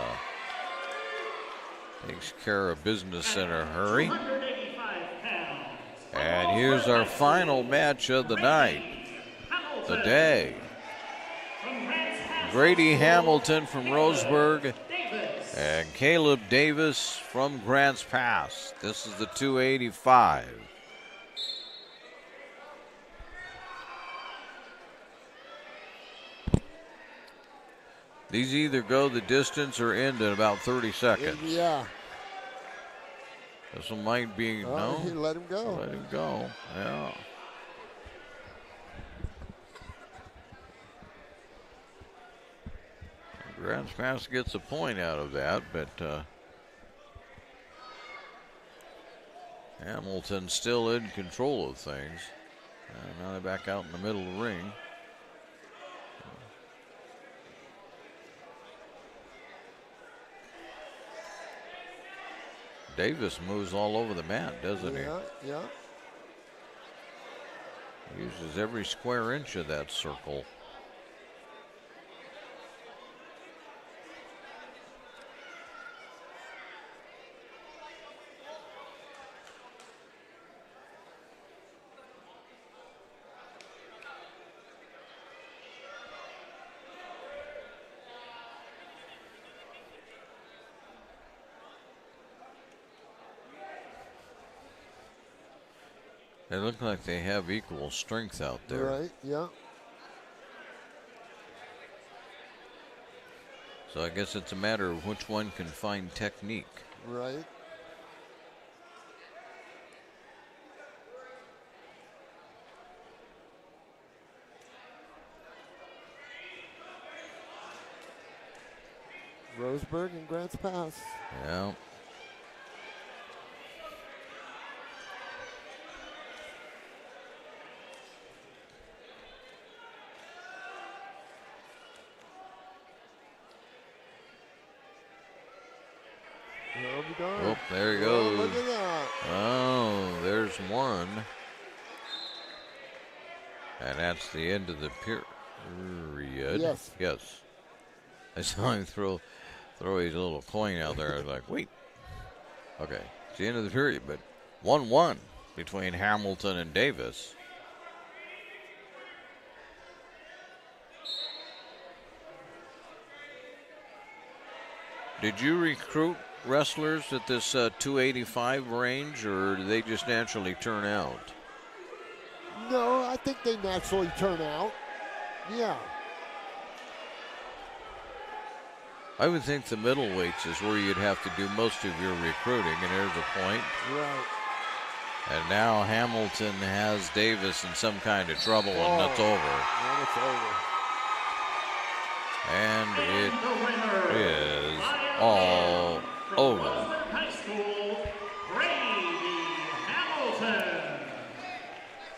takes care of business in a hurry.
185 pounds.
And here's our final match of the night, the day. Grady Hamilton from Roseburg and Caleb Davis from Grants Pass. This is the 285. These either go the distance or end in about 30 seconds.
Yeah.
This one might be, no.
He let him go.
Let him go, yeah. Grants Pass gets a point out of that, but Hamilton's still in control of things. And now they're back out in the middle of the ring. Davis moves all over the mat, doesn't
Yeah, yeah.
he? Uses every square inch of that circle. They look like they have equal strength out there.
Right, yeah.
So I guess it's a matter of which one can find technique.
Right. Roseburg and Grants Pass.
Yeah. Oh, there he goes.
Look at that.
Oh, there's one. And that's the end of the period.
Yes.
Yes. I saw him throw his little coin out there. I was like, wait. Okay, it's the end of the period, but 1-1 between Hamilton and Davis. Did you recruit wrestlers at this 285 range, or do they just naturally turn out?
No, I think they naturally turn out. Yeah.
I would think the middleweights is where you'd have to do most of your recruiting, and there's a point.
Right.
And now Hamilton has Davis in some kind of trouble, and that's over.
And it's over.
And it is all over.
High School, Grady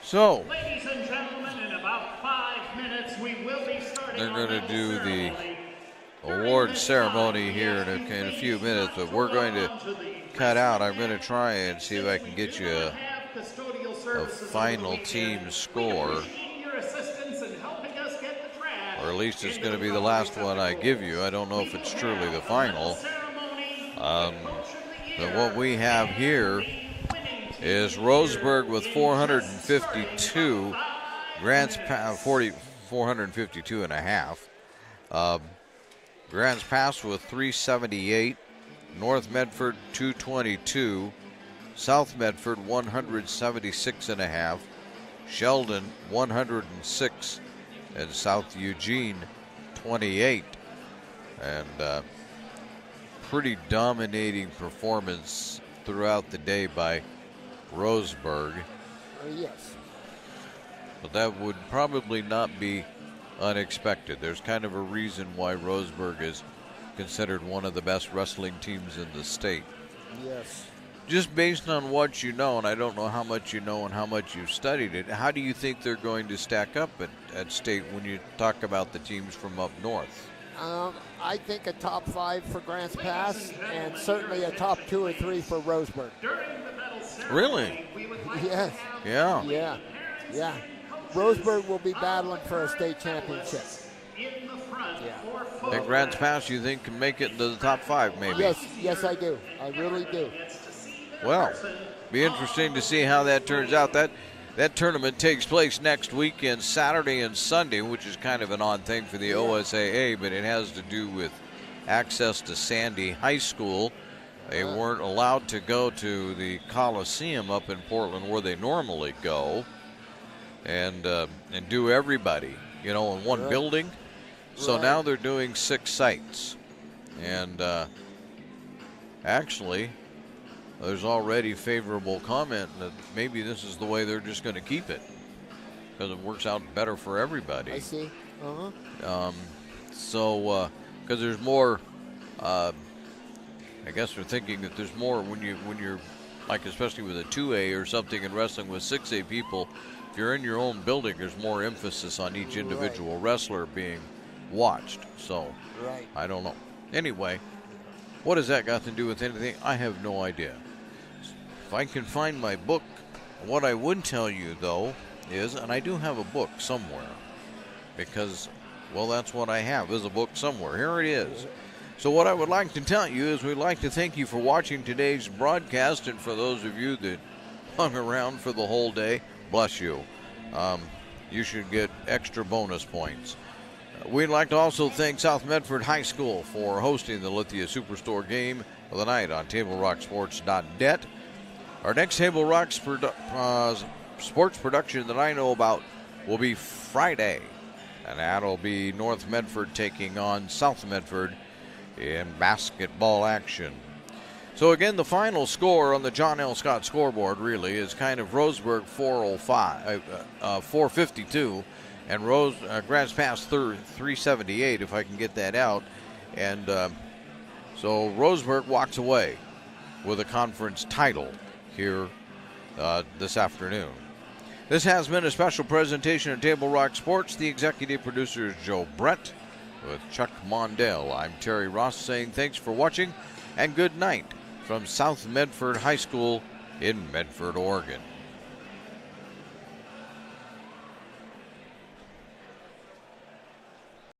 So,
Ladies and gentlemen, in about 5 minutes, we will be starting.
they're going to do the award ceremony here in a few minutes, but we're going to cut out. I'm going to try and see if I can get you a final team score, or at least it's going to be the last one I give you. I don't know if it's truly the final. But what we have here is Roseburg with 452, Grants 452 and a half. Grants Pass with 378, North Medford 222, South Medford 176 and a half, Sheldon 106, and South Eugene 28. And pretty dominating performance throughout the day by Roseburg.
Yes.
But that would probably not be unexpected. There's kind of a reason why Roseburg is considered one of the best wrestling teams in the state.
Yes.
Just based on what you know, and I don't know how much you know and how much you've studied it, how do you think they're going to stack up at state when you talk about the teams from up north?
I think a top 5 for Grants Pass, and certainly a top 2 or 3 for Roseburg.
Really?
Yes.
Yeah.
Yeah. Yeah. Roseburg will be battling for a state championship.
And Grants Pass, you think, can make it into the top 5, maybe?
Yes, I do. I really do.
Well, be interesting to see how that turns out. That tournament takes place next weekend, Saturday and Sunday, which is kind of an odd thing for the OSAA, but it has to do with access to Sandy High School. They weren't allowed to go to the Coliseum up in Portland where they normally go and do everybody, in one building. So now they're doing 6 sites. And actually, there's already favorable comment that maybe this is the way they're just going to keep it because it works out better for everybody.
I see.
So, because there's more, I guess they're thinking that there's more when you're like, especially with a 2A or something in wrestling with 6A people, if you're in your own building, there's more emphasis on each individual wrestler being watched. So, I don't know. Anyway, what has that got to do with anything? I have no idea. If I can find my book, what I would tell you, though, is, and I do have a book somewhere, because, well, that's what I have, is a book somewhere. Here it is. So what I would like to tell you is we'd like to thank you for watching today's broadcast, and for those of you that hung around for the whole day, bless you. You should get extra bonus points. We'd like to also thank South Medford High School for hosting the Lithia Superstore game of the night on TableRockSports.net. Our next Table Rock sports production that I know about will be Friday, and that'll be North Medford taking on South Medford in basketball action. So again, the final score on the John L. Scott scoreboard really is kind of Roseburg 452, and Grants Pass 378, if I can get that out. And so Roseburg walks away with a conference title here this afternoon. This has been a special presentation of Table Rock Sports. The executive producer is Joe Brett with Chuck Mondale. I'm Terry Ross saying thanks for watching and good night from South Medford High School in Medford, Oregon.